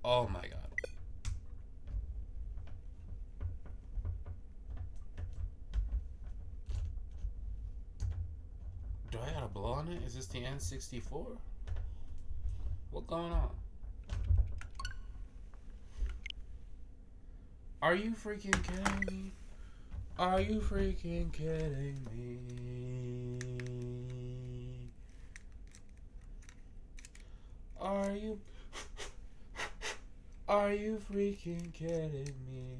Oh my god. Do I gotta blow on it? Is this the N64? What's going on? Are you freaking kidding me? Are you freaking kidding me? Are you freaking kidding me?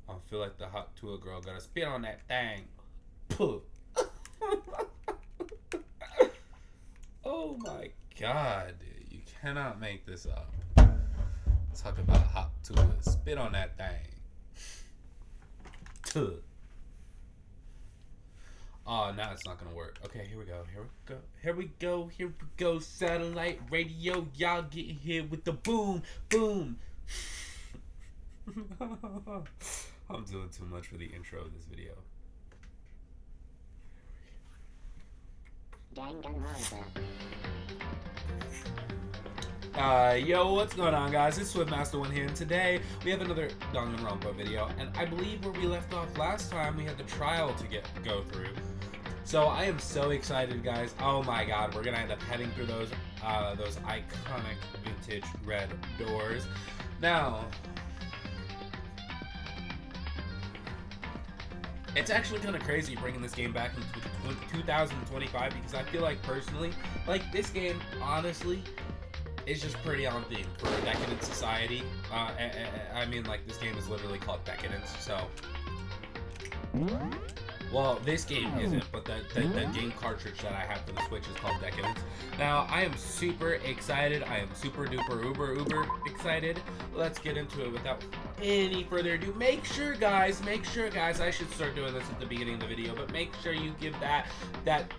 I feel like the hot tour girl gotta spit on that thing. Puh. Oh my god, dude. You cannot make this up. Talk about hot tour. Spit on that thing. Tuh. Oh, now it's not gonna work. Okay, here we go. Here we go. Satellite radio. Y'all getting here with the boom. Boom. I'm doing too much for the intro of this video. Danganronpa. Yo, what's going on, guys? It's Swiftmaster1 here, and today we have another Danganronpa video, and I believe where we left off last time, we had the trial to go through. So I am so excited, guys. Oh my god, we're gonna end up heading through those iconic vintage red doors. Now, it's actually kind of crazy bringing this game back in 2025 because I feel like personally, like this game, honestly, is just pretty on theme for a decadent society. I mean, like, this game is literally called Decadence, so. Well, this game isn't, but the game cartridge that I have for the Switch is called Decadence. Now, I am super excited. I am super duper uber excited. Let's get into it without any further ado. Make sure, guys, I should start doing this at the beginning of the video, but make sure you give that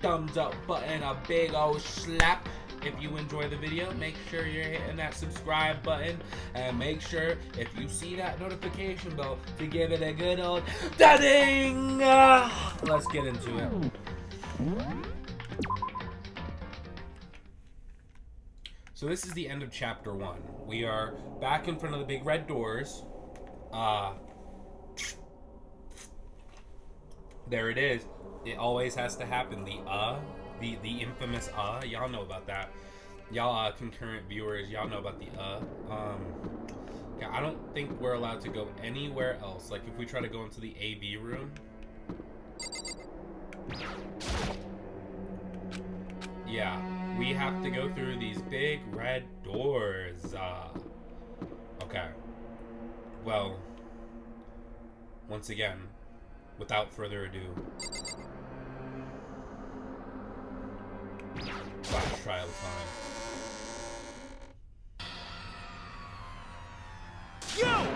thumbs up button a big old slap. If you enjoy the video, make sure you're hitting that subscribe button, and make sure if you see that notification bell to give it a good old ding. Let's get into it. So this is the end of chapter 1. We are back in front of the big red doors. There it is. It always has to happen. The infamous y'all know about that. Y'all concurrent viewers, y'all know about the yeah, I don't think we're allowed to go anywhere else. Like if we try to go into the AV room. Yeah, we have to go through these big red doors. Okay. Well, once again, without further ado, flash trial time. Yo!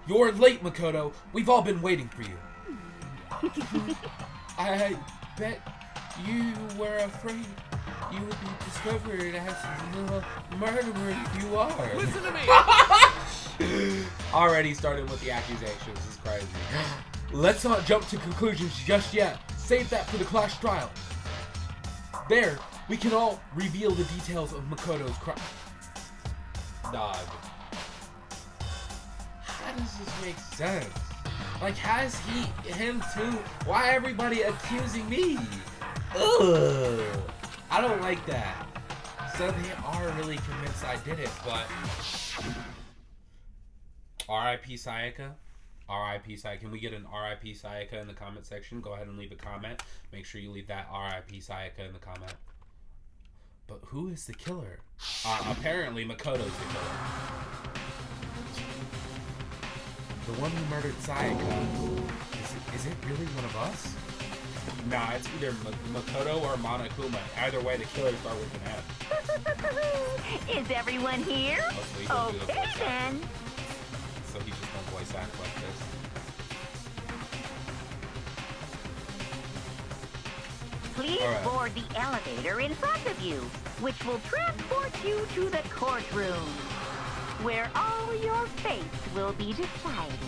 You're late, Makoto. We've all been waiting for you. I bet you were afraid you would be discovered as the murderer you are. Listen to me! Already started with the accusations. This is crazy. Let's not jump to conclusions just yet. Save that for the clash trial. There, we can all reveal the details of Makoto's crime. Dog. How does this make sense? Like, has him too? Why everybody accusing me? Ugh. I don't like that. So they are really convinced I did it, but R.I.P. Sayaka. R.I.P. Sayaka. Can we get an R.I.P. Sayaka in the comment section? Go ahead and leave a comment. Make sure you leave that R.I.P. Sayaka in the comment. But who is the killer? Apparently Makoto's the killer. The one who murdered Sayaka. Is it really one of us? Nah, it's either Makoto or Monokuma. Either way, the killers start with an F. Is everyone here? Oh, so he don't do the Okay voice act. then. So he just won't voice act like this. Please All right. board the elevator in front of you, which will transport you to the courtroom, where all your fates will be decided.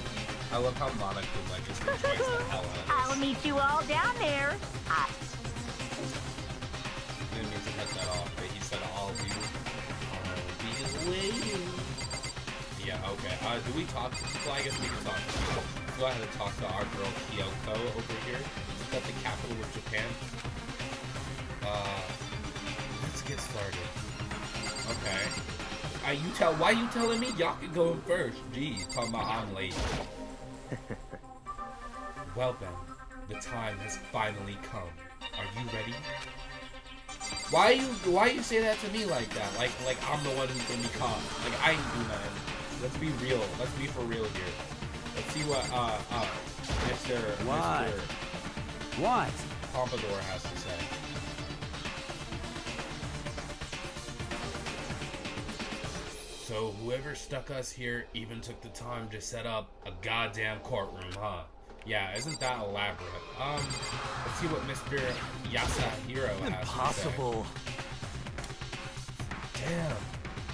I love how Monokuma just enjoys the hell out of this. I'll meet you all down there. Didn't mean to cut that off, but he said all of you. Do we talk to people? I guess we can talk to people. Let's go ahead and talk to our girl Kyoko over here. Is that the capital of Japan? Let's get started. Okay. Why you telling me? Y'all can go in first. Geez, talking about I'm late. Well then, the time has finally come. Are you ready? Why you say that to me like that? Like I'm the one who's gonna be caught. Like I ain't do nothing. Let's be real. Let's be for real here. Let's see what Mr. Pompadour has to say. So whoever stuck us here even took the time to set up a goddamn courtroom, huh? Yeah, isn't that elaborate? Let's see what Mr. Yasahiro has to say. Impossible. Damn,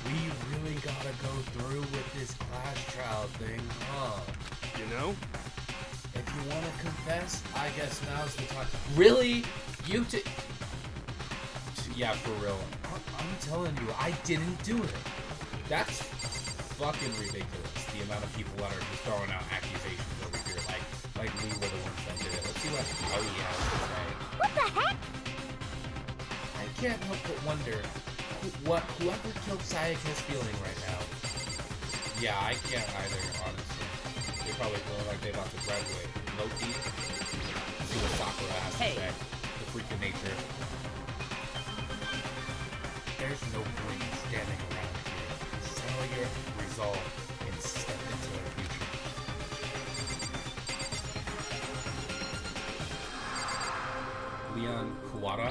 we really gotta go through with this class trial thing, huh? You know? If you wanna confess, I guess now's the time. Really? Yeah, for real. I'm telling you, I didn't do it. That's fucking ridiculous. The amount of people that are just throwing out accusations over here, like we were the ones that did it. Let's see what Aoi has to say. What the heck? I can't help but wonder whoever killed Sayaka's feeling right now. Yeah, I can't either, honestly. They're probably feeling like they're about to graduate. Low-key. Let's see what Sakura has to say. The freak of nature. There's no point standing around here. Settle your resolve and step into the future. Leon Kuwata.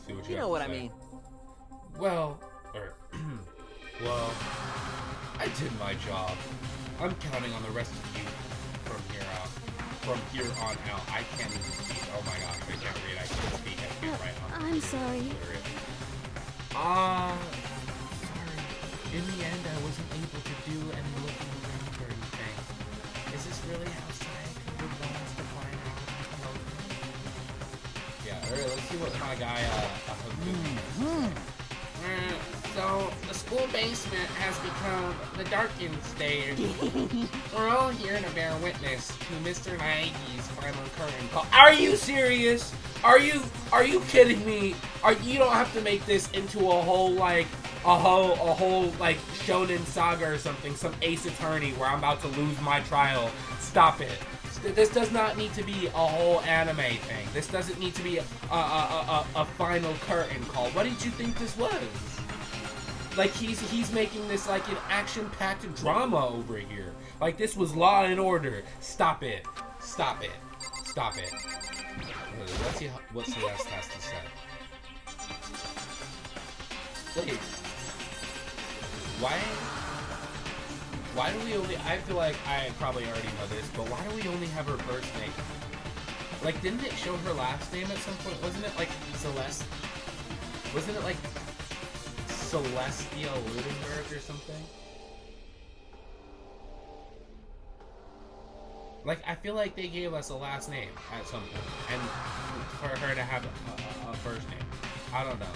See what you You have know to what I say. mean. Well, I did my job. I'm counting on the rest of you from here on out. I can't even speak. Oh my gosh, I can't read. I can't speak. I can't write. I'm sorry. Sorry. In the end, I wasn't able to do any looking around or anything. Is this really how Sayaka would want us to find out? Yeah, alright, let's see what my guy, So, the school basement has become the darkened stage. We're all here to bear witness to Mr. Naigi's final curtain call. Are you serious? Are you kidding me? You don't have to make this into a whole like shonen saga or something, some Ace Attorney where I'm about to lose my trial. Stop it. This does not need to be a whole anime thing. This doesn't need to be a final curtain call. What did you think this was? Like he's making this like an action-packed drama over here. Like this was Law and Order. Stop it. Stop it. Stop it. Let's see what Celeste has to say. Wait. Why do we only... I feel like I probably already know this, but why do we only have her first name? Like, didn't it show her last name at some point? Wasn't it like Celeste? Wasn't it like Celestia Ludenberg or something? Like, I feel like they gave us a last name at some point, and for her to have a first name. I don't know.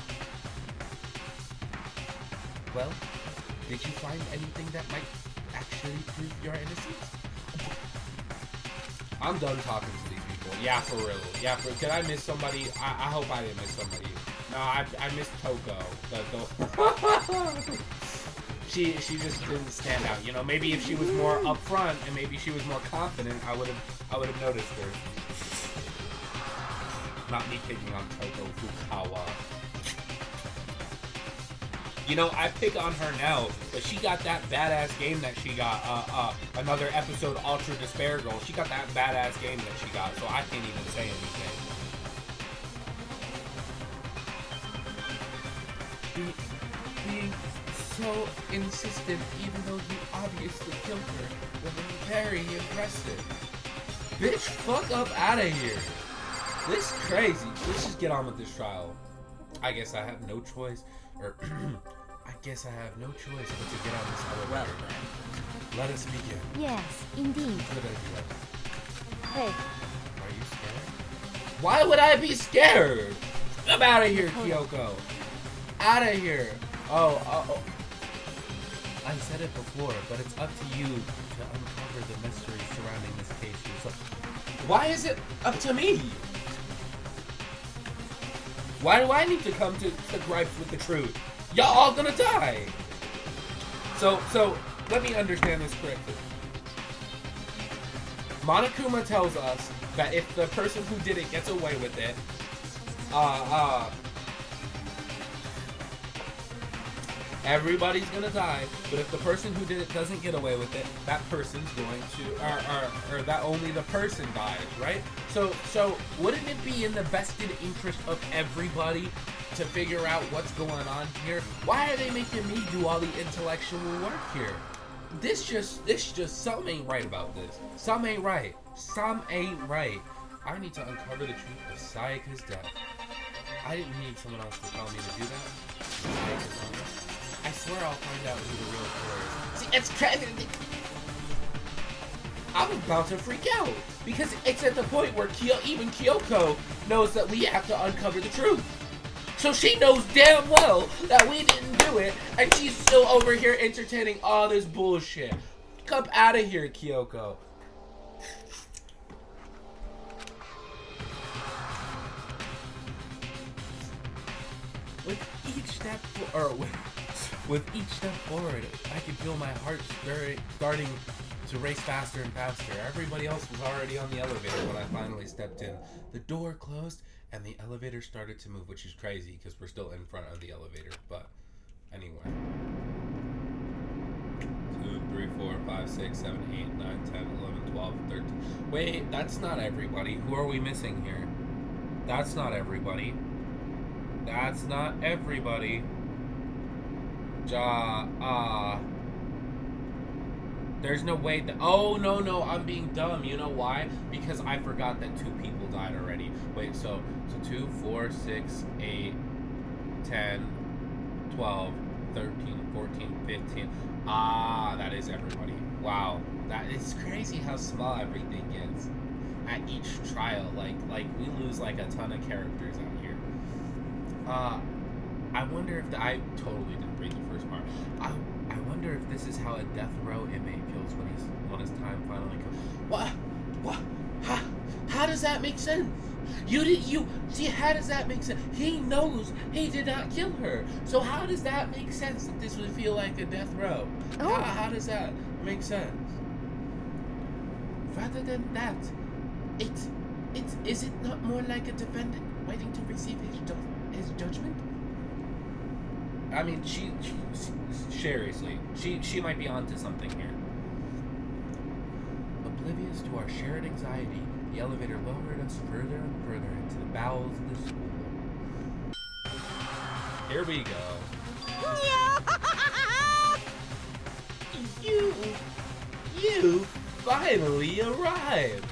Well, did you find anything that might actually prove your innocence? I'm done talking to these people. Yeah, for real. Yeah, did I miss somebody? I hope I didn't miss somebody. No, I missed Toko. She just didn't stand out. You know, maybe if she was more upfront and maybe she was more confident, I would have noticed her. Not me picking on Toko Fukawa. You know, I pick on her now, but she got that badass game that she got. Another episode, Ultra Despair Girl. She got that badass game that she got, so I can't even say anything. Being so insistent, even though you obviously killed her, was very impressive. Bitch, fuck up out of here. This is crazy. Let's just get on with this trial. I guess I have no choice, or I guess I have no choice but to get on this elevator. Well then. Let us begin. Yes, indeed. Good idea. Hey, Are you scared? Why would I be scared? I'm out of here, Kyoko. Out of here. Oh. I said it before, but it's up to you to uncover the mystery surrounding this case yourself. Why is it up to me? Why do I need to come to gripes with the truth? Y'all all gonna die. So let me understand this correctly. Monokuma tells us that if the person who did it gets away with it, everybody's gonna die. But if the person who did it doesn't get away with it, that person's going to, or that only the person dies, right? So wouldn't it be in the vested interest of everybody to figure out what's going on here? Why are they making me do all the intellectual work here? This just something ain't right about this. Some ain't right. I need to uncover the truth of Sayaka's death. I didn't need someone else to tell me to do that. Sayaka's honest. I swear I'll find out who the real killer is. See, it's crazy. I'm about to freak out because it's at the point where even Kyoko knows that we have to uncover the truth. So she knows damn well that we didn't do it, and she's still over here entertaining all this bullshit. Come out of here, Kyoko. With each step forward, I can feel my heart starting to race faster and faster. Everybody else was already on the elevator when I finally stepped in. The door closed and the elevator started to move, which is crazy because we're still in front of the elevator. But anyway. 2, 3, 4, 5, 6, 7, 8, 9, 10, 11, 12, 13. Wait, that's not everybody. Who are we missing here? That's not everybody. That's not everybody. There's no way that... Oh, no, I'm being dumb. You know why? Because I forgot that 2 people died already. Wait, so 2, 4, 6, 8, 10, 12, 13, 14, 15. That is everybody. Wow. That is crazy how small everything is at each trial. Like we lose like a ton of characters out here. I wonder if I totally didn't read the first part. I wonder if this is how a death row inmate feels when his time finally comes. What? How does that make sense? See, how does that make sense? He knows he did not kill her. So how does that make sense that this would feel like a death row? Oh. How does that make sense? Rather than that, is it not more like a defendant waiting to receive his judgment? I mean, she seriously, she might be onto something here. Oblivious to our shared anxiety, the elevator lowered us further and further into the bowels of the school. Here we go. You finally arrived.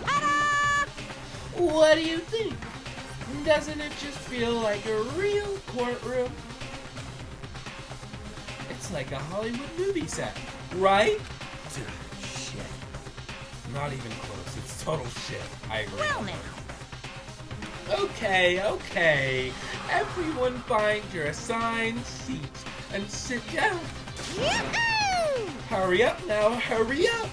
Ta-da! What do you think? Doesn't it just feel like a real courtroom? It's like a Hollywood movie set, right? Dude, shit. Not even close. It's total shit. I agree. Well now. Okay. Everyone find your assigned seats and sit down. Yahoo! Hurry up now, hurry up!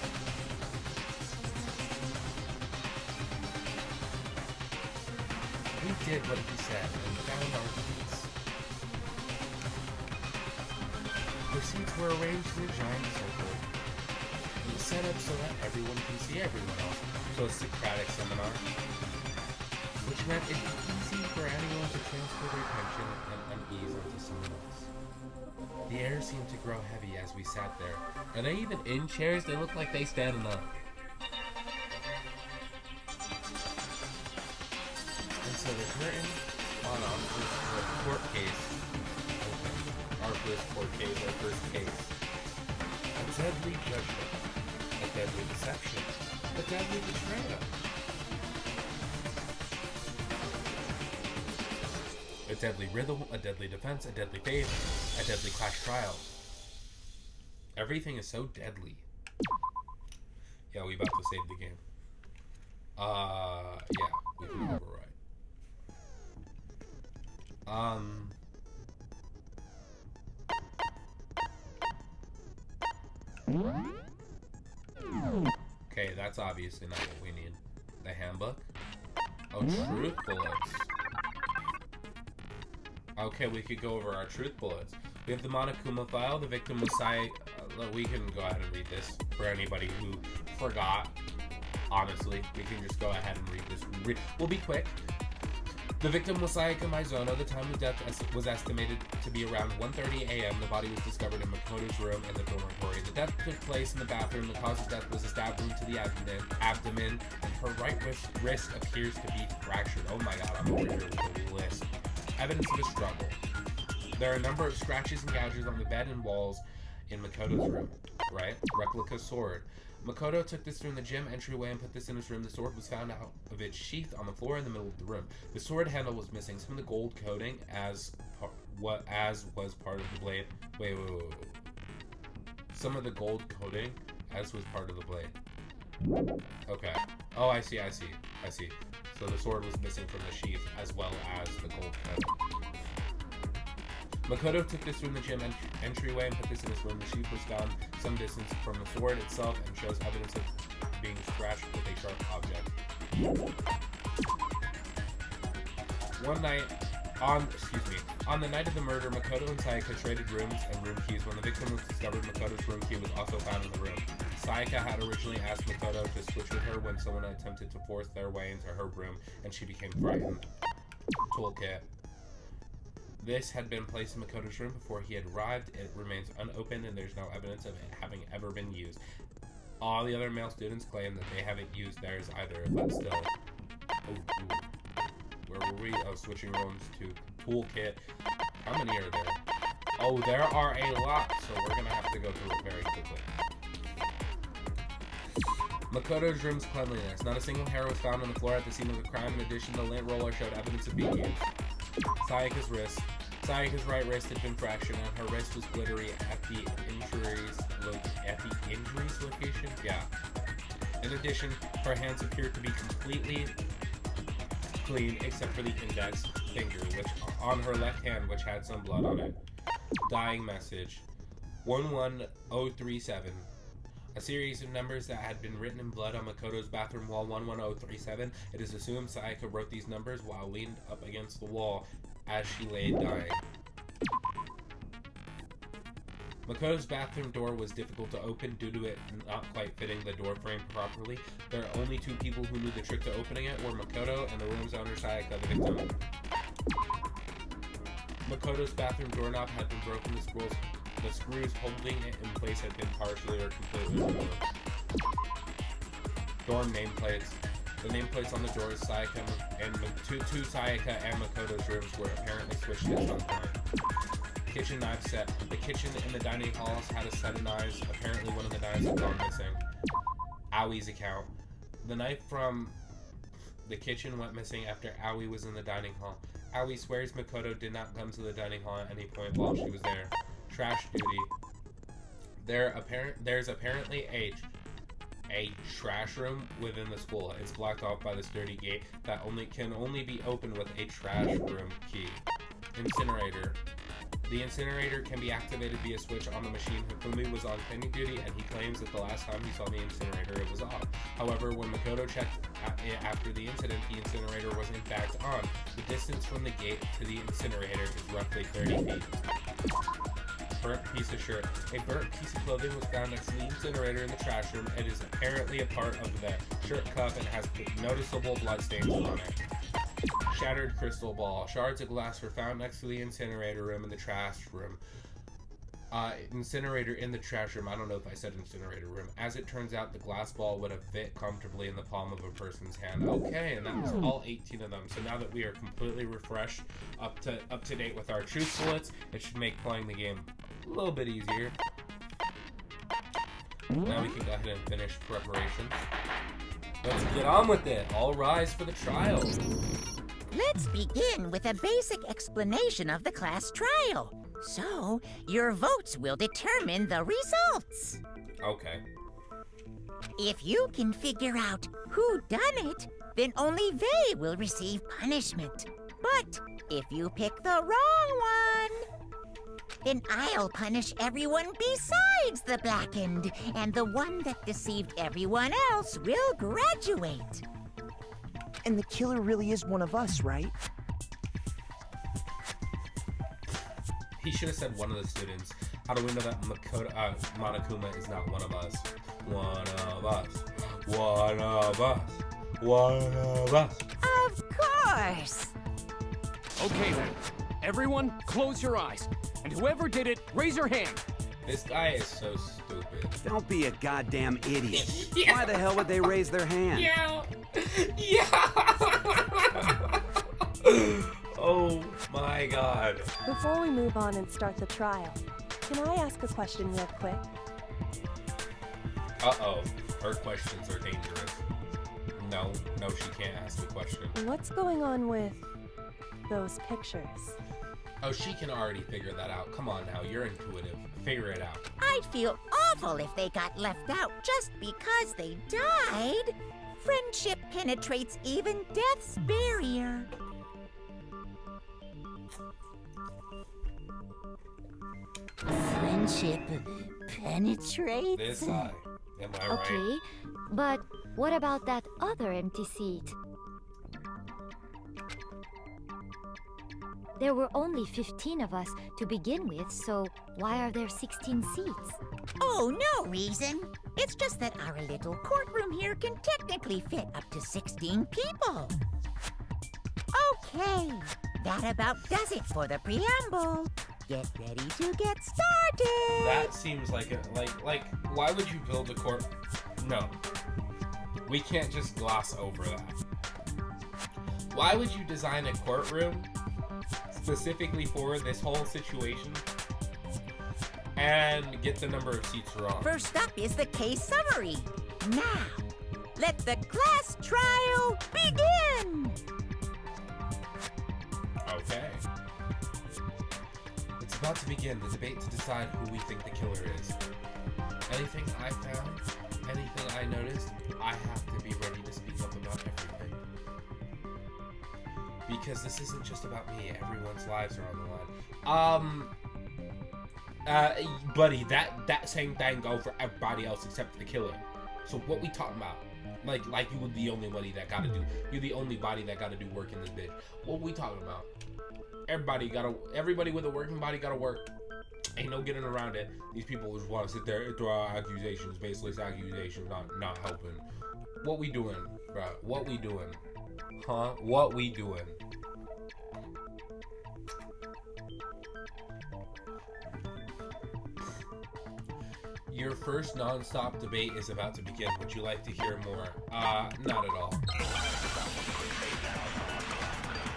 We did what he said and found our seats. The seats were arranged in a giant circle. It was set up so that everyone can see everyone else. So a Socratic seminar. Which meant it was easy for anyone to transfer their attention and unease onto someone else. The air seemed to grow heavy as we sat there. Are they even in chairs? They look like they standing up. And so the curtain on our first court case opened. Our first court case, our first case. A deadly judgment. A deadly deception. A deadly betrayal. A deadly riddle, a deadly defense, a deadly faith, a deadly clash trial. Everything is so deadly. Yeah, we about to save the game. Yeah, we can override. Okay, that's obviously not what we need. The handbook? Oh, truth bullets. Okay, we could go over our truth bullets. We have the Monokuma file. The victim was we can go ahead and read this for anybody who forgot. Honestly, we can just go ahead and read this. We'll be quick. The victim was Sayaka Maizono. The time of death was estimated to be around 1:30 a.m. The body was discovered in Makoto's room in the dormitory. The death took place in the bathroom. The cause of death was a stab wound to the abdomen, and her right wrist appears to be fractured. Oh my god, I'm over here with a list. Evidence of a struggle. There are a number of scratches and gouges on the bed and walls in Makoto's room, right? Replica sword. Makoto took this from the gym entryway and put this in his room. The sword was found out of its sheath on the floor in the middle of the room. The sword handle was missing. Some of the gold coating was part of the blade. Wait. Some of the gold coating as was part of the blade. Okay. Oh, I see. So the sword was missing from the sheath as well as the gold coating. Makoto took this from the gym entryway and put this in his room. The sheath was found some distance from the sword itself and shows evidence of being scratched with a sharp object. On the night of the murder, Makoto and Sayaka traded rooms and room keys. When the victim was discovered, Makoto's room key was also found in the room. Sayaka had originally asked Makoto to switch with her when someone attempted to force their way into her room, and she became frightened. Toolkit. This had been placed in Makoto's room before he had arrived. It remains unopened and there's no evidence of it having ever been used. All the other male students claim that they haven't used theirs either, but still. Where were we? Oh, switching rooms to toolkit. How many are there? Oh, there are a lot, so we're gonna have to go through it very quickly. Makoto's room's cleanliness. Not a single hair was found on the floor at the scene of the crime. In addition, the lint roller showed evidence of being used. Sayaka's wrist. Sayaka's right wrist had been fractured and her wrist was glittery at the injuries location. Yeah. In addition, her hands appeared to be completely clean except for the index finger, which on her left hand, which had some blood on it. Dying message. 11037. A series of numbers that had been written in blood on Makoto's bathroom wall. 11037. It is assumed Sayaka wrote these numbers while leaned up against the wall as she lay dying. Makoto's bathroom door was difficult to open due to it not quite fitting the door frame properly. There are only two people who knew the trick to opening it were Makoto and the room's owner Sayaka, the victim. Makoto's bathroom doorknob had been broken. The screws holding it in place had been partially or completely removed. Dorm nameplates. The nameplates on the doors Sayaka and two Sayaka and Makoto's rooms were apparently switched at some point. Kitchen knife set. The kitchen and the dining halls had a set of knives. Apparently one of the knives had gone missing. Aoi's account. The knife from the kitchen went missing after Aoi was in the dining hall. Aoi swears Makoto did not come to the dining hall at any point while she was there. Trash duty. There's apparently a trash room within the school. It's blocked off by this dirty gate that can only be opened with a trash room key. Incinerator. The incinerator can be activated via switch on the machine. Hifumi was on cleaning duty, and he claims that the last time he saw the incinerator, it was off. However, when Makoto checked it after the incident, the incinerator was in fact on. The distance from the gate to the incinerator is roughly 30 feet. Burnt piece of shirt. A burnt piece of clothing was found next to the incinerator in the trash room. It is apparently a part of the shirt cuff and has noticeable bloodstains on it. Shattered crystal ball. Shards of glass were found next to the incinerator room in the trash room. Incinerator in the trash room. I don't know if I said incinerator room. As it turns out, the glass ball would have fit comfortably in the palm of a person's hand. Okay, and that was all 18 of them. So now that we are completely refreshed, up to date with our truth bullets, it should make playing the game a little bit easier. Now we can go ahead and finish preparations. Let's get on with it. All rise for the trial. Let's begin with a basic explanation of the class trial. So, your votes will determine the results. Okay. If you can figure out who done it, then only they will receive punishment. But if you pick the wrong one, then I'll punish everyone besides the blackened, and the one that deceived everyone else will graduate. And the killer really is one of us, right? He should have said one of the students. How do we know that Monokuma is not one of us? One of us. One of us. One of us. Of course! Okay then. Everyone, close your eyes. And whoever did it, raise your hand. This guy is so stupid. Don't be a goddamn idiot. Yeah. Why the hell would they raise their hand? Yeah. Yeah. Oh my god. Before we move on and start the trial, can I ask a question real quick? Uh-oh. Her questions are dangerous. No, she can't ask a question. What's going on with those pictures? Oh, she can already figure that out. Come on now, you're intuitive. Figure it out. I'd feel awful if they got left out just because they died. Friendship penetrates even death's barrier. Friendship penetrates? This guy. Am I right? Okay, but what about that other empty seat? There were only 15 of us to begin with, so why are there 16 seats? Oh, no reason. It's just that our little courtroom here can technically fit up to 16 people. Okay, that about does it for the preamble. Get ready to get started. That seems like why would you build a court? No. We can't just gloss over that. Why would you design a courtroom specifically for this whole situation and get the number of seats wrong? First up is the case summary. Now, let the class trial begin. Okay. It's about to begin the debate to decide who we think the killer is. Anything I found, anything I noticed, I have to be ready to speak up about everything. Because this isn't just about me, everyone's lives are on the line. Buddy, that same thing go for everybody else except for the killer. So what we talking about? Like you were the only body that gotta do. You're the only body that gotta do work in this bitch. What we talking about? Everybody with a working body gotta work. Ain't no getting around it. These people just want to sit there and throw out accusations, baseless accusations, not helping. What we doing, bro? What we doing? Huh? What we doing? Your first non-stop debate is about to begin. Would you like to hear more? Not at all.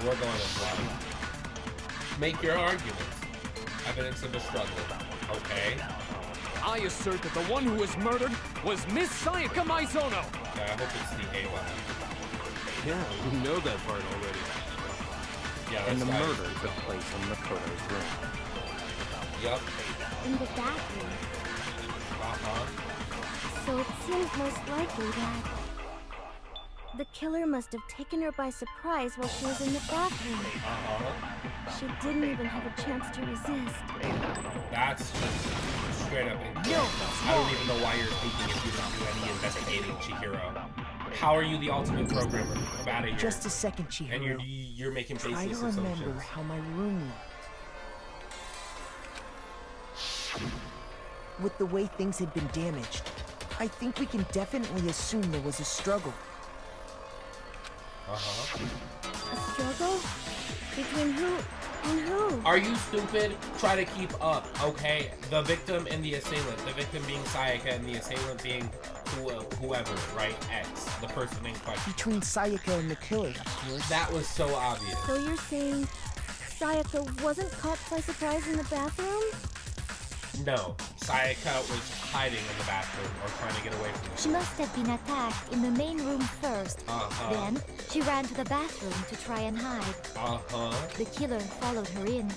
We're going to fly. Make your arguments. Evidence of a struggle. Okay. I assert that the one who was murdered was Miss Sayaka Maizono. Yeah, I hope it's the A one. Yeah, we know that part already. Yeah, And the right. murder took place in Makoto's room. Yup. In the bathroom. Uh-huh. So it seems most likely that The killer must have taken her by surprise while she was in the bathroom. Uh-huh. She didn't even have a chance to resist. That's just straight up incorrect. I don't even know why you're thinking if you didn't do any investigating, Chihiro. How are you the ultimate programmer? I'm out of here. Just a second, Chihiro. And you're making Try baseless to remember assumptions. how my room looked. With the way things had been damaged, I think we can definitely assume there was a struggle. Uh-huh. A struggle? Between who and who? Are you stupid? Try to keep up, okay? The victim and the assailant. The victim being Sayaka and the assailant being whoever, right? X, the person in question. Between Sayaka and the killer, of course. That was so obvious. So you're saying Sayaka wasn't caught by surprise in the bathroom? No, Sayaka was hiding in the bathroom or trying to get away from she must have been attacked in the main room first. Uh-huh. Then she ran to the bathroom to try and hide. Uh-huh. The killer followed her in,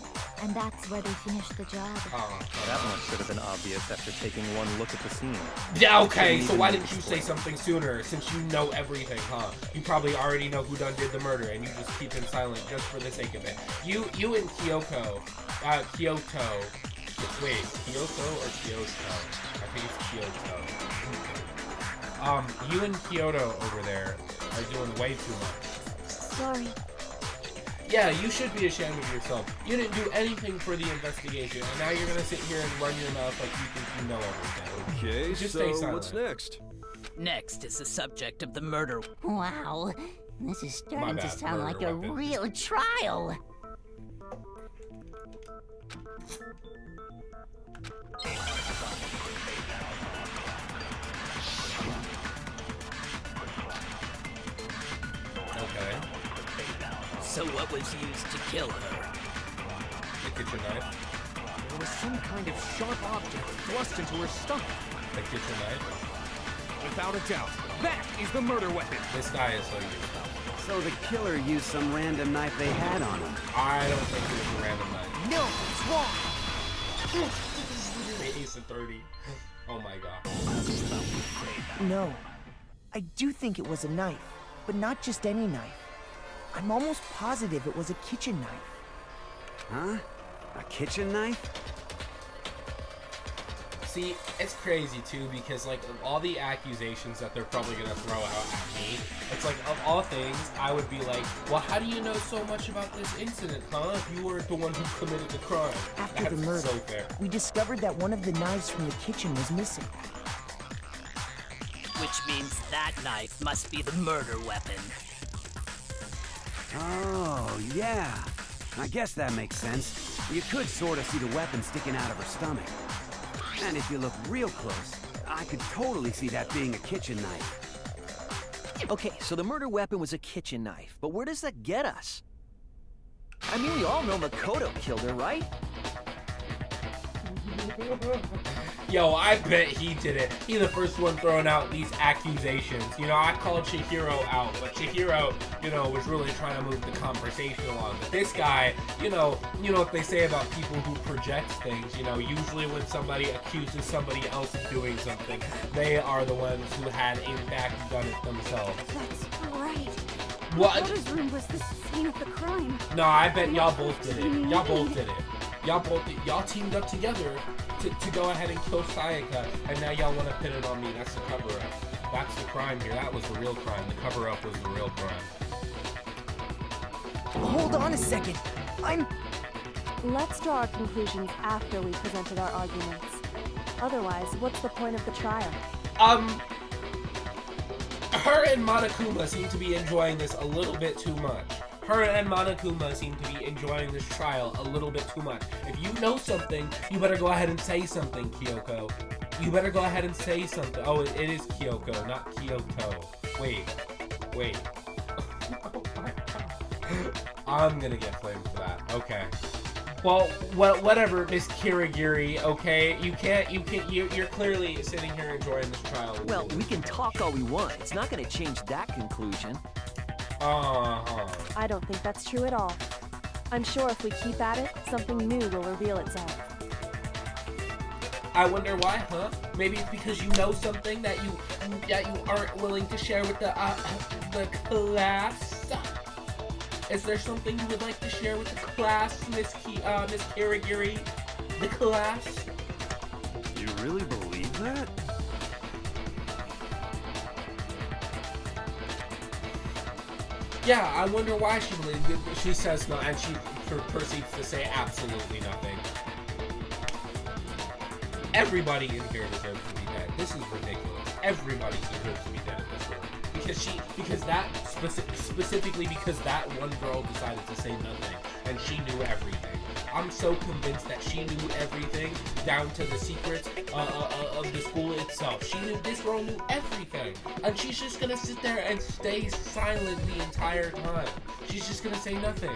and that's where they finished the job. That much should have been obvious after taking one look at the scene. Yeah, okay, so why didn't you say something sooner, since you know everything, huh? You probably already know who done did the murder, and you just keep him silent just for the sake of it. You and Kyoto, Wait, Kyoto or Kyoto? I think it's Kyoto. You and Kyoto over there are doing way too much. Sorry. Yeah, you should be ashamed of yourself. You didn't do anything for the investigation, and now you're gonna sit here and run your mouth like you think you know everything. Okay, Just so stay silent. what's next? Next is the subject of the murder. Wow, this is My starting to bad, sound like murder a weapon. real trial. Okay. So what was used to kill her? The kitchen knife. There was some kind of sharp object thrust into her stomach. The kitchen knife. Without a doubt, that is the murder weapon. This guy is so useful. So the killer used some random knife they had on him. I don't think it was a random knife. No, it's wrong. The ace of 30. Oh my god. No. I do think it was a knife, but not just any knife. I'm almost positive it was a kitchen knife. Huh? A kitchen knife? See, it's crazy too because like of all the accusations that they're probably gonna throw out at me, it's like of all things, I would be like, well, how do you know so much about this incident, huh? If you weren't the one who committed the crime. After That's the murder, so fair. we discovered that one of the knives from the kitchen was missing. Which means that knife must be the murder weapon. Oh, yeah. I guess that makes sense. You could sort of see the weapon sticking out of her stomach. And if you look real close, I could totally see that being a kitchen knife. Okay, so the murder weapon was a kitchen knife, but where does that get us? I mean, we all know Makoto killed her, right? Yo, I bet he did it. He's the first one throwing out these accusations. You know, I called Chihiro out, but Chihiro, you know, was really trying to move the conversation along. But this guy, you know what they say about people who project things. You know, usually when somebody accuses somebody else of doing something, they are the ones who had in fact done it themselves. That's right. What? Makoto's room was the scene of the crime. No, I bet y'all both did it. Y'all both did it. Y'all teamed up together to go ahead and kill Sayaka, and now y'all want to pin it on me. That's the cover-up. That's the crime here. That was the real crime. The cover-up was the real crime. Hold on a second. Let's draw our conclusions after we presented our arguments. Otherwise, what's the point of the trial? Her and Monokuma seem to be enjoying this a little bit too much. Her and Monokuma seem to be enjoying this trial a little bit too much. If you know something, you better go ahead and say something, Kyoko. You better go ahead and say something. Oh, it is Kyoko, not Kyoto. Wait. I'm gonna get flamed for that. Okay. Well, whatever, Miss Kirigiri, okay? You're clearly sitting here enjoying this trial. Well, we can talk all we want. It's not going to change that conclusion. I don't think that's true at all. I'm sure if we keep at it, something new will reveal itself. I wonder why, huh? Maybe it's because you know something that you aren't willing to share with the class. Is there something you would like to share with the class, Miss Kirigiri? The class? You really believe that? Yeah, I wonder why she believes it. She says no, and she proceeds to say absolutely nothing. Everybody in here deserves to be dead. This is ridiculous. Everybody deserves to be dead in this world. Specifically because that one girl decided to say nothing, and she knew everything. I'm so convinced that she knew everything, down to the secrets of the school itself. This girl knew everything, and she's just gonna sit there and stay silent the entire time. She's just gonna say nothing.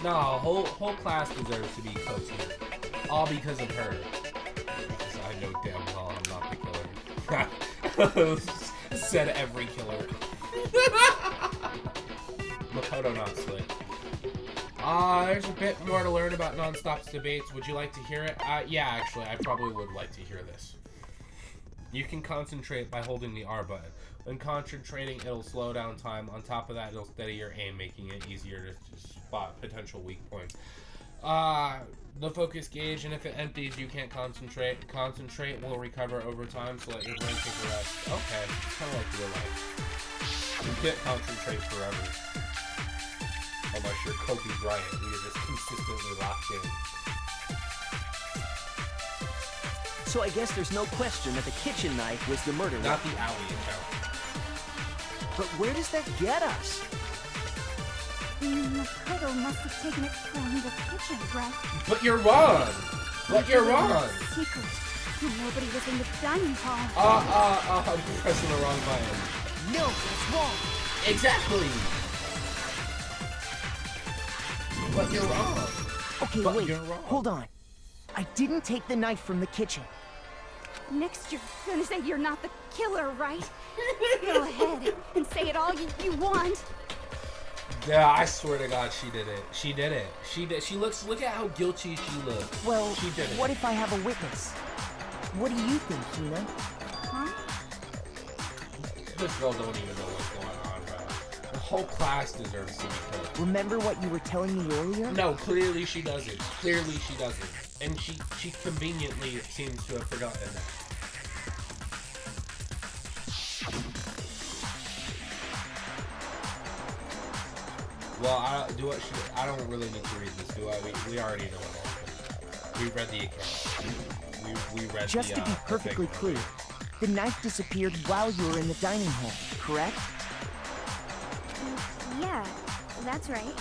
Nah, whole class deserves to be coached here. All because of her. Because I know damn well I'm not the killer. Said every killer. Makoto not slick. There's a bit more to learn about Non-Stop's debates. Would you like to hear it? Yeah, actually, I probably would like to hear this. You can concentrate by holding the R button. When concentrating, it'll slow down time. On top of that, it'll steady your aim, making it easier to spot potential weak points. The focus gauge, and if it empties, you can't concentrate. Concentrate will recover over time, so let your brain take a rest. Okay, it's kind of like real life. You can't concentrate forever. Unless you're Kobe Bryant, who you're just consistently locked in. So I guess there's no question that the kitchen knife was the murder Not weapon. the alley account. But where does that get us? Makoto must have taken it from the kitchen, right? But you're wrong! But you're wrong! Secret. Nobody was in the dining hall. I'm pressing the wrong button. No, that's wrong. Exactly! But you're wrong. Okay, But wait. you're wrong. Hold on. I didn't take the knife from the kitchen. Next, you're gonna say you're not the killer, right? Go ahead and say it all you want. Yeah, I swear to God, she did it. She did it. She did. Look at how guilty she looks. Well, she did it. what if I have a witness? What do you think, Hina? Huh? This girl don't even know what's going on, bro. The whole class deserves to be killed. Remember what you were telling me earlier? No, clearly she doesn't. Clearly she doesn't. And she conveniently seems to have forgotten that. Well, I don't really need to read this, do I? We already know what happened. We read the account. We read Just the, to be perfectly clear, the knife disappeared while you were in the dining hall, correct? Yeah, that's right.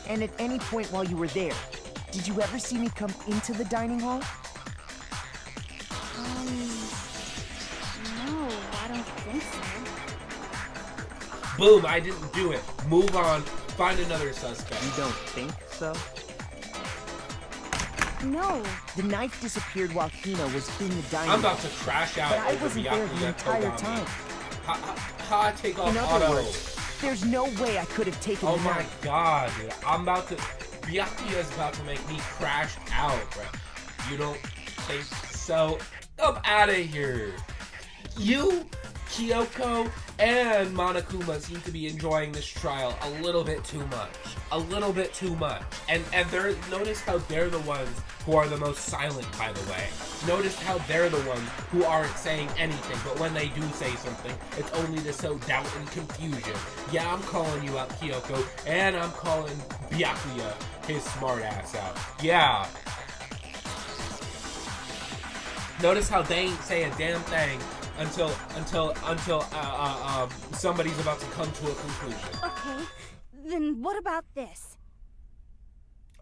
And at any point while you were there, did you ever see me come into the dining hall? No, I don't think so. Boom, I didn't do it. Move on. Find another suspect. You don't think so? No. The knife disappeared while Hina was in the dining hall. I'm about to crash out. But I over wasn't there the Byakuya entire Togami. time. How I take off In auto? other words, there's no way I could have taken Oh the my knife. God, dude. I'm about to... Byakuya is about to make me crash out, bro. You don't think so? I'm out of here. You, Kyoko, and Monokuma seem to be enjoying this trial a little bit too much. A little bit too much. And they're... Notice how they're the ones who are the most silent, by the way. Notice how they're the ones who aren't saying anything, but when they do say something, it's only to sow doubt and confusion. Yeah, I'm calling you out, Kyoko, and I'm calling Byakuya his smart ass out. Yeah. Notice how they ain't say a damn thing until somebody's about to come to a conclusion. Okay, then what about this?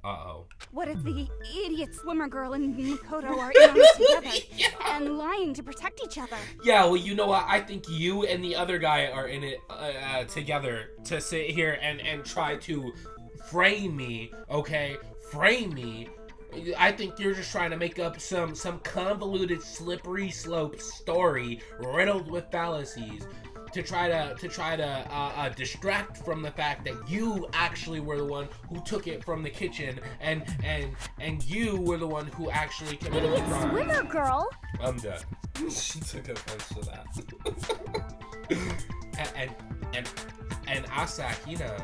Uh-oh. What if the idiot swimmer girl and Makoto are in on it together and lying to protect each other? Yeah, well, you know what? I think you and the other guy are in it together to sit here and try to frame me, okay? Frame me. I think you're just trying to make up some convoluted, slippery slope story riddled with fallacies to try to distract from the fact that you actually were the one who took it from the kitchen and you were the one who actually committed the crime. Swimmer girl. I'm done. She took offense to that. and Asahina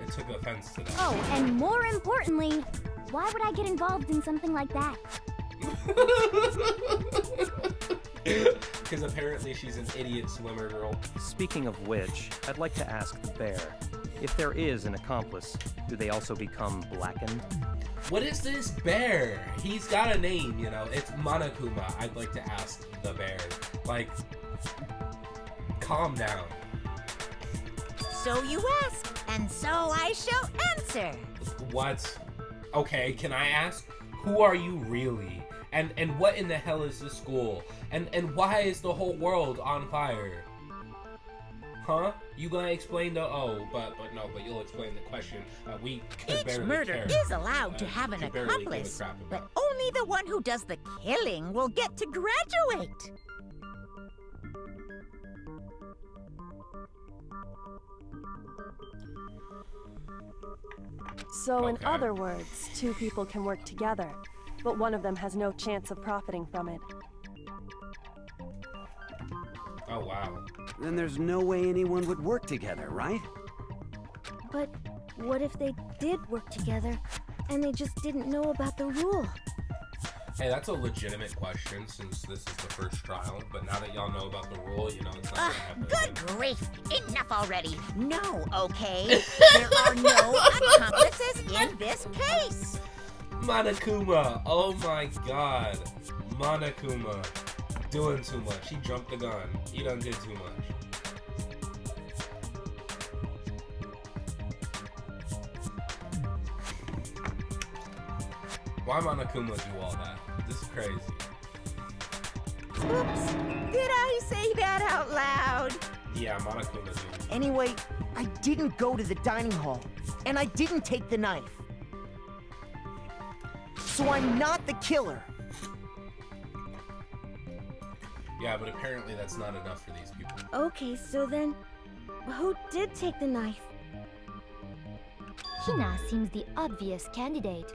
took offense to that. Oh, and more importantly, why would I get involved in something like that? Because apparently she's an idiot swimmer girl. Speaking of which, I'd like to ask the bear, if there is an accomplice, do they also become blackened? What is this bear? He's got a name, you know. It's Monokuma. I'd like to ask the bear. Like, calm down. So you ask, and so I shall answer. What? Okay, can I ask? Who are you really? And what in the hell is this school? And why is the whole world on fire? Huh? You gonna explain the... Oh, but you'll explain the question. We could Each barely murder care. is allowed to have an could barely give a accomplice, crap but about. only the one who does the killing will get to graduate. So in Okay. other words, two people can work together, but one of them has no chance of profiting from it. Oh, wow. Then there's no way anyone would work together, right? But what if they did work together and they just didn't know about the rule? Hey, that's a legitimate question since this is the first trial, but now that y'all know about the rule, you know, it's not gonna happen. Good grief! Enough already! No, okay? There are no accomplices in this case! Monokuma! Oh my god. Monokuma. Doing too much. He jumped the gun. He done did too much. Why Monokuma do all that? This is crazy. Oops! Did I say that out loud? Yeah, Monokuma do. Anyway, I didn't go to the dining hall, and I didn't take the knife. So I'm not the killer. Yeah, but apparently that's not enough for these people. Okay, so then, who did take the knife? Hina seems the obvious candidate.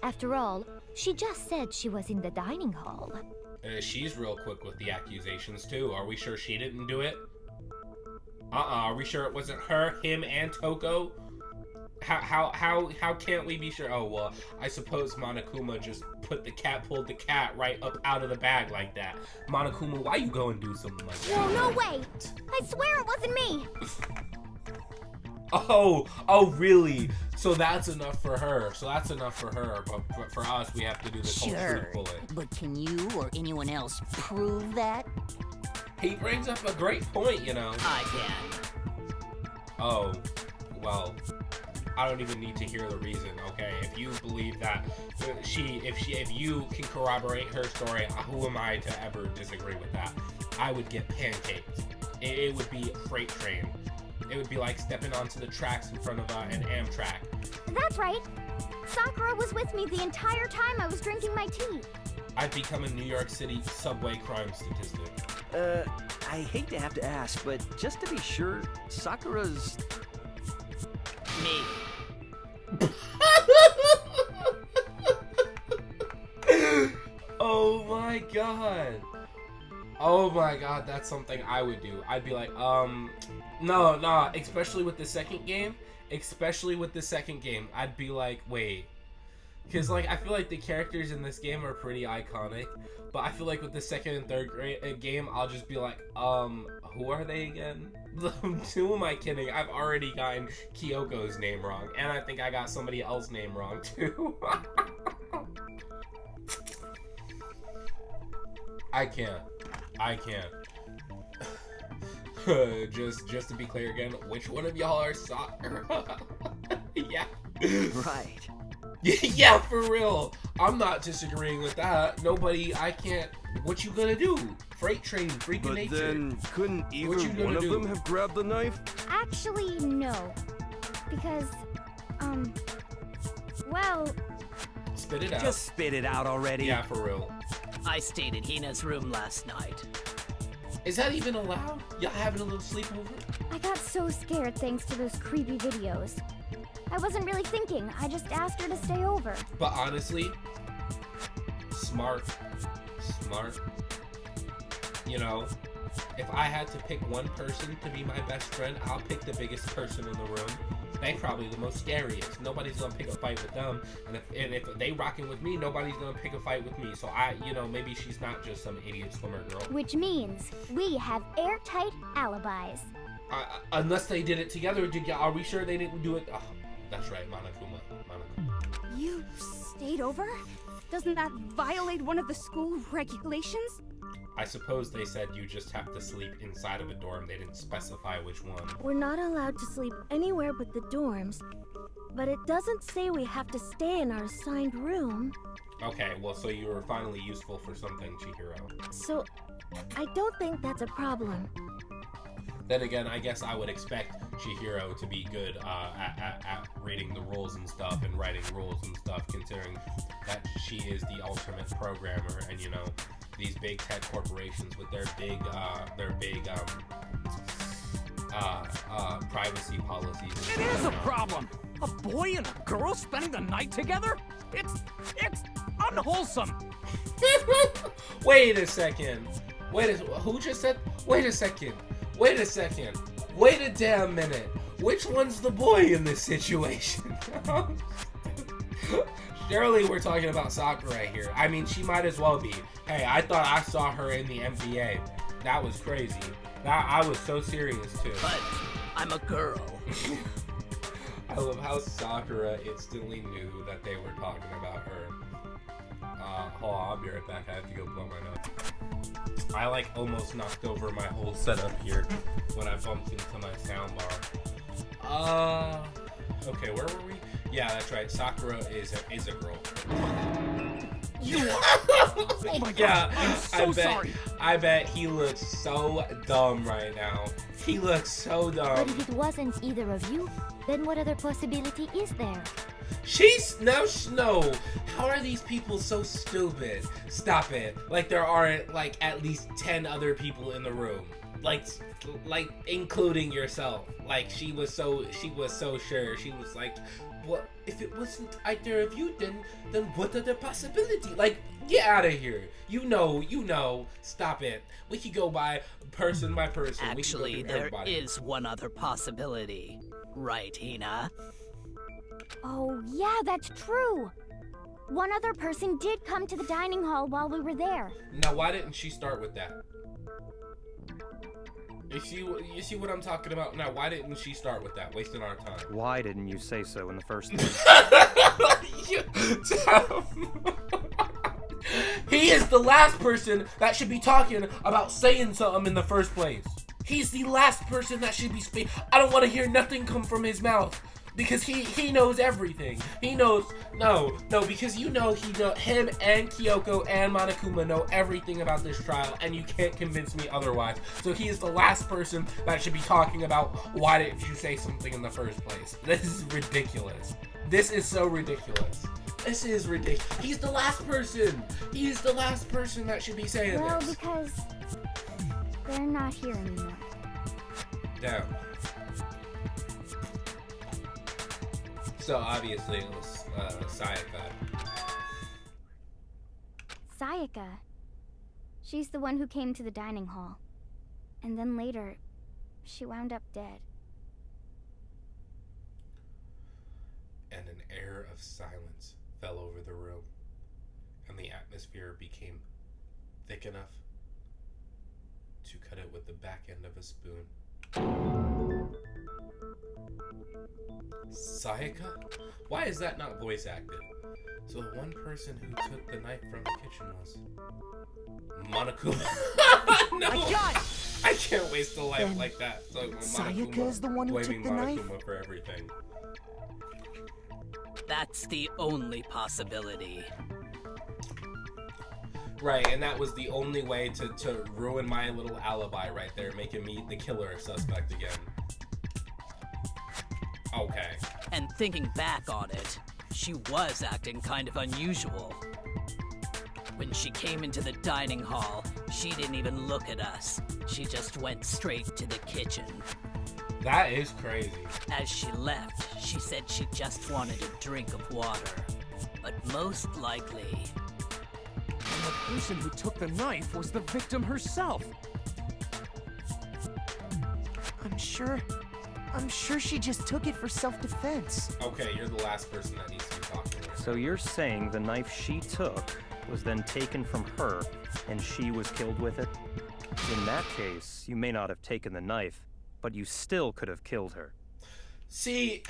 After all, she just said she was in the dining hall. She's real quick with the accusations too. Are we sure she didn't do it? Are we sure it wasn't her, him, and Toko? How can't we be sure? Oh well, I suppose Monokuma just pulled the cat right up out of the bag like that. Monokuma, why you go and do something like that? No way! I swear it wasn't me! Oh, really? So that's enough for her. But for us, we have to do the whole truth bullet. But can you or anyone else prove that? He brings up a great point, you know. I can. Oh, well, I don't even need to hear the reason, okay? If you believe that if you can corroborate her story, who am I to ever disagree with that? I would get pancaked. It would be a freight train. It would be like stepping onto the tracks in front of an Amtrak. That's right. Sakura was with me the entire time I was drinking my tea. I'd become a New York City subway crime statistic. I hate to have to ask, but just to be sure, Sakura's... Me. Oh my god. Oh my god, that's something I would do. I'd be like, no, especially with the second game. I'd be like, wait. Because, like, I feel like the characters in this game are pretty iconic. But I feel like with the second and third game, I'll just be like, who are they again? Who am I kidding? I've already gotten Kyoko's name wrong. And I think I got somebody else's name wrong, too. I can't. Just to be clear again, which one of y'all are Sakura? Yeah. Right. Yeah, for real. I'm not disagreeing with that. I can't. What you gonna do? Freight train, freaking nature. But then, couldn't either one of them have grabbed the knife? Actually, no. Because, well... Spit it out. Just spit it out already. Yeah, for real. I stayed in Hina's room last night. Is that even allowed? Y'all having a little sleepover? I got so scared thanks to those creepy videos. I wasn't really thinking. I just asked her to stay over. But honestly, smart. You know, if I had to pick one person to be my best friend, I'll pick the biggest person in the room. They probably the most scariest. Nobody's gonna pick a fight with them, and if they rocking with me, nobody's gonna pick a fight with me. So maybe she's not just some idiot swimmer girl. Which means we have airtight alibis. Unless they did it together. Are we sure they didn't do it? Oh, that's right, Monokuma. You stayed over? Doesn't that violate one of the school regulations? I suppose they said you just have to sleep inside of a dorm. They didn't specify which one. We're not allowed to sleep anywhere but the dorms, but it doesn't say we have to stay in our assigned room. Okay, well, so you were finally useful for something, Chihiro. So, I don't think that's a problem. Then again, I guess I would expect Chihiro to be good at reading the rules and stuff and writing rules and stuff, considering that she is the ultimate programmer, and you know, these big tech corporations with their big privacy policies. It is a problem. A boy and a girl spending the night together? It's unwholesome. Wait a second. Who just said? Wait a second. Wait a damn minute. which one's the boy in this situation? Surely we're talking about Sakura here. I mean, she might as well be. Hey, I thought I saw her in the NBA. That was crazy. I was so serious too. But I'm a girl. I love how Sakura instantly knew that they were talking about her. Hold on, I'll be right back. I have to go blow my nose. I like almost knocked over my whole setup here when I bumped into my soundbar. Okay, where were we? Yeah, that's right. Sakura is a girl. You are. Oh my god. Yeah, I'm so sorry. I bet he looks so dumb right now. He looks so dumb. But if it wasn't either of you, then what other possibility is there? No. How are these people so stupid? Stop it. Like there aren't like at least 10 other people in the room. Like including yourself. Like she was so sure. She was like, what if it wasn't either of you, then what other possibility? Like, get out of here. You know. Stop it. We could go by person. Actually, there is one other possibility. Right, Hina? Oh, yeah, that's true. One other person did come to the dining hall while we were there. Now, why didn't she start with that? You see what I'm talking about? Now, why didn't she start with that? Wasting our time. Why didn't you say so in the first place? He is the last person that should be talking about saying something in the first place. He's the last person that should be speaking. I don't want to hear nothing come from his mouth. Because he knows everything. He knows, no, because him and Kyoko and Monokuma know everything about this trial, and you can't convince me otherwise. So he is the last person that should be talking about why didn't you say something in the first place. This is ridiculous. This is so ridiculous. This is ridiculous. He's the last person. He's the last person that should be saying this. Well, because they're not here anymore. Damn. So obviously it was Sayaka. Sayaka. She's the one who came to the dining hall. And then later, she wound up dead. And an air of silence fell over the room, and the atmosphere became thick enough to cut it with the back end of a spoon. Sayaka? Why is that not voice acted? So the one person who took the knife from the kitchen was Monokuma. No! I can't waste a life like that. So Sayaka is the one who took the knife? Monokuma for everything. That's the only possibility. Right, and that was the only way to ruin my little alibi right there, making me the killer suspect again. Okay. And thinking back on it, she was acting kind of unusual. When she came into the dining hall, she didn't even look at us. She just went straight to the kitchen. That is crazy. As she left, she said she just wanted a drink of water. But most likely... And the person who took the knife was the victim herself. I'm sure she just took it for self-defense. Okay, you're the last person that needs to be talking right So you're saying the knife she took was then taken from her, and she was killed with it? In that case, you may not have taken the knife, but you still could have killed her. See...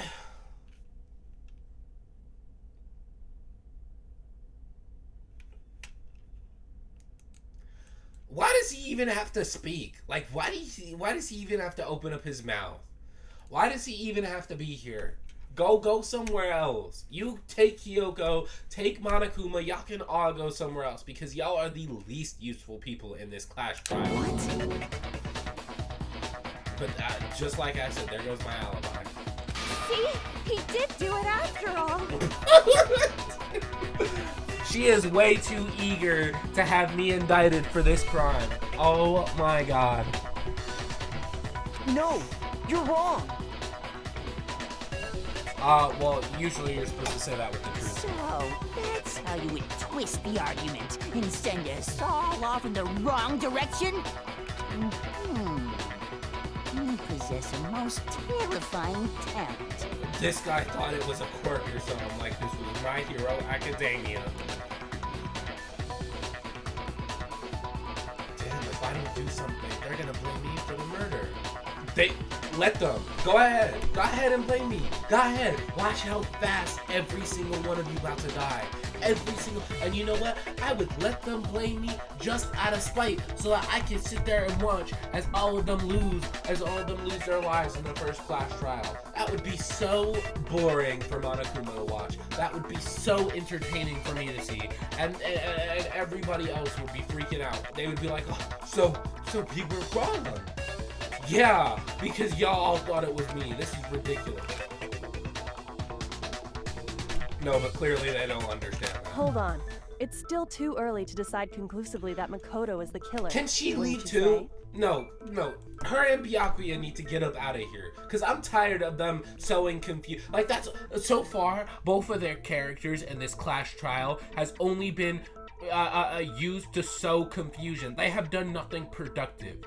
Why does he even have to speak? Like, why does he even have to open up his mouth? Why does he even have to be here? Go somewhere else. You take Kyoko, take Monokuma, y'all can all go somewhere else because y'all are the least useful people in this clash trial. What? But just like I said, there goes my alibi. See? He did do it after all. She is way too eager to have me indicted for this crime. Oh my god. No, you're wrong. Well, usually you're supposed to say that with the truth. So, that's how you would twist the argument and send us all off in the wrong direction? possess a most terrifying talent. This guy thought it was a quirk or something, like this was My Hero Academia. Damn, if I don't do something, they're gonna blame me for the murder. Let them. Go ahead and blame me. Go ahead. Watch how fast every single one of you about to die. And you know what? I would let them blame me just out of spite, so that I can sit there and watch as all of them lose their lives in the first class trial. That would be so boring for Monokuma to watch. That would be so entertaining for me to see. And everybody else would be freaking out. They would be like, oh, so people are wrong. Yeah, because y'all all thought it was me. This is ridiculous. No, but clearly they don't understand that. Hold on. It's still too early to decide conclusively that Makoto is the killer. Can she leave too? No. Her and Byakuya need to get up out of here. Because I'm tired of them sowing confusion. Like, that's... So far, both of their characters in this class trial has only been used to sow confusion. They have done nothing productive.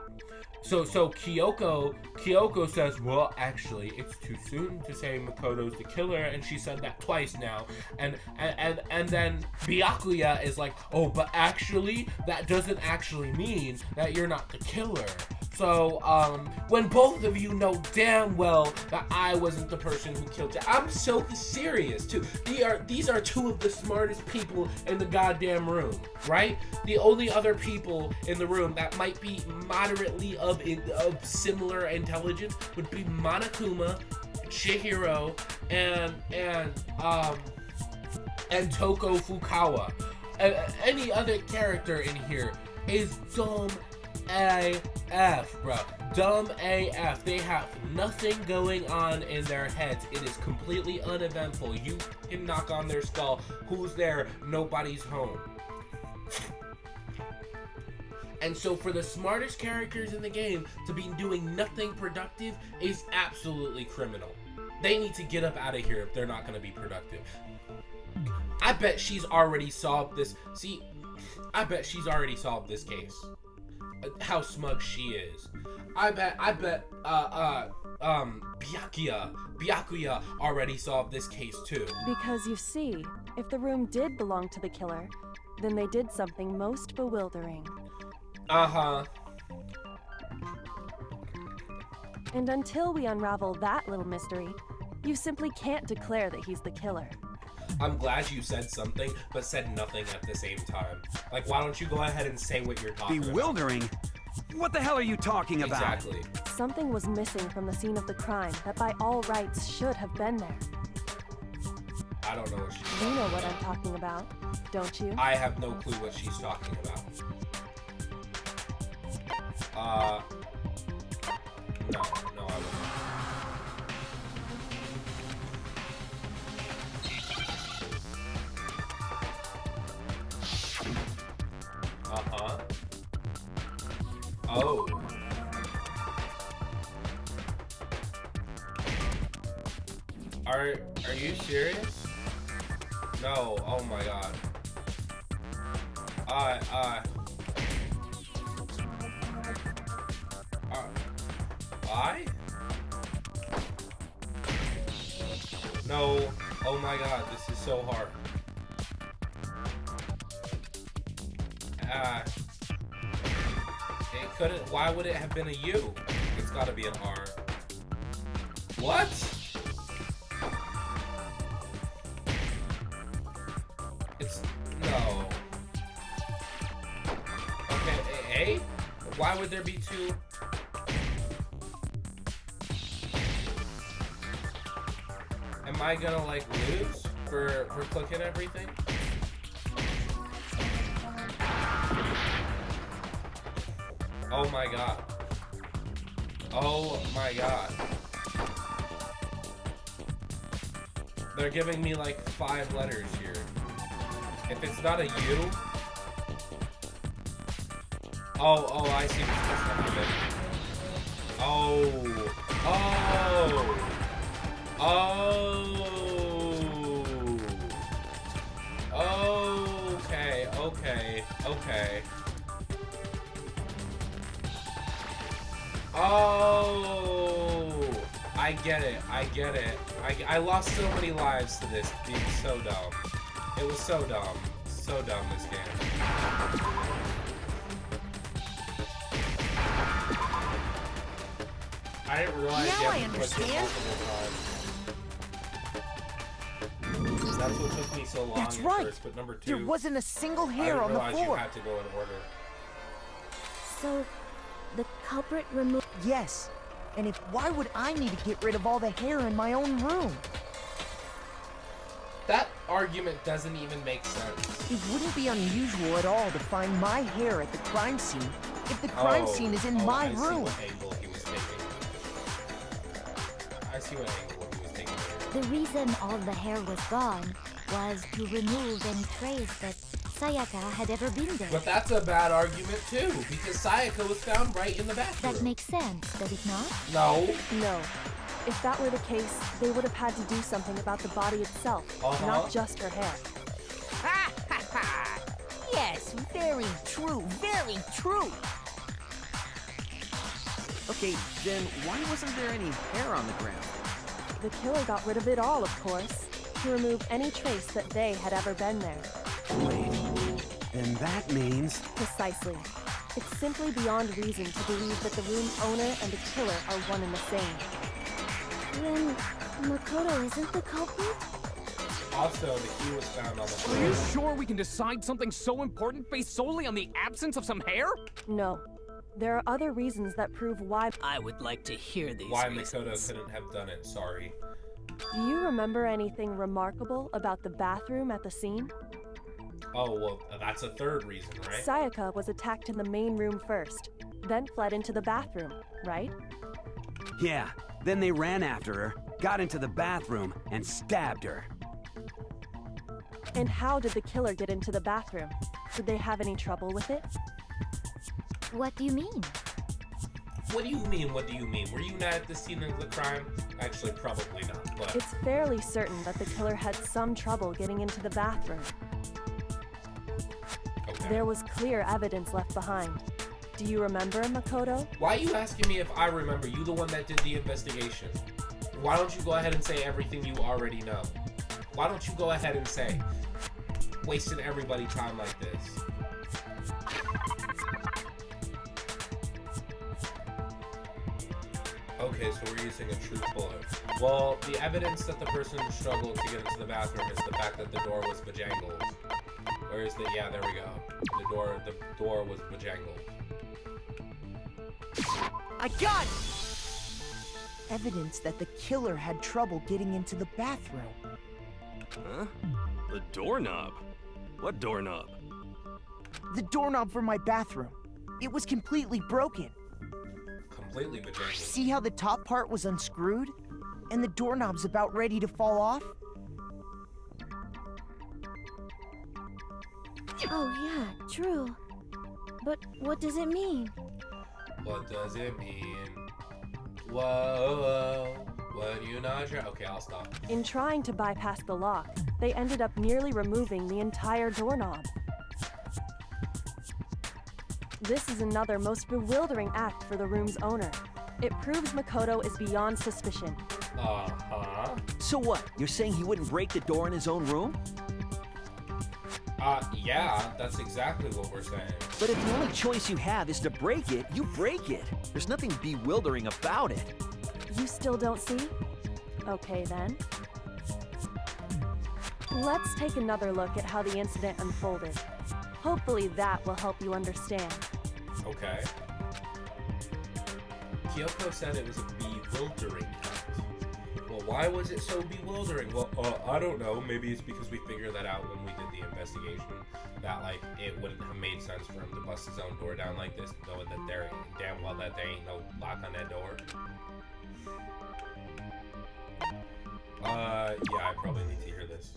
So Kyoko says, well, actually, it's too soon to say Makoto's the killer, and she said that twice now. And then Byakuya is like, oh, but actually, that doesn't actually mean that you're not the killer. So, when both of you know damn well that I wasn't the person who killed you, I'm so serious, too. These are two of the smartest people in the goddamn room, right? The only other people in the room that might be moderately of similar intelligence would be Monokuma, Chihiro, and Toko Fukawa. Any other character in here is dumb AF, bro. Dumb AF. They have nothing going on in their heads. It is completely uneventful. You can knock on their skull. Who's there? Nobody's home. And so for the smartest characters in the game to be doing nothing productive is absolutely criminal. They need to get up out of here if they're not going to be productive. I bet she's already solved this. See, I bet she's already solved this case. How smug she is. I bet Byakuya already solved this case too. Because you see, if the room did belong to the killer, then they did something most bewildering. Uh-huh. And until we unravel that little mystery, you simply can't declare that he's the killer. I'm glad you said something, but said nothing at the same time. Like, why don't you go ahead and say what you're talking Bewildering? What the hell are you talking about? Exactly. Something was missing from the scene of the crime that by all rights should have been there. I don't know what she's You know what I'm talking about, don't you? I have no clue what she's talking about. No, I wasn't. Uh-huh. Oh. Are you serious? No, oh my god. I? No, oh my god, this is so hard. It couldn't, why would it have been a U? It's gotta be an R. What? No. Okay, A? Why would there be two? Am I gonna like lose for clicking everything? Oh my god. Oh my god. They're giving me like 5 letters here. If it's not a U. Oh, I see what's supposed to happen. Okay. I get it. I lost so many lives to this being so dumb. It was so dumb. So dumb, this game. I didn't realize Now you I have to click it understand. multiple times. That's what took me so long That's at right. first, but number two, There wasn't a single I hair didn't on the realize you floor. had to go in order. So, the culprit removed. Yes. And if why would I need to get rid of all the hair in my own room? That argument doesn't even make sense. It wouldn't be unusual at all to find my hair at the crime scene if the crime scene is in my I see room. what angle he was taking. I see what angle he was taking. The reason all the hair was gone was to remove any trace that Sayaka had ever been there. But that's a bad argument too, because Sayaka was found right in the bathroom. That makes sense, does it not? No. No. If that were the case, they would have had to do something about the body itself, not just her hair. Ha ha ha! Yes, very true, very true. Okay, then why wasn't there any hair on the ground? The killer got rid of it all, of course, to remove any trace that they had ever been there. Wait, then that means... Precisely. It's simply beyond reason to believe that the room's owner and the killer are one and the same. Then Makoto isn't the culprit? Also, the key was found on the Are floor. you sure we can decide something so important based solely on the absence of some hair? No. There are other reasons that prove why. I would like to hear these Why reasons. Makoto couldn't have done it, sorry. Do you remember anything remarkable about the bathroom at the scene? Oh, well, that's a third reason, right? Sayaka was attacked in the main room first, then fled into the bathroom, right? Yeah, then they ran after her, got into the bathroom, and stabbed her. And how did the killer get into the bathroom? Did they have any trouble with it? What do you mean? What do you mean, what do you mean? Were you not at the scene of the crime? Actually, probably not, but... It's fairly certain that the killer had some trouble getting into the bathroom. Okay. There was clear evidence left behind. Do you remember, Makoto? Why are you asking me if I remember? You the one that did the investigation. Why don't you go ahead and say everything you already know? Why don't you go ahead and say, wasting everybody time like this? Okay, so we're using a truth bullet. Well, the evidence that the person struggled to get into the bathroom is the fact that the door was bejangled. Where is the... Yeah, there we go. The door was bejangled. I got it! Evidence that the killer had trouble getting into the bathroom. Huh? The doorknob? What doorknob? The doorknob for my bathroom. It was completely broken. Completely bejangled. See how the top part was unscrewed? And the doorknob's about ready to fall off? Oh yeah, true. But what does it mean? What does it mean? Whoa, what do you not try? Okay, I'll stop. In trying to bypass the lock, they ended up nearly removing the entire doorknob. This is another most bewildering act for the room's owner. It proves Makoto is beyond suspicion. Uh-huh. So what? You're saying he wouldn't break the door in his own room? Yeah, that's exactly what we're saying. But if the only choice you have is to break it, you break it. There's nothing bewildering about it. You still don't see? Okay then. Let's take another look at how the incident unfolded. Hopefully that will help you understand. Okay. Kyoko said it was a bewildering act. Well, why was it so bewildering? Well, I don't know. Maybe it's because we figured that out when we did the investigation. That, like, it wouldn't have made sense for him to bust his own door down like this, knowing that there damn well that there ain't no lock on that door. Yeah, I probably need to hear this.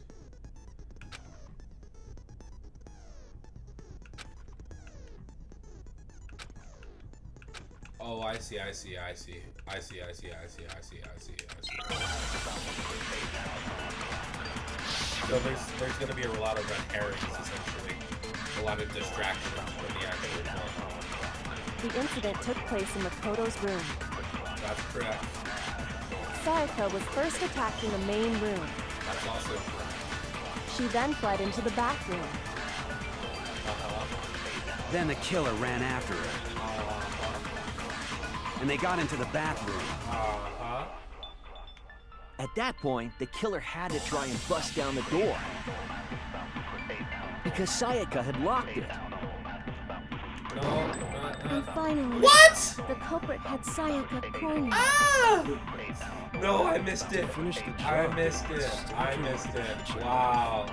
Oh, I see. So there's going to be a lot of red herrings, essentially. A lot of distractions from the actual film. The incident took place in Makoto's room. That's correct. Sayaka was first attacked in the main room. That's also true. She then fled into the bathroom. Then the killer ran after her. And they got into the bathroom. At that point, the killer had to try and bust down the door. Because Sayaka had locked it. And finally, What? the culprit had Sayaka cornered. Ah! No, I missed it. I missed it. I missed it. Wow.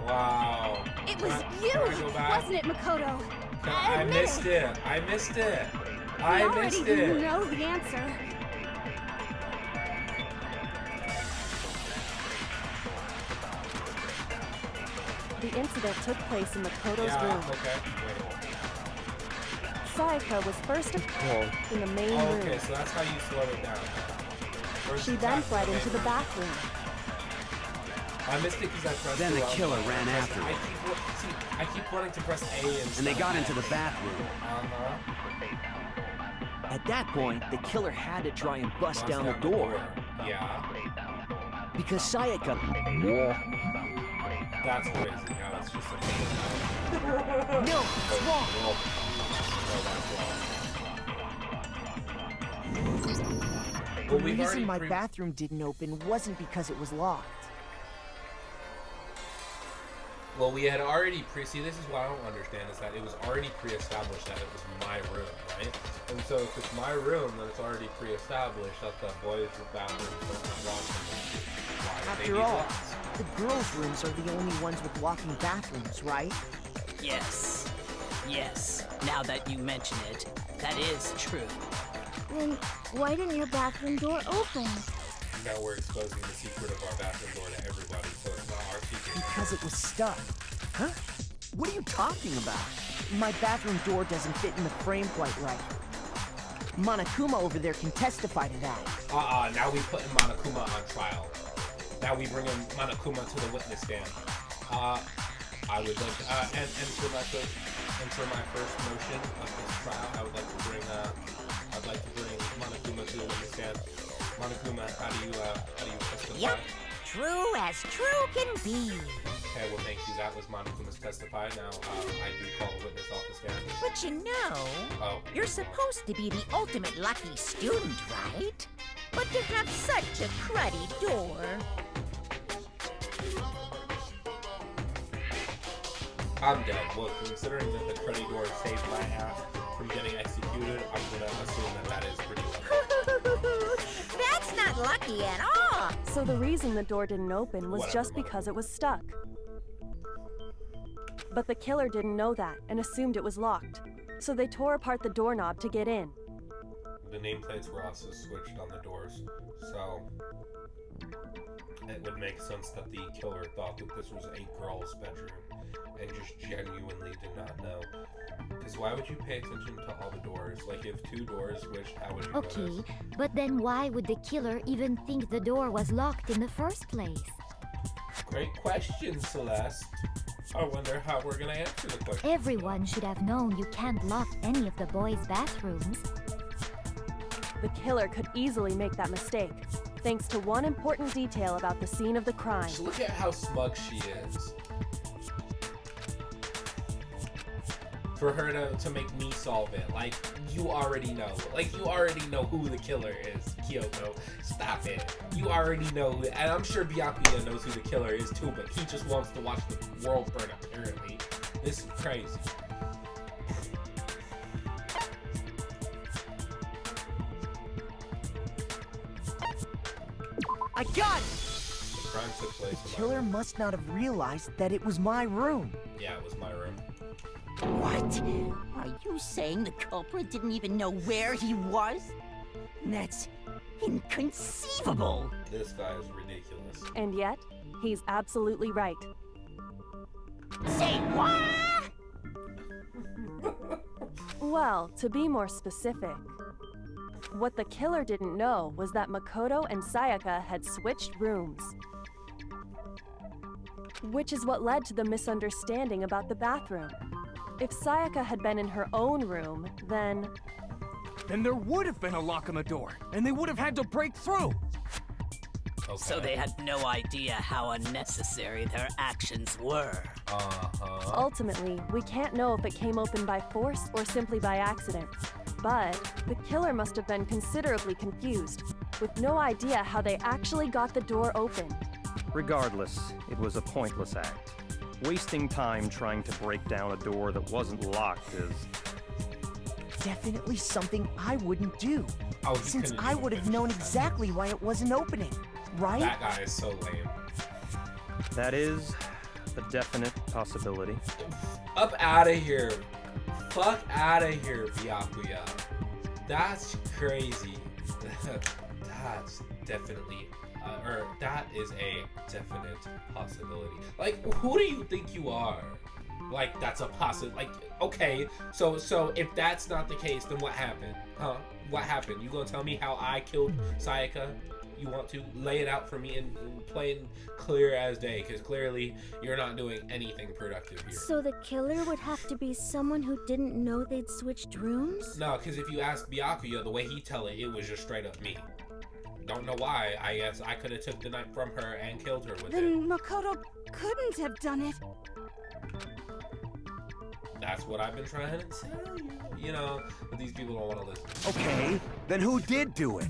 Wow. It was you, Can I go back? wasn't it, Makoto? I missed it. I missed it. I missed We already it. know the answer. The incident took place in Makoto's room. Okay. Sayaka was first attacked in the main room. Okay, so that's how you slow it down. First She then attack fled in the into the main bathroom. I missed it because I pressed Then the wrong killer button. ran after her. I keep wanting to press A And they got into the bathroom. At that point, the killer had to try and bust down the door. Yeah. Because Sayaka... That's crazy. How it's just a No, it's wrong. The reason my bathroom didn't open wasn't because it was locked. Well, we had already see, this is what I don't understand, is that it was already pre-established that it was my room, right? And so if it's my room, then it's already pre-established that the boys' bathrooms don't have locks in them. Why would they After need all, locks? the girls' rooms are the only ones with locking bathrooms, right? Yes. Yes. Now that you mention it, that is true. Then why didn't your bathroom door open? Now we're exposing the secret of our bathroom door to everybody, so it's not our secret. Because it was stuck. Huh? What are you talking about? My bathroom door doesn't fit in the frame quite right. Monokuma over there can testify to that. Now we put Monokuma on trial. Now we bring in Monokuma to the witness stand. I would like to, and for my first motion of this trial, I would like to bring Monokuma to the witness stand. Monokuma, how do you testify? Yep, true as true can be. Okay, well thank you. That was Monokuma's testify. Now I do call a witness off the stand. But you know, you're supposed to be the ultimate lucky student, right? But to have such a cruddy door. I'm dead. Well, considering that the cruddy door saved my ass from getting executed, I'm gonna assume that is pretty lucky. That's not lucky at all. So the reason the door didn't open was just because it was stuck. But the killer didn't know that and assumed it was locked. So they tore apart the doorknob to get in. The nameplates were also switched on the doors, so it would make sense that the killer thought that this was a girl's bedroom and just genuinely did not know. Because why would you pay attention to all the doors? Like, if two doors switched, how would you Okay, notice? but then why would the killer even think the door was locked in the first place? Great question, Celeste. I wonder how we're gonna answer the question. Everyone should have known you can't lock any of the boys' bathrooms. The killer could easily make that mistake, thanks to one important detail about the scene of the crime. Just look at how smug she is. For her to make me solve it. Like, you already know. Like, you already know who the killer is, Kyoko. Stop it. You already know who, and I'm sure Byakuya knows who the killer is too, but he just wants to watch the world burn, apparently. This is crazy. I got it! The crime took place The in my killer room. must not have realized that it was my room. Yeah, it was my room. What? Are you saying the culprit didn't even know where he was? That's inconceivable. This guy is ridiculous. And yet, he's absolutely right. Say what? Well, to be more specific, what the killer didn't know was that Makoto and Sayaka had switched rooms. Which is what led to the misunderstanding about the bathroom. If Sayaka had been in her own room, then Then there would have been a lock on the door, and they would have had to break through. So they had no idea how unnecessary their actions were. Ultimately, we can't know if it came open by force or simply by accident. But the killer must have been considerably confused, with no idea how they actually got the door open. Regardless, it was a pointless act. Wasting time trying to break down a door that wasn't locked is... Definitely something I wouldn't do. Oh, since I would have known exactly why it wasn't opening, right? That guy is so lame. That is a definite possibility. Up out of here. Fuck out of here, Byakuya. That's crazy. That's definitely, that is a definite possibility. Like, who do you think you are? Like, that's a possibility. Like, okay, so if that's not the case, then what happened? Huh? What happened? You gonna tell me how I killed Sayaka? You want to lay it out for me and plain clear as day, because clearly you're not doing anything productive here. So the killer would have to be someone who didn't know they'd switched rooms? No, because if you ask Byakuya, the way he tell it, it was just straight up me. Don't know why. I guess I could have took the knife from her and killed her with it. Then Makoto couldn't have done it. That's what I've been trying to tell you. You know, but these people don't want to listen. Okay, then who did do it?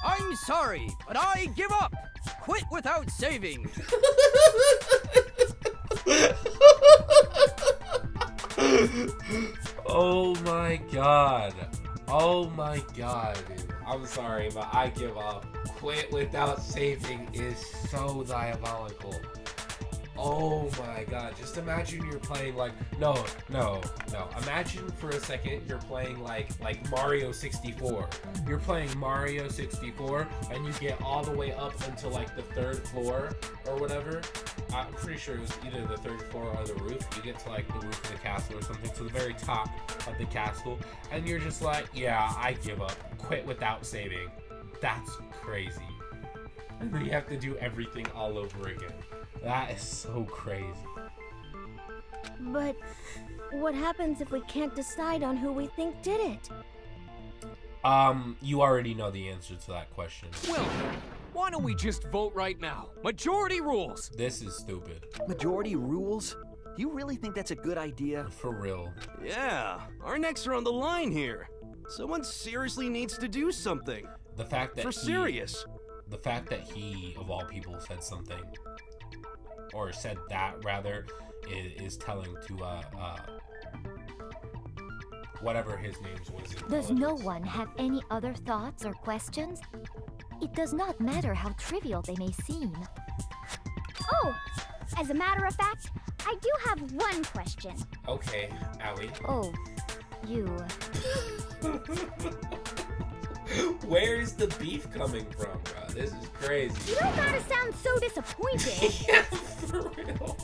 I'm sorry, but I give up. Quit without saving. Oh my god. Oh my god, dude. I'm sorry, but I give up. Quit without saving is so diabolical. Oh my god, just imagine you're playing like, no. Imagine for a second you're playing like Mario 64. You're playing Mario 64 and you get all the way up until like the 3rd floor or whatever. I'm pretty sure it was either the 3rd floor or the roof. You get to like the roof of the castle or something, to the very top of the castle, and you're just like, yeah, I give up. Quit without saving. That's crazy. And then you have to do everything all over again. That is so crazy. But what happens if we can't decide on who we think did it? You already know the answer to that question. Well, why don't we just vote right now? Majority rules. This is stupid. Majority rules? You really think that's a good idea? For real. Yeah, our necks are on the line here. Someone seriously needs to do something. The fact that serious. The fact that he, of all people, said something, or said that rather, is telling to whatever his name was. Does no one have any other thoughts or questions? It does not matter how trivial they may seem. Oh, as a matter of fact, I do have one question. Okay, Allie. Oh, you. Where's the beef coming from, bro? This is crazy. You don't gotta sound so disappointed. Yeah, for real.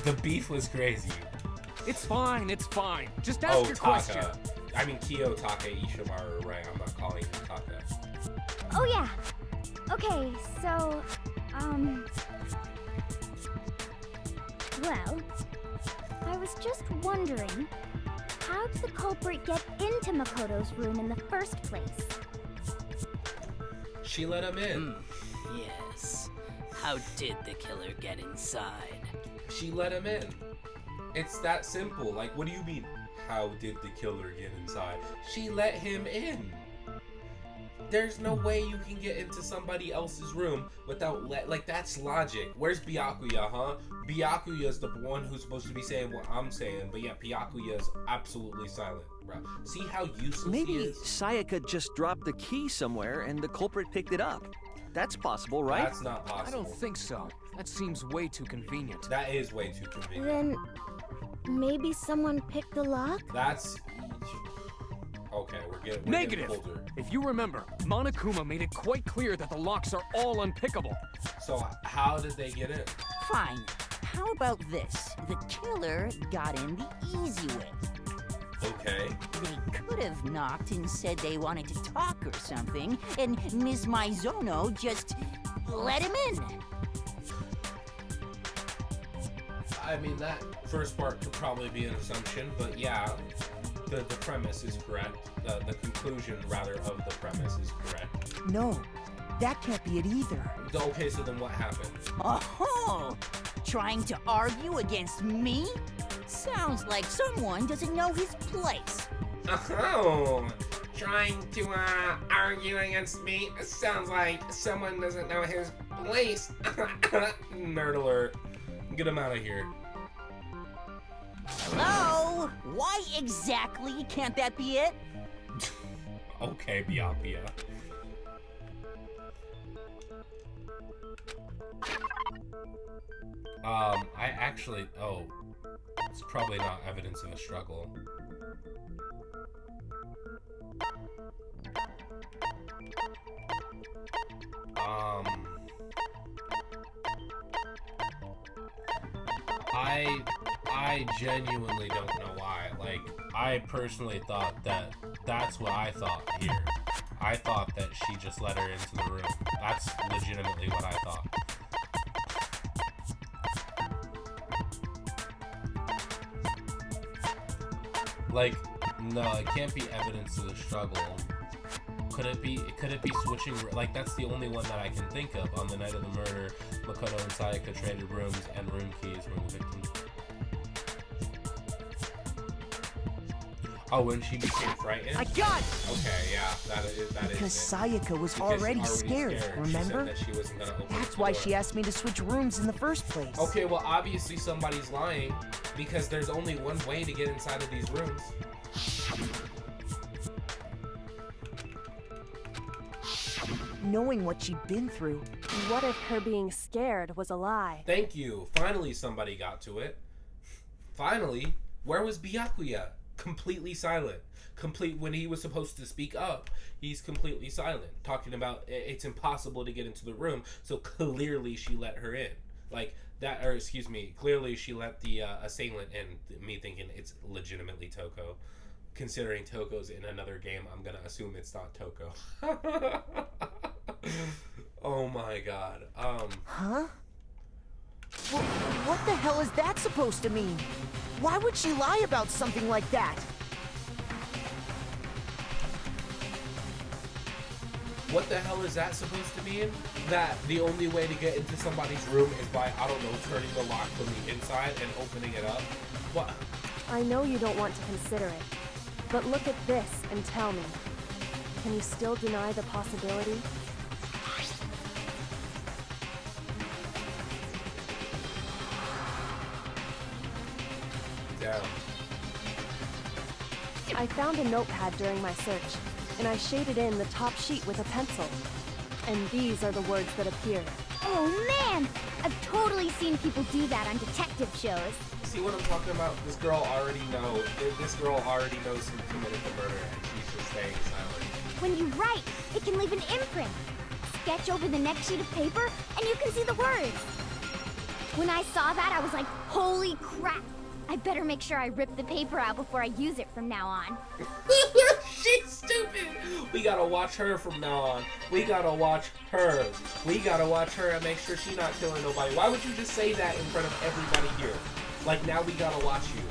The beef was crazy. It's fine, it's fine. Just ask your question. I mean, Kiyotaka Ishimaru, right? I'm not calling him Taka. Oh yeah. Okay, so, well, I was just wondering, how did the culprit get into Makoto's room in the first place? She let him in. Yes. How did the killer get inside? She let him in. It's that simple. Like, what do you mean, how did the killer get inside? She let him in. There's no way you can get into somebody else's room without like, that's logic. Where's Byakuya, huh? Byakuya's the one who's supposed to be saying what I'm saying, but yeah, Byakuya's absolutely silent, bro. See how useless he Maybe is? Sayaka just dropped the key somewhere and the culprit picked it up. That's possible, right? That's not possible. I don't think so. That seems way too convenient. That is way too convenient. Then, maybe someone picked the lock? That's... Okay, we're getting Negative! Older. If you remember, Monokuma made it quite clear that the locks are all unpickable. So, how did they get in? Fine. How about this? The killer got in the easy way. Okay. They could have knocked and said they wanted to talk or something, and Ms. Maizono just let him in. I mean, that first part could probably be an assumption, but yeah, the premise is correct. The conclusion, rather, of the premise is correct. No, That can't be it either. Okay, so then what happened? Oh, trying to argue against me? Sounds like someone doesn't know his place. Oh, trying to argue against me? Sounds like someone doesn't know his place. Nerd alert. Get him out of here. Hello? Why exactly can't that be it? Okay, Biapia. I actually, it's probably not evidence of a struggle. I genuinely don't know why. Like, I personally thought that that's what I thought here. I thought that she just let her into the room. That's legitimately what I thought. Like, no, it can't be evidence of the struggle. Could it be switching? Like, that's the only one that I can think of. On the night of the murder, Makoto and Sayaka traded rooms, and room keys were the victims. Oh, when she became frightened? I got it! Okay, yeah, that is Because it. Sayaka was already scared, remember? She said that she wasn't gonna open That's the why door. she asked me to switch rooms in the first place. Okay, well, obviously somebody's lying, because there's only one way to get inside of these rooms. Knowing what she'd been through. What if her being scared was a lie? Thank you. Finally somebody got to it. Finally. Where was Byakuya? Completely silent. When he was supposed to speak up, he's completely silent. Talking about it's impossible to get into the room, so clearly she let her in. Like, that, or excuse me, clearly she let the assailant in. Me thinking it's legitimately Toko. Considering Toko's in another game, I'm gonna assume it's not Toko. Oh my god. Huh? Well, what the hell is that supposed to mean? Why would she lie about something like that? What the hell is that supposed to mean? That the only way to get into somebody's room is by, I don't know, turning the lock from the inside and opening it up? What? I know you don't want to consider it, but look at this and tell me. Can you still deny the possibility? Down. I found a notepad during my search, and I shaded in the top sheet with a pencil. And these are the words that appeared. Oh man! I've totally seen people do that on detective shows. See what I'm talking about? This girl already knows. This girl already knows who committed the murder, and she's just staying silent. When you write, it can leave an imprint. Sketch over the next sheet of paper, and you can see the words. When I saw that, I was like, holy crap! I better make sure I rip the paper out before I use it from now on. She's stupid! We gotta watch her from now on. We gotta watch her. We gotta watch her and make sure she's not killing nobody. Why would you just say that in front of everybody here? Like, now we gotta watch you.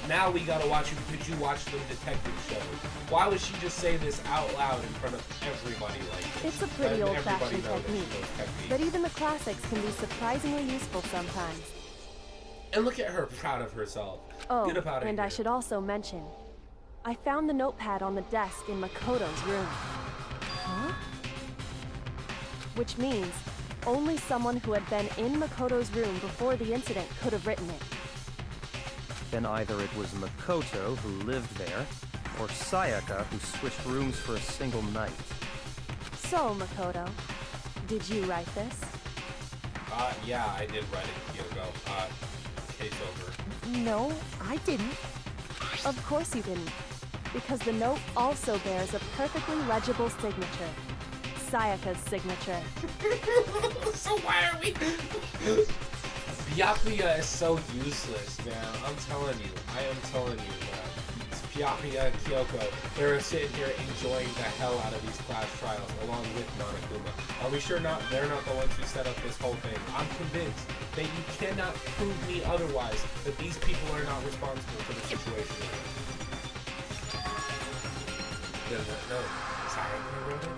Now we gotta watch you because you watch them detective shows. Why would she just say this out loud in front of everybody like this? It's a pretty Let old-fashioned everybody know that she technique, knows technique. but even the classics can be surprisingly useful sometimes. And look at her, proud of herself. Oh, Get up out of and here. I should also mention, I found the notepad on the desk in Makoto's room. Huh? Which means only someone who had been in Makoto's room before the incident could have written it. Then either it was Makoto who lived there, or Sayaka who switched rooms for a single night. So, Makoto, did you write this? Yeah, I did write it a year ago. Case over. No, I didn't. Of course you didn't, because the note also bears a perfectly legible signature. Sayaka's signature. So why are we... Byakuya is so useless, man. I'm telling you. I am telling you, man. It's Byakuya and Kyoko. They're sitting here enjoying the hell out of these class trials, along with Monokuma. Are we sure they're not the ones who set up this whole thing? I'm convinced that you cannot prove me otherwise, that these people are not responsible for the situation. No. Sayaka wrote it?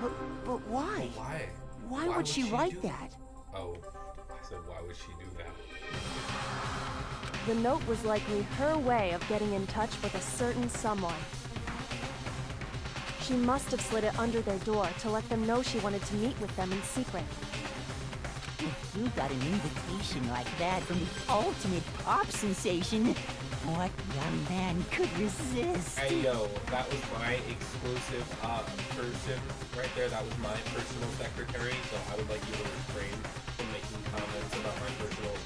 But why? Why? Why would she write that? Oh, I said, why would she do that? The note was likely her way of getting in touch with a certain someone. She must have slid it under their door to let them know she wanted to meet with them in secret. If you got an invitation like that from the ultimate pop sensation, what young man could resist? Hey, yo, that was my exclusive person right there. That was my personal secretary, so I would like you to refrain from making comments about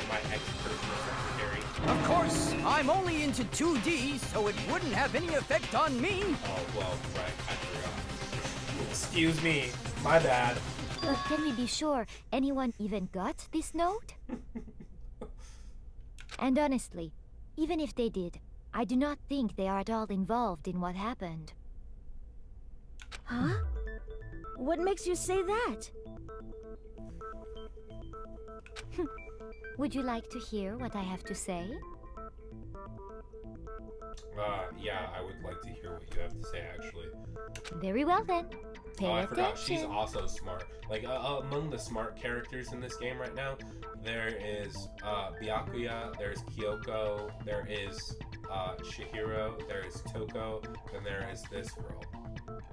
my ex-personal secretary. Of course, I'm only into 2D, so it wouldn't have any effect on me. Oh, well, right, I forgot. Excuse me, my bad. But can we be sure anyone even got this note? And honestly, even if they did, I do not think they are at all involved in what happened. Huh? What makes you say that? Would you like to hear what I have to say? Yeah, I would like to hear what you have to say, actually. Very well then. Pay I attention. forgot, she's also smart. Like, among the smart characters in this game right now, there is Byakuya, there's Kyoko, there is Chihiro, there is Toko, and there is this girl.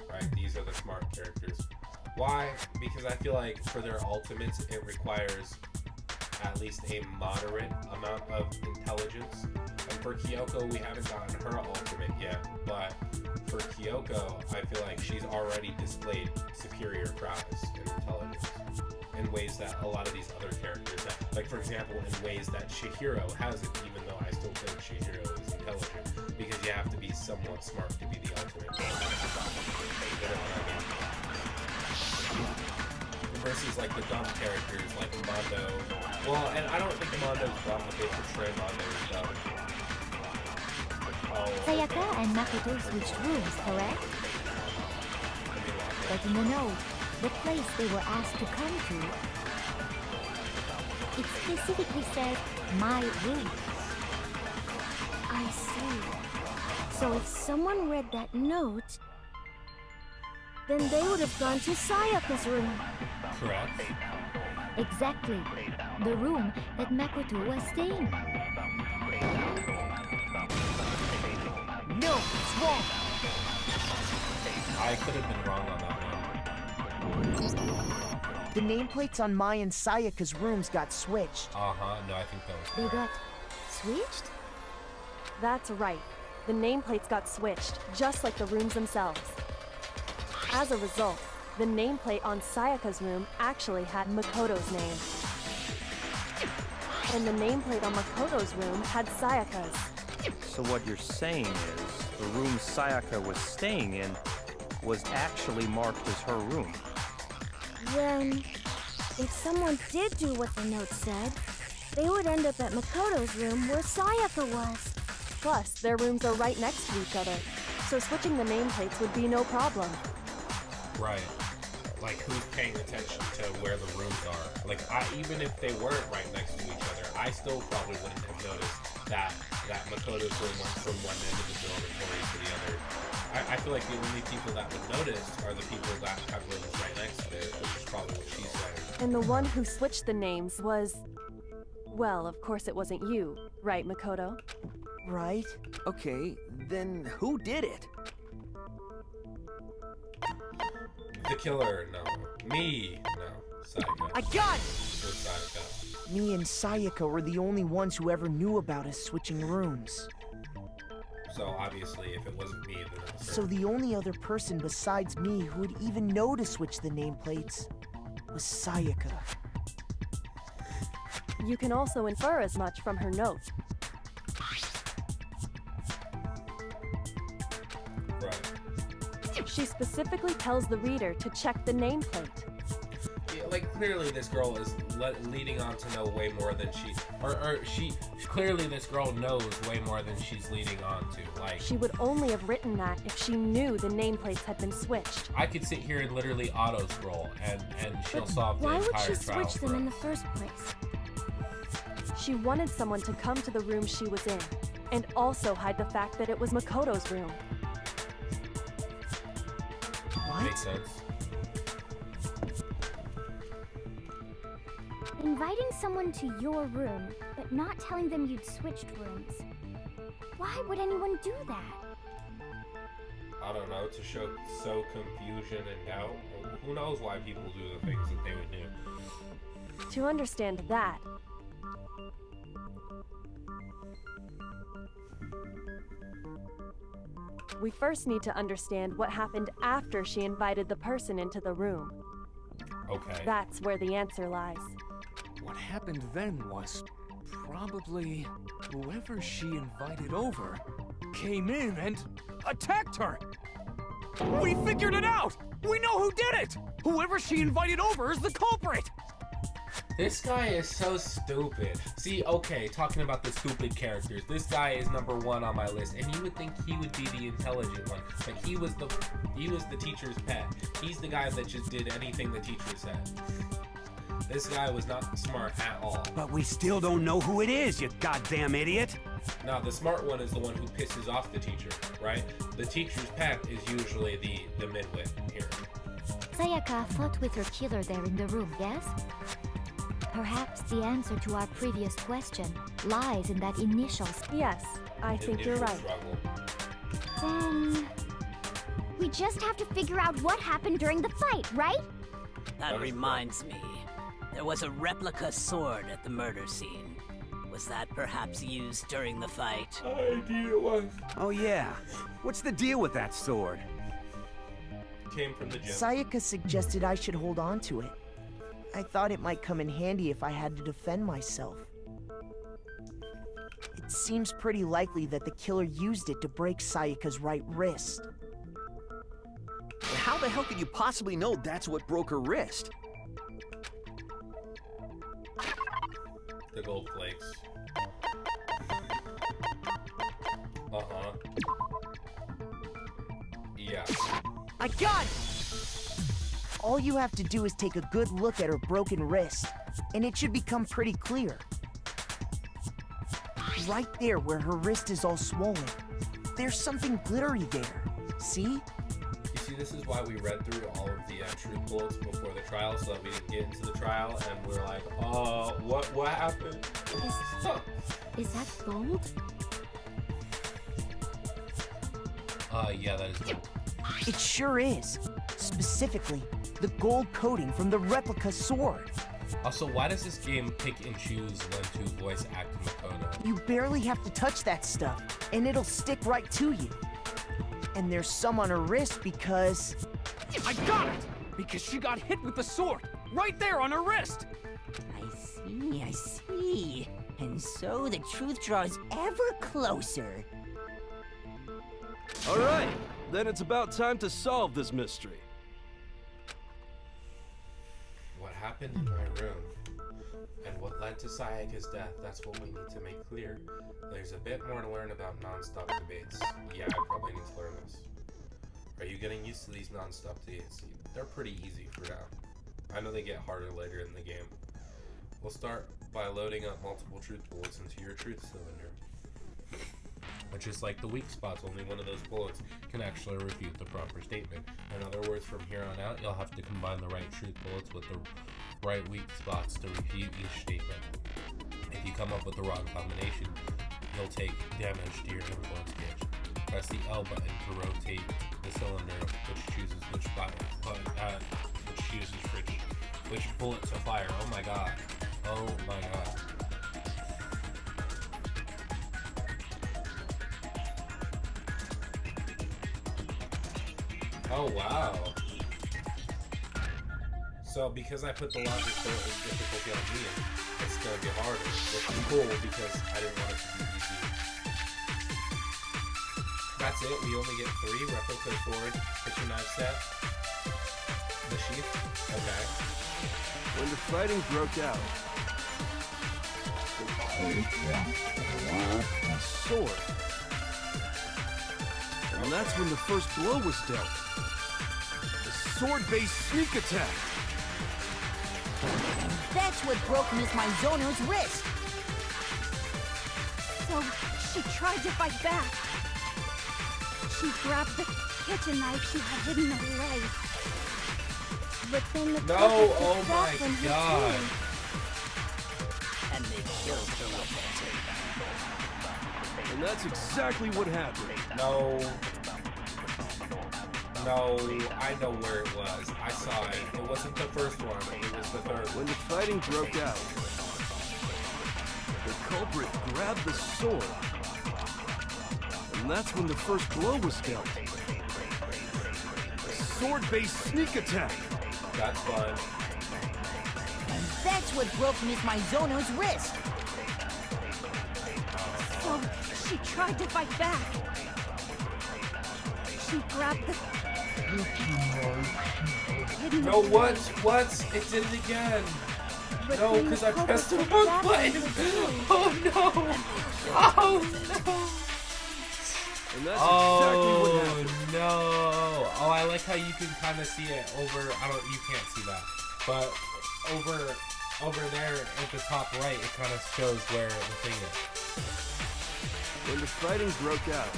Right? These are the smart characters. Why? Because I feel like for their ultimates, it requires at least a moderate amount of intelligence. And for Kyoko, we haven't gotten her ultimate yet, but for Kyoko, I feel like she's already displayed superior prowess and intelligence in ways that a lot of these other characters have. Like, for example, in ways that Chihiro hasn't, even though I still think Chihiro is intelligent, because you have to be somewhat smart to be the ultimate. You know what I mean? Versus like the dumb characters like Mondo. Well, and I don't think Mondo's dumb, but they portray Mondo as dumb. Sayaka and Makoto switched rooms, correct? But in the note, the place they were asked to come to, it specifically said, my room. I see. So if someone read that note, then they would have gone to Sayaka's room. Correct. Exactly. The room that Makoto was staying. No, it's wrong. I could have been wrong on that one. The nameplates on Mai and Sayaka's rooms got switched. Uh-huh. No, I think that was They correct. got switched? That's right. The nameplates got switched, just like the rooms themselves. As a result, the nameplate on Sayaka's room actually had Makoto's name. And the nameplate on Makoto's room had Sayaka's. So what you're saying is, the room Sayaka was staying in was actually marked as her room. Then, if someone did do what the note said, they would end up at Makoto's room where Sayaka was. Plus, their rooms are right next to each other, so switching the nameplates would be no problem. Right. Like, who's paying attention to where the rooms are? Like, even if they weren't right next to each other, I still probably wouldn't have noticed that Makoto's room went from one end of the dormitory to the other. I feel like the only people that would notice are the people that have rooms right next to it, which is probably what she's saying. And the one who switched the names was... Well, of course it wasn't you, right, Makoto? Right. Okay, then who did it? The killer, no. Me, no. Sayaka. I got it! It was Sayaka. Me and Sayaka were the only ones who ever knew about us switching rooms. So obviously, if it wasn't me, then it was her. So the only other person besides me who would even know to switch the nameplates was Sayaka. You can also infer as much from her note. Right. She specifically tells the reader to check the nameplate. Yeah, like, clearly this girl is leading on to know way more than she... Or clearly this girl knows way more than she's leading on to. Like, She would only have written that if she knew the nameplates had been switched. I could sit here and literally auto-scroll, and she'll But solve the why entire would she trial switch for them in us. the first place? She wanted someone to come to the room she was in, and also hide the fact that it was Makoto's room. What? Makes sense. Inviting someone to your room, but not telling them you'd switched rooms. Why would anyone do that? I don't know, to sow confusion and doubt. Who knows why people do the things that they would do. To understand that, we first need to understand what happened after she invited the person into the room. Okay. That's where the answer lies. What happened then was probably whoever she invited over came in and attacked her. We figured it out! We know who did it! Whoever she invited over is the culprit! This guy is so stupid. See, okay, talking about the stupid characters, this guy is number 1 on my list, and you would think he would be the intelligent one, but he was the teacher's pet. He's the guy that just did anything the teacher said. This guy was not smart at all. But we still don't know who it is, you goddamn idiot! Now, the smart one is the one who pisses off the teacher, right? The teacher's pet is usually the midwit here. Sayaka fought with her killer there in the room, yes? Perhaps the answer to our previous question lies in that initial... Yes, I think you're right. Struggle. Then... we just have to figure out what happened during the fight, right? That reminds me. There was a replica sword at the murder scene. Was that perhaps used during the fight? Idea was. Oh yeah. What's the deal with that sword? Came from the gym. Sayaka suggested I should hold on to it. I thought it might come in handy if I had to defend myself. It seems pretty likely that the killer used it to break Sayaka's right wrist. But how the hell could you possibly know that's what broke her wrist? The gold flakes. Uh-huh. Yeah. I got it! All you have to do is take a good look at her broken wrist, and it should become pretty clear. Right there where her wrist is all swollen, there's something glittery there. See? You see, this is why we read through all of the truth bullets before the trial, so that we didn't get into the trial, and we're like, what happened? Is that gold? Yeah, that is gold. It sure is. Specifically, the gold coating from the replica sword. Also, why does this game pick and choose when to voice act Makoto? You barely have to touch that stuff, and it'll stick right to you. And there's some on her wrist because... I got it! Because she got hit with the sword, right there on her wrist! I see. And so the truth draws ever closer. All right, then it's about time to solve this mystery. What happened in my room? And what led to Sayaka's death? That's what we need to make clear. There's a bit more to learn about non-stop debates. Yeah, I probably need to learn this. Are you getting used to these non-stop debates? They're pretty easy for now. I know they get harder later in the game. We'll start by loading up multiple truth bullets into your truth cylinder. Which is like the weak spots, only one of those bullets can actually refute the proper statement. In other words, from here on out, you'll have to combine the right truth bullets with the right weak spots to refute each statement. If you come up with the wrong combination, you'll take damage to your influence gauge. Press the L button to rotate the cylinder, which chooses which bullet to fire. Oh my god. Oh my god. Oh wow. So because I put the logic difficulty on medium, it's gonna be harder, which is cool because I didn't want it to be easy. That's it, we only get 3 replica sword, kitchen knife set. The sheath? Okay. When the fighting broke out, a sword. And that's when the first blow was dealt. The sword-based sneak attack. That's what broke Miss Maizono's wrist. So, she tried to fight back. She grabbed the kitchen knife she had hidden away. But then the No, oh my god. killed her with it. And that's exactly what happened. No. No, I know where it was. I saw it. It wasn't the first one. It was the third one. When the fighting broke out, the culprit grabbed the sword. And that's when the first blow was dealt. A sword-based sneak attack. That's fun. And that's what broke Miss Maizono's wrist. So she tried to fight back. She grabbed the... No, what? What? It did it again. But No, then because the I pressed the culprit wrong grabbed button. her too. Oh no! Oh no! And that's exactly what happened. No! Oh, I like how you can kind of see it over. You can't see that, but over there at the top right, it kind of shows where the thing is. When the fighting broke out,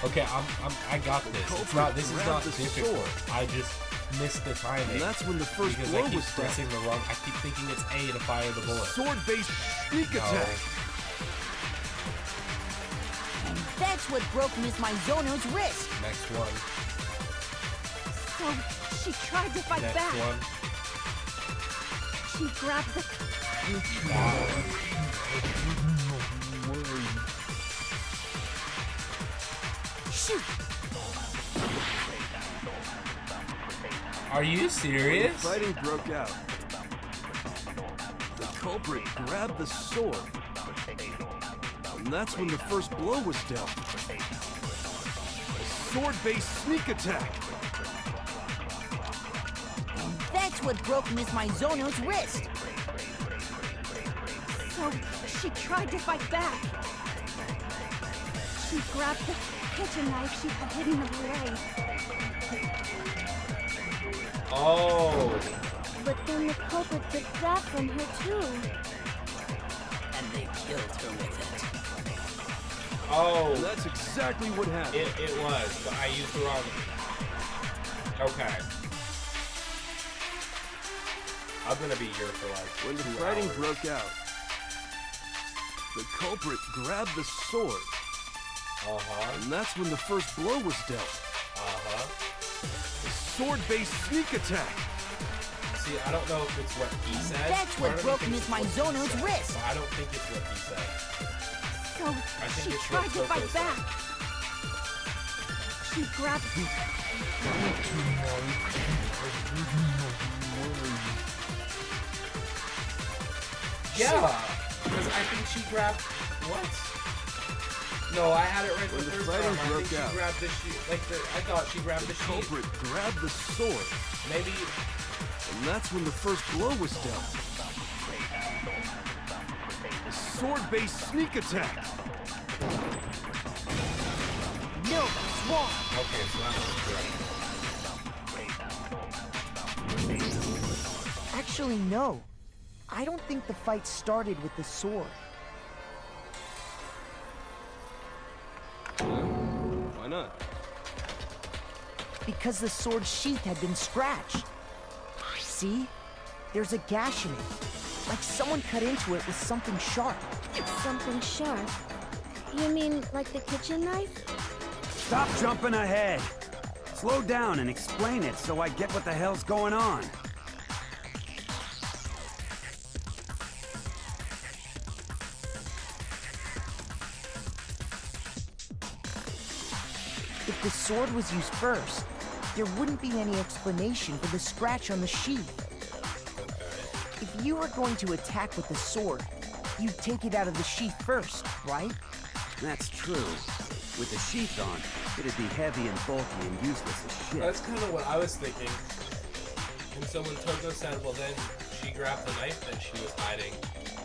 Okay, I got this. It's not. This is not difficult. I just missed the timing. and that's when the first because blow I keep was dealt. pressing the wrong. I keep thinking it's A to fire the bullet. Sword-based sneak No. attack. And that's what broke Miss Maizono's wrist. Next one. So she tried to fight Next back. one. She grabbed the... Shoot! Are you serious? When the fighting broke out, the culprit grabbed the sword. And that's when the first blow was dealt. A sword-based sneak attack. And that's what broke Miss Maizono's wrist. So she tried to fight back. She grabbed the kitchen knife she had hidden away. Oh. But then the culprit took that from her too. And they killed her with it. Oh. And that's exactly what happened. It was, but I used the wrong. Okay. I'm gonna be here for like When the 2 fighting hours. broke out, the culprit grabbed the sword. And that's when the first blow was dealt. A sword-based sneak attack. See, I don't know if it's what he said. That's Part what of me broke thinks Miss it's what he Maizono's said, wrist. but I don't think it's what he said. So I think she it's tried what to fight Coco said. back. She grabbed... Yeah, because I think she grabbed what? No, I had it right When the the first fighting time. I broke think out, she grabbed the sheet. I thought she grabbed the sheet. Culprit grabbed the sword. Maybe. And that's when the first blow was dealt. A sword-based sneak attack. No, it's wrong. Okay, so that was correct. Actually, no. I don't think the fight started with the sword. Why not? Because the sword sheath had been scratched. See? There's a gash in it. Like someone cut into it with something sharp. Something sharp? You mean like the kitchen knife? Stop jumping ahead. Slow down and explain it so I get what the hell's going on. If the sword was used first, there wouldn't be any explanation for the scratch on the sheath. If you were going to attack with the sword, you'd take it out of the sheath first, right? That's true. With the sheath on, it'd be heavy and bulky and useless as shit. That's kind of what I was thinking. And so when Toko said, well then she grabbed the knife that she was hiding,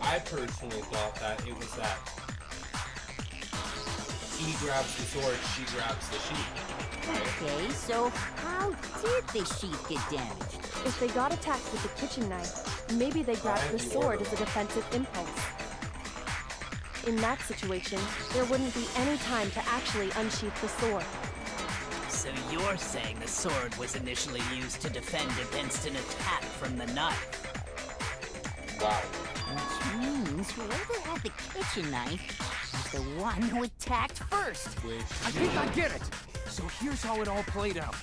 I personally thought that it was that he grabs the sword, she grabs the sheath. Okay, so how did the sheath get damaged? If they got attacked with the kitchen knife, maybe they grabbed the sword as a defensive impulse. In that situation, there wouldn't be any time to actually unsheath the sword. So you're saying the sword was initially used to defend against an attack from the knife? Wow. Which means whoever had the kitchen knife was the one who attacked first. I think I get it. So here's how it all played out.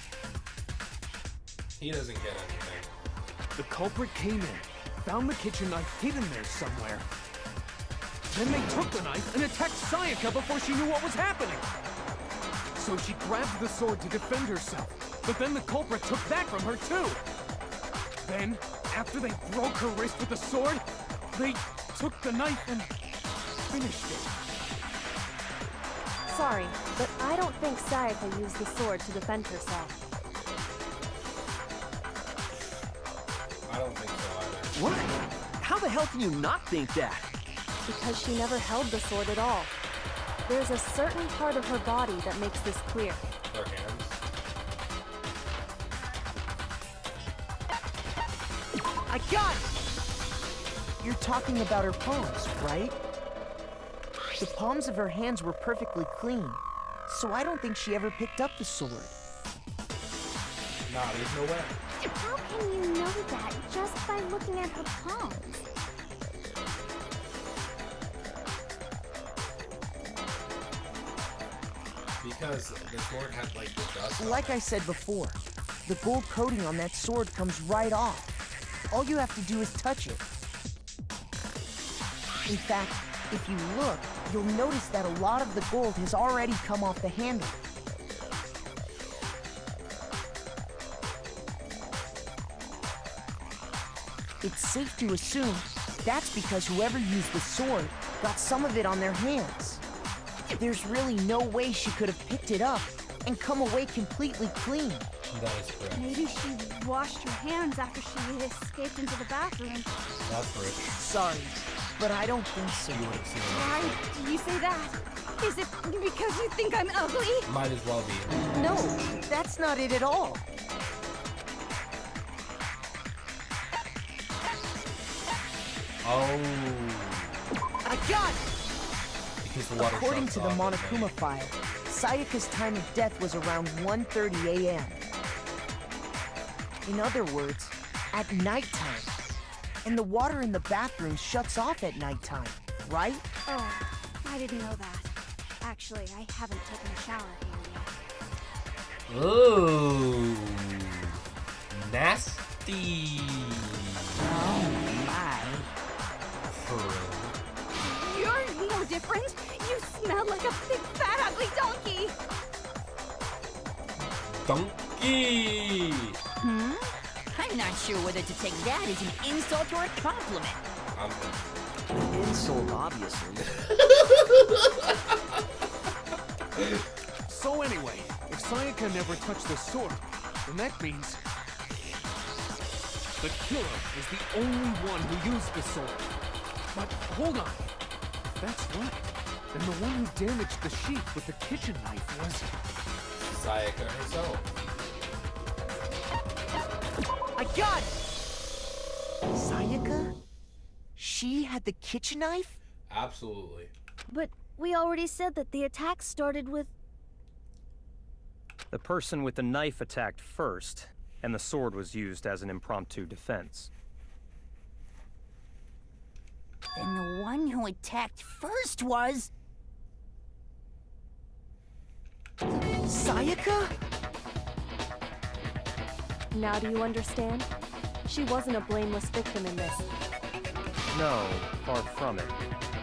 He doesn't get anything. The culprit came in, found the kitchen knife hidden there somewhere. Then they took the knife and attacked Sayaka before she knew what was happening. So she grabbed the sword to defend herself, but then the culprit took that from her too. Then, after they broke her wrist with the sword, they took the knife and finished it. Sorry, but I don't think Sayaka used the sword to defend herself. I don't think so either. What? How the hell can you not think that? Because she never held the sword at all. There's a certain part of her body that makes this clear. Her hands. I got it! You're talking about her palms, right? The palms of her hands were perfectly clean, so I don't think she ever picked up the sword. Nah, there's no way. How can you know that just by looking at her palms? Because the sword had like the dust. Like I said before, the gold coating on that sword comes right off. All you have to do is touch it. In fact, if you look, you'll notice that a lot of the gold has already come off the handle. It's safe to assume that's because whoever used the sword got some of it on their hands. There's really no way she could have picked it up and come away completely clean. That is correct. Maybe she washed her hands after she escaped into the bathroom. That's rich. Sorry, but I don't think so. You wouldn't see it. Why do you say that? Is it because you think I'm ugly? Might as well be. No, that's not it at all. Oh. I got it! Because the water According shuts to the off at Monokuma night. file, Sayaka's time of death was around 1:30 a.m. In other words, at nighttime. And the water in the bathroom shuts off at nighttime, right? Oh, I didn't know that. Actually, I haven't taken a shower here yet. Ooh. Nasty. Oh my. For real. You're no different. You smell like a big, fat, ugly donkey. Donkey. I'm not sure whether to take that as an insult or a compliment. I'm Insult, obviously. So anyway, if Sayaka never touched the sword, then that means the killer is the only one who used the sword. But hold on. If that's right, then the one who damaged the sheath with the kitchen knife was Sayaka herself. I got it! Sayaka? She had the kitchen knife? Absolutely. But we already said that the attack started with... The person with the knife attacked first, and the sword was used as an impromptu defense. Then the one who attacked first was... Sayaka? Now do you understand? She wasn't a blameless victim in this. No, far from it.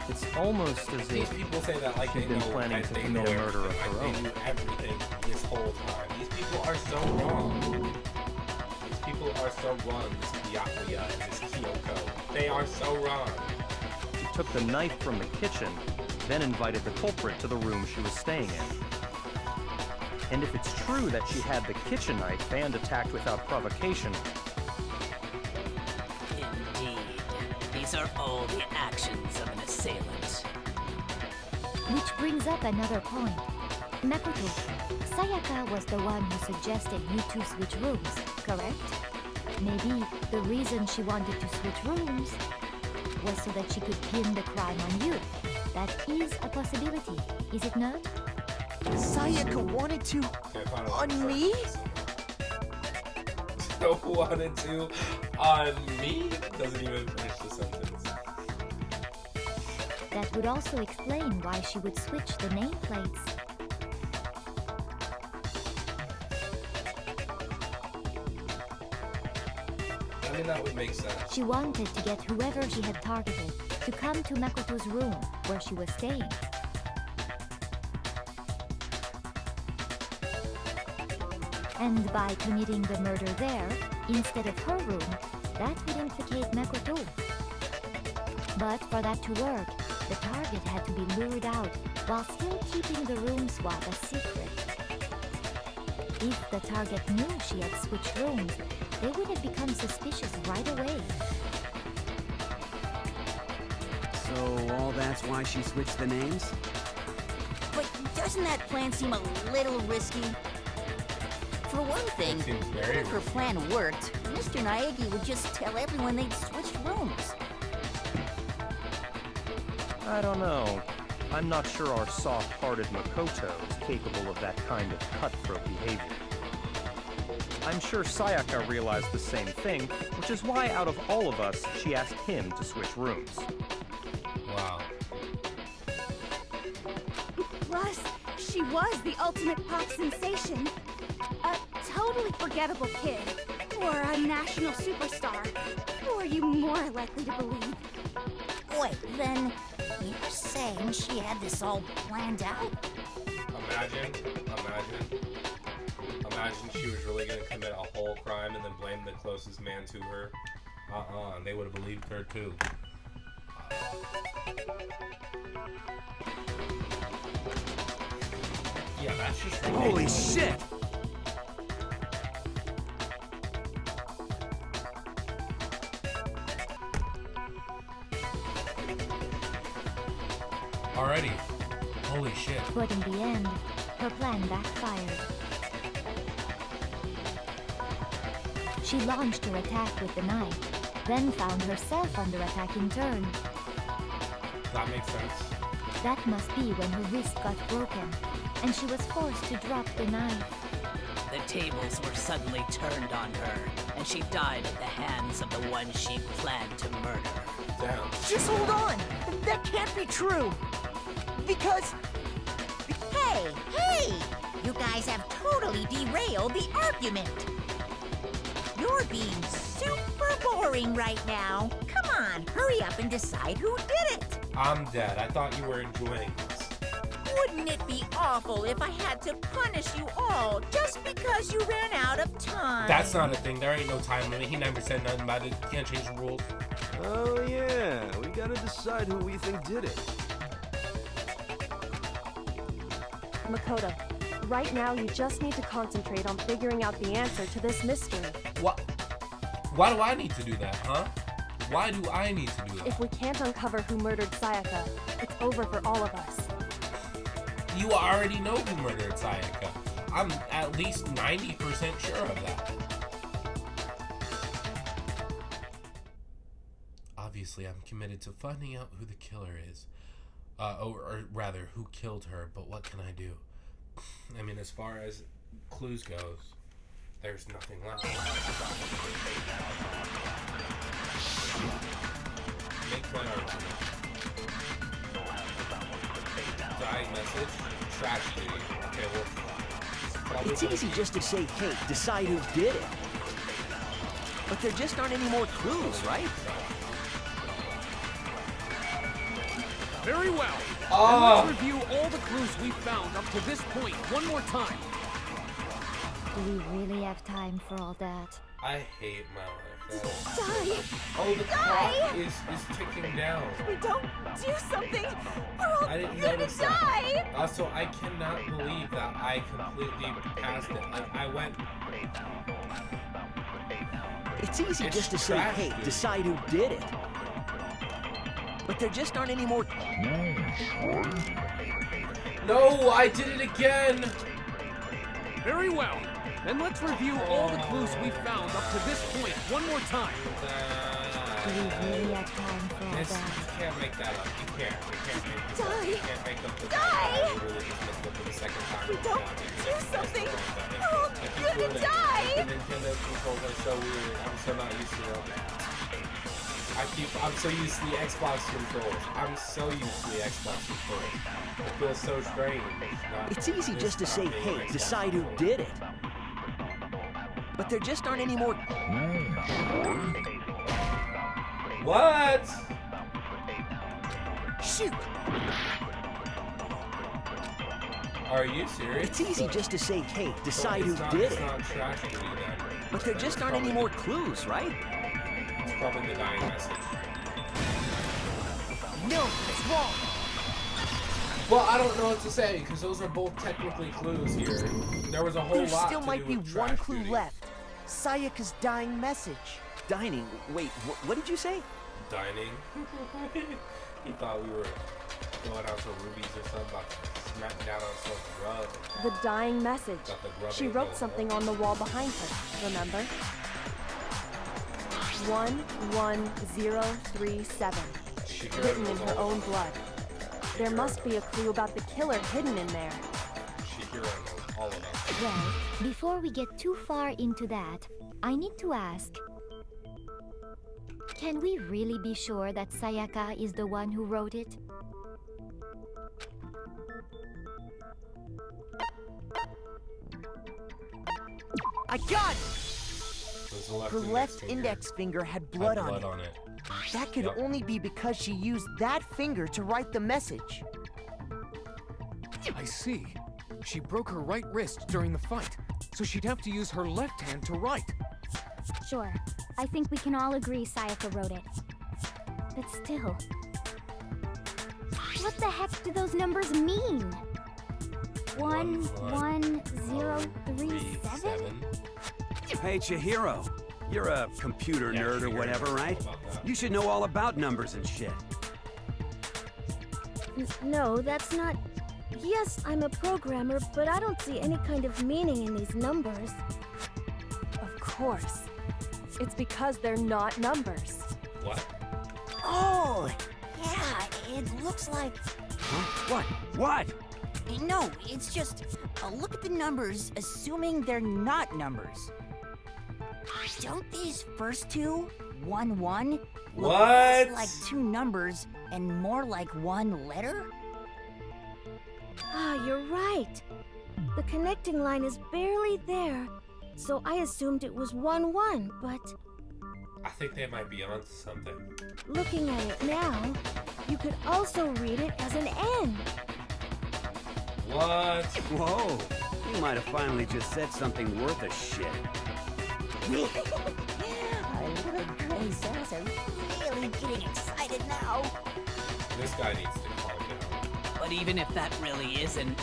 It's almost as These if people say that like she'd they been know, planning like to they commit know a murder of everything, her like own. they knew everything this whole time. These people are so wrong. These people are so wrong. This Byakuya and this Kyoko. They are so wrong. She took the knife from the kitchen, then invited the culprit to the room she was staying in. And if it's true that she had the kitchen knife and attacked without provocation, Indeed. These are all the actions of an assailant. Which brings up another point. Makoto, Sayaka was the one who suggested you two switch rooms, correct? Maybe the reason she wanted to switch rooms was so that she could pin the crime on you. That is a possibility, is it not? Sayaka wanted to... on me? So wanted to on me? Doesn't even finish the sentence. That would also explain why she would switch the nameplates. I mean, that would make sense. She wanted to get whoever she had targeted to come to Makoto's room where she was staying. And by committing the murder there, instead of her room, that would implicate Makoto. But for that to work, the target had to be lured out while still keeping the room swap a secret. If the target knew she had switched rooms, they would have become suspicious right away. So all that's why she switched the names? But doesn't that plan seem a little risky? For one thing, if her plan worked, Mr. Naegi would just tell everyone they'd switched rooms. I don't know. I'm not sure our soft-hearted Makoto is capable of that kind of cutthroat behavior. I'm sure Sayaka realized the same thing, which is why out of all of us, she asked him to switch rooms. Wow. Plus, she was the ultimate pop sensation. A totally forgettable kid. Or a national superstar. Who are you more likely to believe? Wait, then you're saying she had this all planned out? Imagine she was really gonna commit a whole crime and then blame the closest man to her. And they would have believed her too. Yeah, that's just ridiculous. Holy shit! Already. Holy shit. But in the end, her plan backfired. She launched her attack with the knife, then found herself under attack in turn. That makes sense. That must be when her wrist got broken, and she was forced to drop the knife. The tables were suddenly turned on her, and she died at the hands of the one she planned to murder. Damn. Just hold on! That can't be true! Because... Hey! You guys have totally derailed the argument! You're being super boring right now. Come on, hurry up and decide who did it! I'm dead. I thought you were enjoying this. Wouldn't it be awful if I had to punish you all just because you ran out of time? That's not a thing. There ain't no time limit. He never said nothing about it. Can't change the rules. Oh yeah, we gotta decide who we think did it. Makoto, right now you just need to concentrate on figuring out the answer to this mystery. What? Why do I need to do that, huh? Why do I need to do that? If we can't uncover who murdered Sayaka, it's over for all of us. You already know who murdered Sayaka. I'm at least 90% sure of that. Obviously, I'm committed to finding out who the killer is. Or rather, who killed her, but what can I do? I mean, as far as clues goes, there's nothing left. Make fun argument. Dying message. Tragedy. Okay, well... It's easy just to say, hey, decide who did it. But there just aren't any more clues, right? Very well. Oh. And let's review all the clues we found up to this point one more time. Do we really have time for all that? I hate my life. Die! Oh, the clock is ticking down. We don't do something, we're all I didn't gonna notice die! that. Also, I cannot believe that I completely passed it. Like, I went... It's easy just to say, hey, decide who did it. But there just aren't any more clues, right? No, I did it again! Very well. Then let's review all the clues we found up to this point one more time. Do we really have time for all Miss, that? you can't make that up. You can't. You can't make this up. Die! You can't make up the Die! You really just messed up for the second time. We don't do something, we're all gonna die! The Nintendo controls are so weird. I'm so not used to them. I'm so used to the Xbox controls. I'm so used to the Xbox controls. It feels so strange. It's easy just to say, hey, decide who did it. But there just aren't any more... What? Shoot! Are you serious? It's easy just to say, hey, decide who did it. But there just aren't any more clues, right? It's probably the dying message. No, it's wrong. Well, I don't know what to say, because those are both technically clues here. There was a whole There lot still to might do be with one trash clue duty. left. Sayaka's dying message. Dining? Wait, what did you say? Dining? He thought we were going out to Ruby's or something, about smacking down on some grub. The dying message. Got the grub She ain't wrote no something more. on the wall behind her, remember? 11037. Written in her own blood. There must be a clue about the killer hidden in there. Shihiro knows all about it. Well, before we get too far into that, I need to ask, can we really be sure that Sayaka is the one who wrote it? I got it! There's the left Her index left finger. index finger had blood, Had blood on on it. it. That could Yep. only be because she used that finger to write the message. I see. She broke her right wrist during the fight, so she'd have to use her left hand to write. Sure, I think we can all agree Sayaka wrote it. But still... What the heck do those numbers mean? 11037? Hey, Chihiro. You're a computer nerd or whatever, right? You should know all about numbers and shit. No, that's not... Yes, I'm a programmer, but I don't see any kind of meaning in these numbers. Of course. It's because they're not numbers. What? Oh, yeah, it looks like... Huh? What? What? No, it's just, look at the numbers, assuming they're not numbers. Don't these first two, 1, 1, look What? less like two numbers and more like one letter? Ah, you're right. The connecting line is barely there, so I assumed it was 1, 1, but I think they might be onto something. looking at it now, you could also read it as an N. What? Whoa. You might have finally just said something worth a shit. Our little gray cells are really getting excited now. This guy needs to calm down. But even if that really is an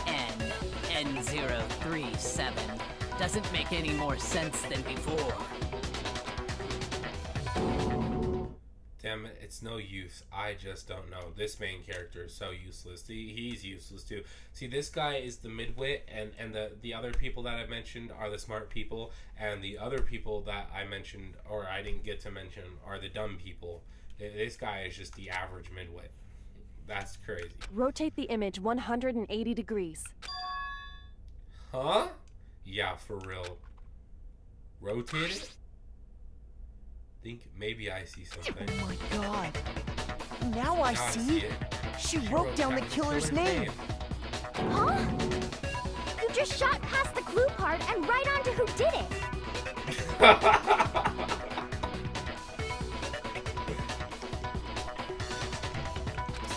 N037, doesn't make any more sense than before. Damn it, it's no use. I just don't know. This main character is so useless. He's useless too. See, this guy is the midwit, and the other people that I mentioned are the smart people, and the other people that I mentioned, or I didn't get to mention, are the dumb people. This guy is just the average midwit. That's crazy. Rotate the image 180 degrees. Huh? Yeah, for real. Rotate it? Think maybe I see something. Oh my god. Now I see. it. She wrote down the killer's name. Huh? You just shot past the clue part and right onto who did it.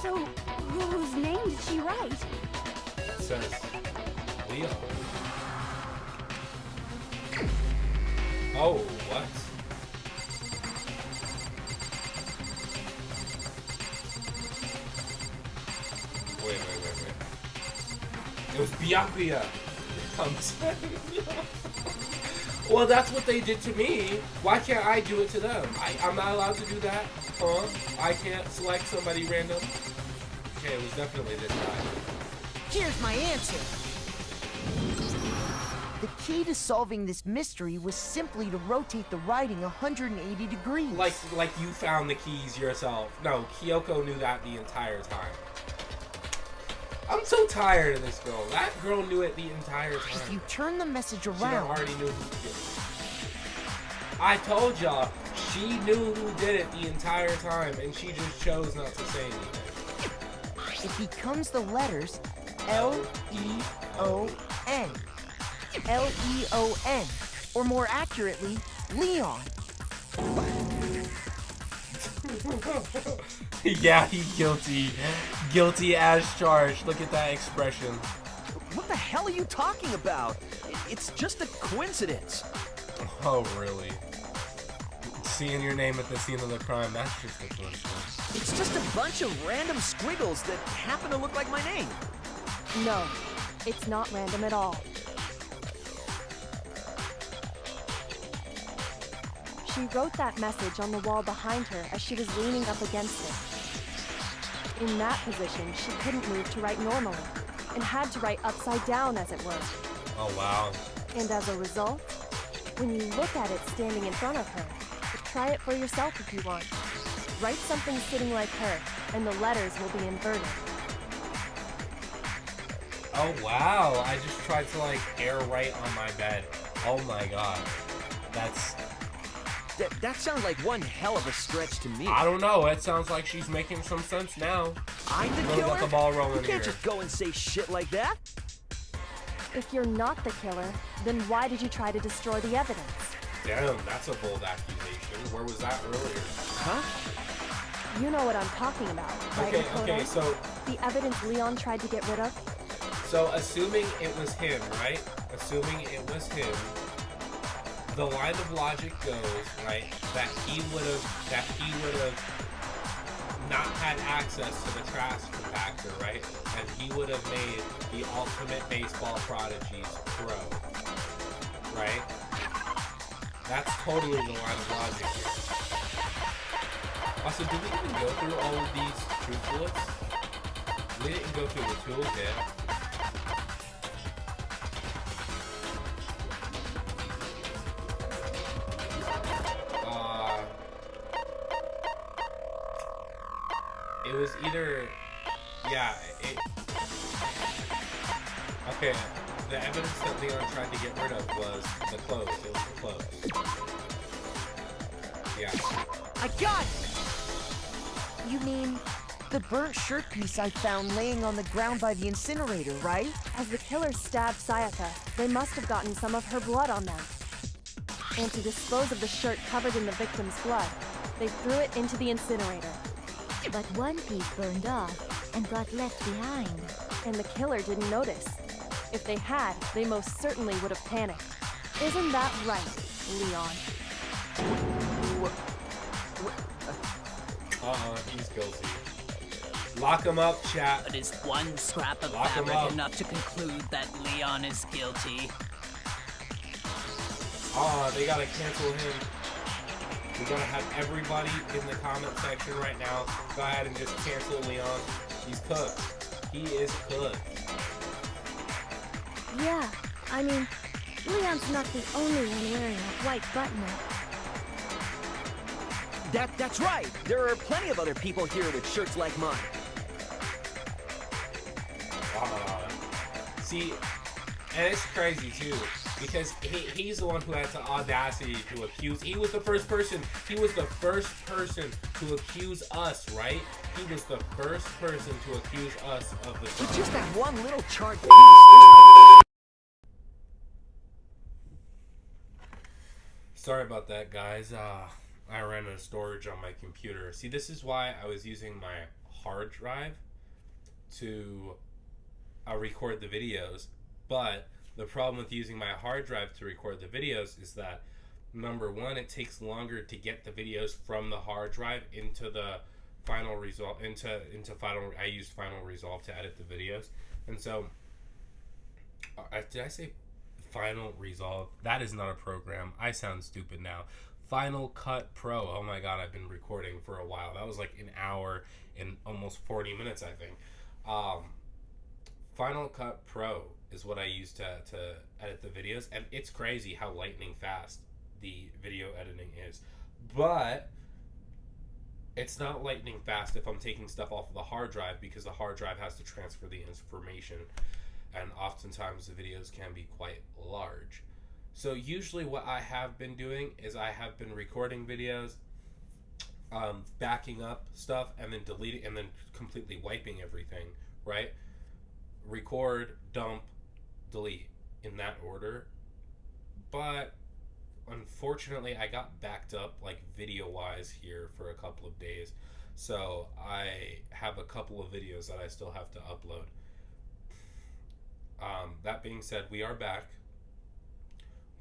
So, whose name did she write? It says Leo. Oh, what? Wait. It was Byakuya. Well, that's what they did to me. Why can't I do it to them? I'm not allowed to do that? Huh? I can't select somebody random? Okay, it was definitely this guy. Here's my answer. The key to solving this mystery was simply to rotate the writing 180 degrees. Like you found the keys yourself. No, Kyoko knew that the entire time. I'm so tired of this girl. That girl knew it the entire time. If you turn the message She around, already knew who did it. I told y'all, She knew who did it the entire time, and she just chose not to say anything. It becomes the letters L-E-O-N. L-E-O-N. Or more accurately, Leon. Yeah, he's guilty. Guilty as charged. Look at that expression. What the hell are you talking about? It's just a coincidence. Oh, really? Seeing your name at the scene of the crime, that's just a coincidence. It's just a bunch of random squiggles that happen to look like my name. No, it's not random at all. She wrote that message on the wall behind her as she was leaning up against it. In that position, she couldn't move to write normally, and had to write upside down, as it were. Oh, wow. And as a result, when you look at it standing in front of her, try it for yourself if you want. Write something sitting like her, and the letters will be inverted. Oh, wow. I just tried to, like, air write on my bed. Oh, my God. That sounds like one hell of a stretch to me. I don't know. It sounds like she's making some sense now. I'm the Really killer? got the ball rolling You can't here. just go and say shit like that. If you're not the killer, then why did you try to destroy the evidence? Damn, that's a bold accusation. Where was that earlier? Huh? You know what I'm talking about, right, Makoto? Okay, so... The evidence Leon tried to get rid of? So, assuming it was him, right? Assuming it was him, the line of logic goes, right, that he would have not had access to the trash compactor, right? And he would have made the ultimate baseball prodigies pro, right? That's totally the line of logic here. Also, did we even go through all of these truth bullets? We didn't go through the toolkit. It was either, yeah, okay, the evidence that Leon tried to get rid of was the clothes. It was the clothes. Yeah. I got it! You mean the burnt shirt piece I found laying on the ground by the incinerator, right? As the killer stabbed Sayaka, they must have gotten some of her blood on them. And to dispose of the shirt covered in the victim's blood, they threw it into the incinerator. But one piece burned off and got left behind. And the killer didn't notice. If they had, they most certainly would have panicked. Isn't that right, Leon? He's guilty. Lock him up, chat. But is one scrap of Lock him fabric up. enough to conclude that Leon is guilty? They gotta cancel him. We gotta have everybody in the comment section right now go ahead and just cancel Leon. He's cooked. He is cooked. Yeah, I mean, Leon's not the only one wearing a white button-up. That's right. There are plenty of other people here with shirts like mine. See, and it's crazy too, because he's the one who had the audacity to accuse. He was the first person to accuse us, right? He was the first person to accuse us of the crime. With just that one little charred piece. Sorry about that, guys. I ran out of storage on my computer. See, this is why I was using my hard drive to record the videos. But the problem with using my hard drive to record the videos is that, number one, it takes longer to get the videos from the hard drive into the Final Resolve, I used Final Resolve to edit the videos. And so, did I say Final Resolve? That is not a program. I sound stupid now. Final Cut Pro. Oh my god, I've been recording for a while. That was like an hour and almost 40 minutes, I think. Final Cut Pro is what I use to edit the videos, and it's crazy how lightning fast the video editing is. But it's not lightning fast if I'm taking stuff off of the hard drive, because the hard drive has to transfer the information, and oftentimes the videos can be quite large. So usually what I have been doing is I have been recording videos, backing up stuff, and then deleting, and then completely wiping everything, right? Record, dump, delete, in that order. But unfortunately, I got backed up, like, video-wise here for a couple of days. So I have a couple of videos that I still have to upload. That being said, we are back.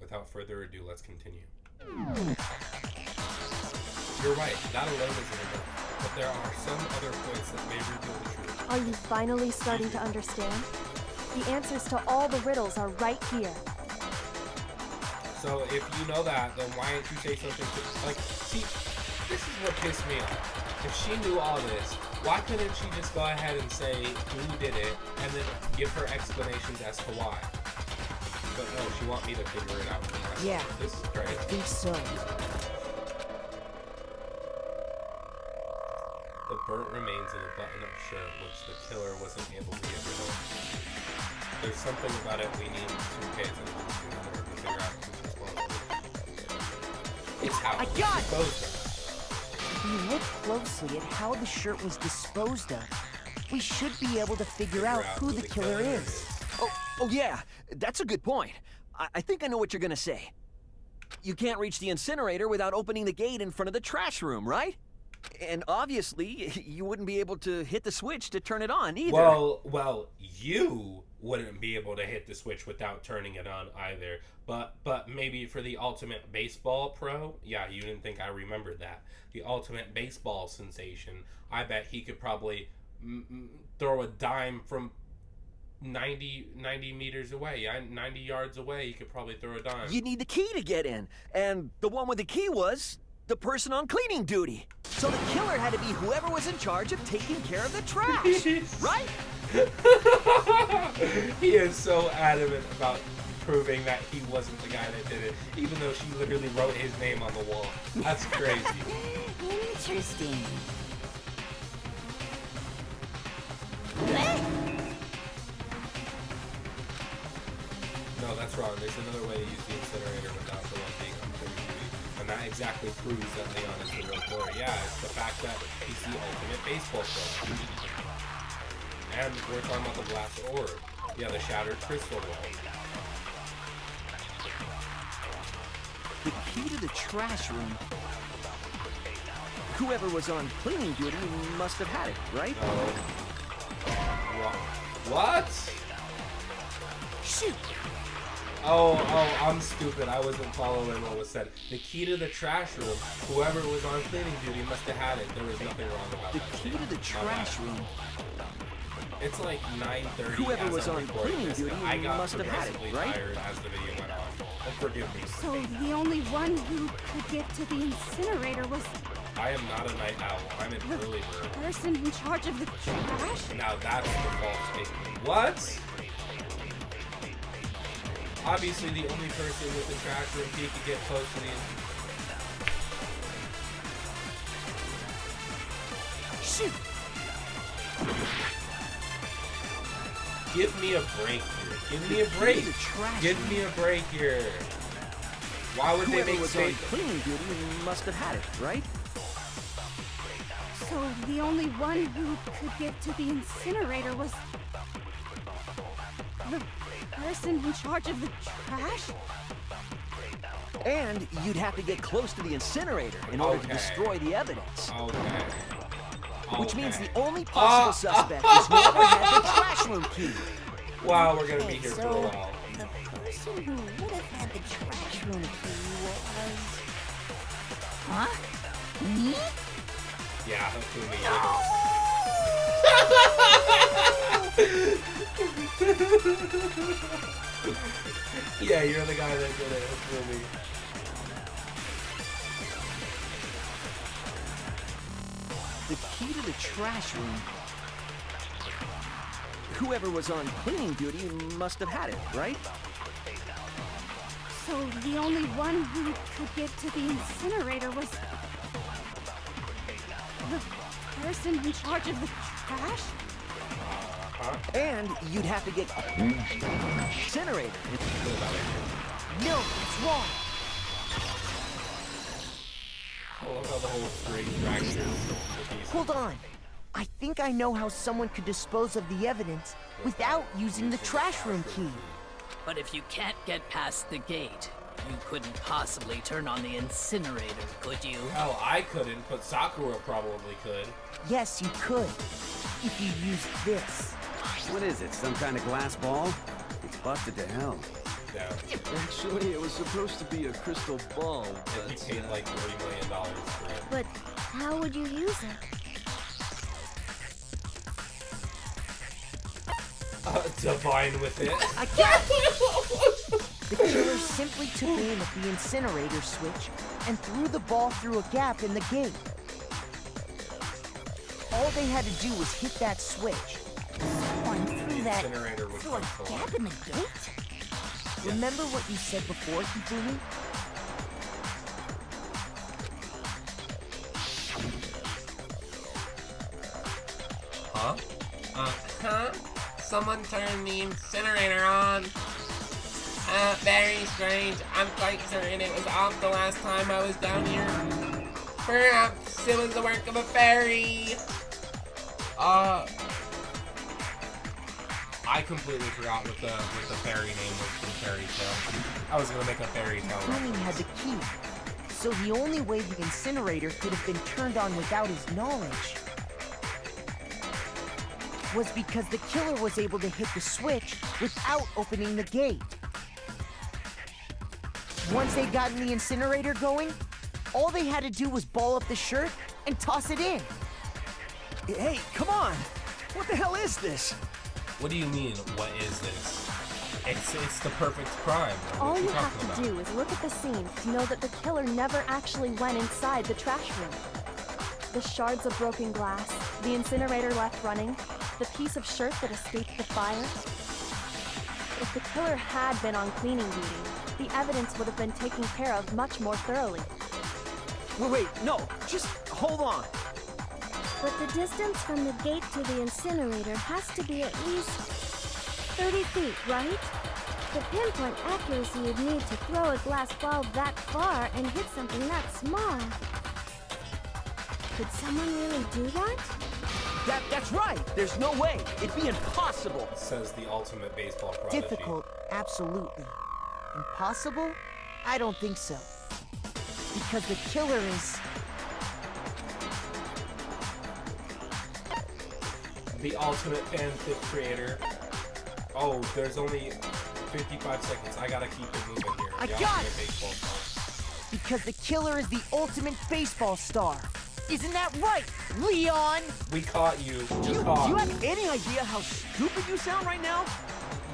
Without further ado, let's continue. You're right, that alone isn't enough, but there are some other points that may reveal the truth. Are you finally starting to understand? The answers to all the riddles are right here. So if you know that, then why didn't you say something to, like, see, this is what pissed me off. If she knew all this, why couldn't she just go ahead and say who did it, and then give her explanations as to why? But no, she want me to figure it out for myself. Yeah, This is crazy. I think so. The burnt remains in a button-up shirt, which the killer wasn't able to get rid of. There's something about it we need to pay attention to in order to figure out who's responsible. It's how I it was got it! disposed of. If we look closely at how the shirt was disposed of, we should be able to figure out who the killer is. Oh yeah, that's a good point. I think I know what you're gonna say. You can't reach the incinerator without opening the gate in front of the trash room, right? And obviously, you wouldn't be able to hit the switch to turn it on either. Well, you wouldn't be able to hit the switch without turning it on either. But maybe for the Ultimate Baseball Pro, yeah, you didn't think I remembered that. The Ultimate Baseball Sensation, I bet he could probably throw a dime from 90 meters away, 90 yards away, he could probably throw a dime. You need the key to get in, and the one with the key was the person on cleaning duty. So the killer had to be whoever was in charge of taking care of the trash, right? He is so adamant about proving that he wasn't the guy that did it, even though she literally wrote his name on the wall. That's crazy. Interesting. No, that's wrong. There's another way to use the incinerator without the one being on cleaning duty. And that exactly proves that Leon is the real killer. Yeah, it's the fact that he's the ultimate baseball player. And we're talking about the glass orb. Yeah, the shattered crystal ball. The key to the trash room. Whoever was on cleaning duty must have had it, right? What? Shoot! Oh, I'm stupid. I wasn't following what was said. The key to the trash room, whoever was on cleaning duty must have had it. There was nothing wrong about the that. The key to the trash room. It's like 9:30. Whoever was on cleaning duty must have had it, right? Tired as the video went on. Oh, forgive me. So the only one who could get to the incinerator was... I am not a night owl. I'm an early bird. The person in charge of the trash? Now that's the false statement. What? Obviously, the only person with the trash room key could get close to the... Shoot! Give me a break here. Give me a break. Give me a break here. Why would they make was on cleaning duty must have had it, right? So the only one who could get to the incinerator was... the person in charge of the trash? And you'd have to get close to the incinerator in order to destroy the evidence. Okay. Which means the only possible suspect is whoever had the trash room key. Wow, we're gonna be here for a while. The person who would have had the trash room key was... Huh? Me? Yeah, that's me. Yeah, you're the guy that did it. It's really... The key to the trash room. Whoever was on cleaning duty must have had it, right? So the only one who could get to the incinerator was... the person in charge of the trash? And you'd have to get incinerator. No, it's wrong. I love how the whole string fractures. Hold on. I think I know how someone could dispose of the evidence without using the trash room key. But if you can't get past the gate, you couldn't possibly turn on the incinerator, could you? Hell, I couldn't, but Sakura probably could. Yes, you could. If you used this. What is it, some kind of glass ball? It's busted to hell. Yeah. Actually, it was supposed to be a crystal ball, but... He paid like $40 million for it. But how would you use it? Divine with it. I got it! The killer simply took aim at the incinerator switch and threw the ball through a gap in the gate. All they had to do was hit that switch. Someone threw that Incinerator would through a come forward. gap in the gate? Remember what you said before, Hifumi? Huh? Huh? Someone turned the incinerator on. Very strange. I'm quite certain it was off the last time I was down here. Perhaps it was the work of a fairy. I completely forgot what the fairy name was from Fairy Tale. I was gonna make a fairy tale. Hifumi had the key, so the only way the incinerator could have been turned on without his knowledge was because the killer was able to hit the switch without opening the gate. Once they got in the incinerator going, all they had to do was ball up the shirt and toss it in. Hey, come on! What the hell is this? What do you mean, what is this? It's the perfect crime. All What you talking have to about? do is look at the scene to know that the killer never actually went inside the trash room. The shards of broken glass, the incinerator left running, the piece of shirt that escaped the fire. If the killer had been on cleaning duty, the evidence would have been taken care of much more thoroughly. Wait, no, just hold on. But the distance from the gate to the incinerator has to be at least 30 feet, right? The pinpoint accuracy you'd need to throw a glass ball that far and hit something that small. Could someone really do that? That's right! There's no way! It'd be impossible! Says the ultimate baseball prodigy. Difficult, absolutely. Impossible? I don't think so. Because the killer is... The ultimate fanfic creator. Oh, there's only 55 seconds. I gotta keep it moving here. I The got ultimate it! baseball star. Because the killer is the ultimate baseball star. Isn't that right, Leon? We caught you. Do You're you caught. have any idea how stupid you sound right now?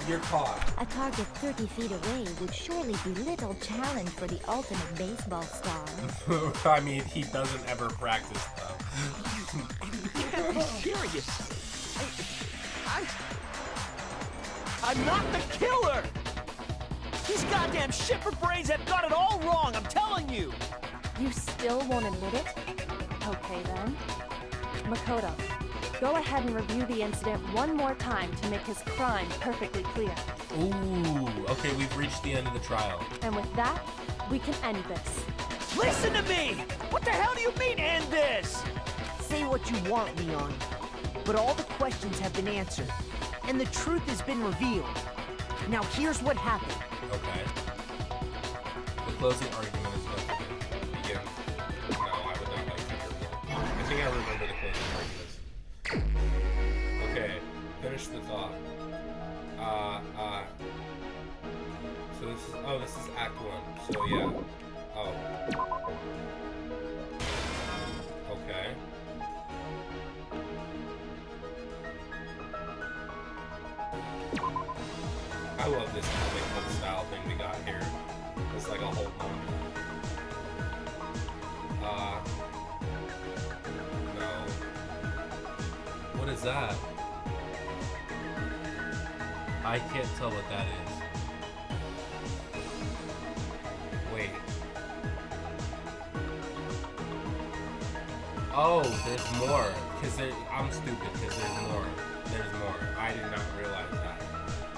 You're caught. A target 30 feet away would surely be little challenge for the ultimate baseball star. I mean, he doesn't ever practice, though. You can't be serious. I'm not the killer! These goddamn shipper brains have got it all wrong, I'm telling you! You still won't admit it? Okay then. Makoto, go ahead and review the incident one more time to make his crime perfectly clear. Ooh, okay, we've reached the end of the trial. And with that, we can end this. Listen to me! What the hell do you mean, end this? Say what you want, Leon. But all the questions have been answered, and the truth has been revealed. Now here's what happened. Okay. The closing argument is about to begin. No, I would not like to hear more. I think I remember the closing arguments. Okay, finish the thought. So this is Act 1. So yeah. Oh. Okay. I love this comic book style thing we got here. It's like a whole moment. No. What is that? I can't tell what that is. Wait. Oh, there's more. I'm stupid, because there's more. There's more. I did not realize that.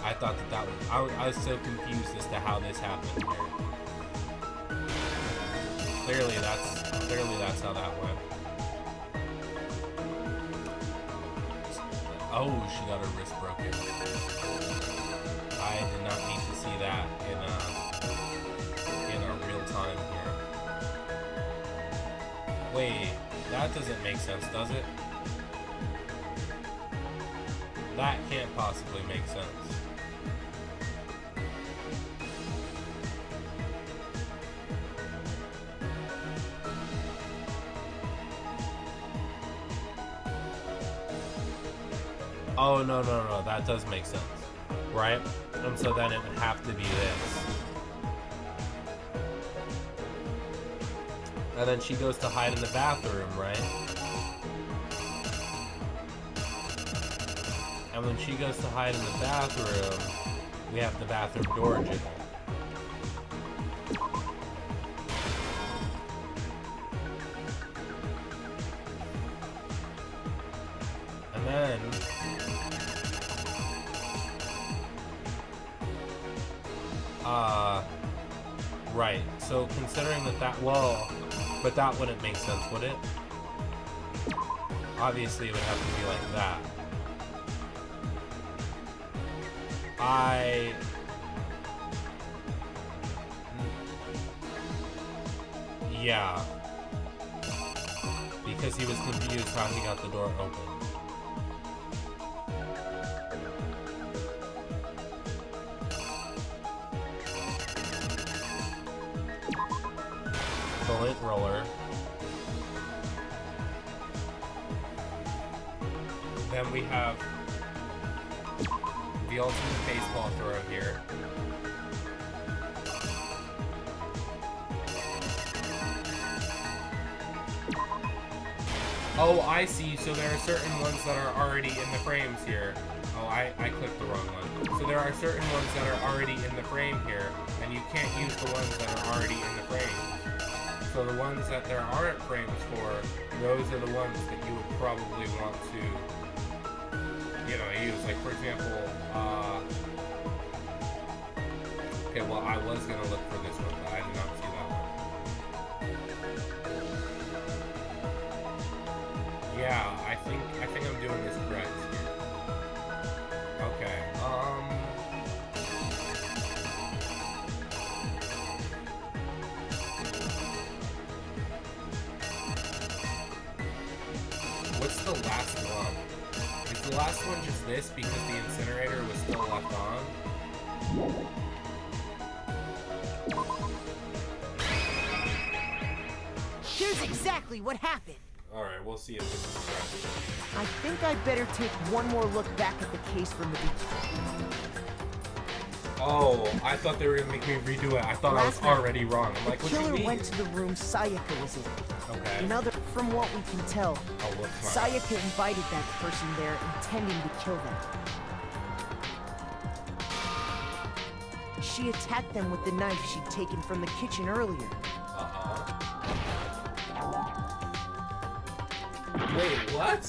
I thought that was... I was so confused as to how this happened here. Clearly that's how that went. Oh, she got her wrist broken. I did not need to see that in our real time here. Wait, that doesn't make sense, does it? That can't possibly make sense. Oh, no, that does make sense, right? And so then it would have to be this. And then she goes to hide in the bathroom, right? And when she goes to hide in the bathroom, we have the bathroom door jiggle. And then... right. So considering that, well, but that wouldn't make sense, would it? Obviously, it would have to be like that. Yeah. Because he was confused how he got the door open. The lint roller. Then we have the ultimate baseball throw here. Oh, I see. So there are certain ones that are already in the frames here. Oh, I clicked the wrong one. So there are certain ones that are already in the frame here, and you can't use the ones that are already in the frame. So the ones that there aren't frames for, those are the ones that you would probably want to, you know, use. Like, for example, okay, well, I was gonna look for this one, but I did not see that one. Yeah, I think I'm doing this correct here. Okay, what's the last one? Is the last one just this because the incinerator was still left on? Here's exactly what happened. Alright, we'll see if this is correct. I think I'd better take one more look back at the case from the beginning. Oh, I thought they were gonna make me redo it. I thought I was already wrong. I'm like, what do you mean? The killer went to the room Sayaka was in. Okay. From what we can tell, look, Sayaka invited that person there intending to kill them. She attacked them with the knife she'd taken from the kitchen earlier. Wait, what?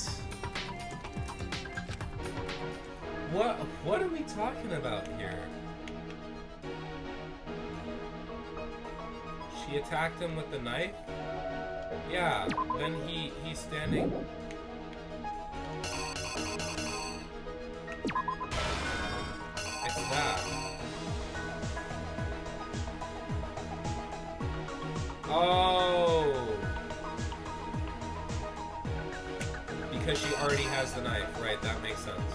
What are we talking about here? She attacked him with the knife? Yeah, then he's standing. It's that. Oh! Because she already has the knife, right, that makes sense.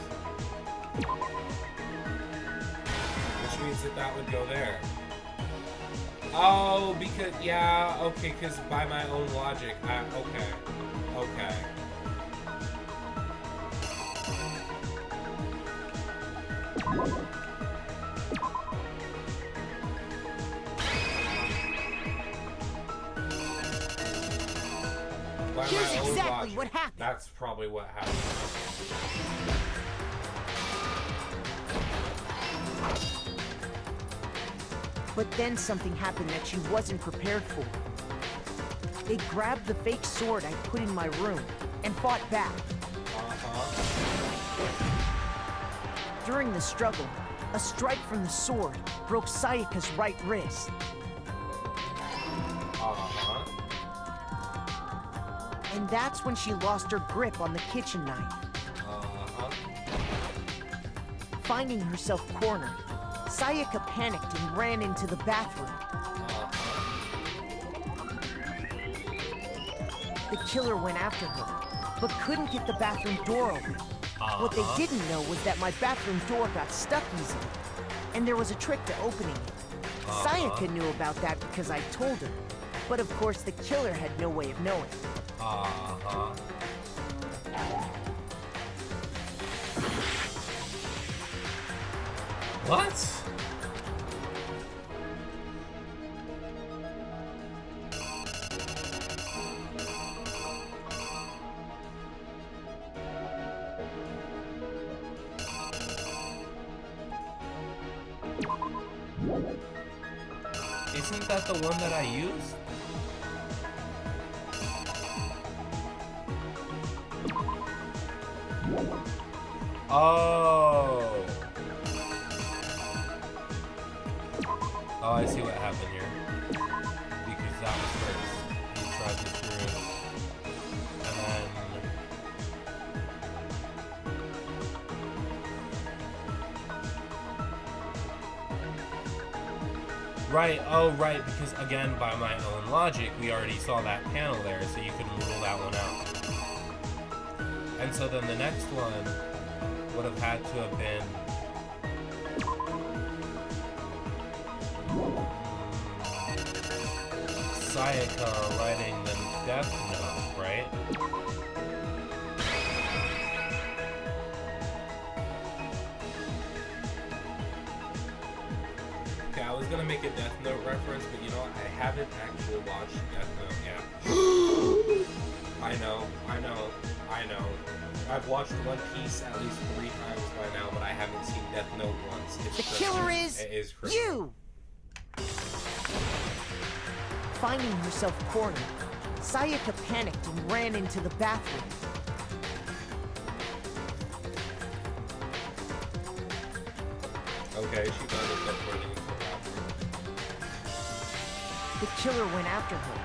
Which means that would go there. Oh, because, yeah, okay, because by my own logic, okay. By Here's my own exactly logic, what happened. That's probably what happened. But then something happened that she wasn't prepared for. They grabbed the fake sword I put in my room and fought back. During the struggle, A strike from the sword broke Sayaka's right wrist. And that's when she lost her grip on the kitchen knife. Finding herself cornered, Sayaka panicked and ran into the bathroom. The killer went after her, but couldn't get the bathroom door open. What they didn't know was that my bathroom door got stuck easily, and there was a trick to opening it. Sayaka knew about that because I told her, but of course the killer had no way of knowing. What? Isn't that the one that I used? Oh. Oh, I see what happened here. Because that was first. He tried to screw it. And then... Right, oh right, because again, by my own logic, we already saw that panel there, so you could rule that one out. And so then the next one would have had to have been... Sayaka writing the death note, right? Okay, I was gonna make a Death Note reference, but you know what? I haven't actually watched Death Note yet. I know. I've watched One Piece at least 3 times by now, but I haven't seen Death Note once. It's the killer is you! Finding herself cornered, Sayaka panicked and ran into the bathroom. Okay, she found herself running into the bathroom. The killer went after her,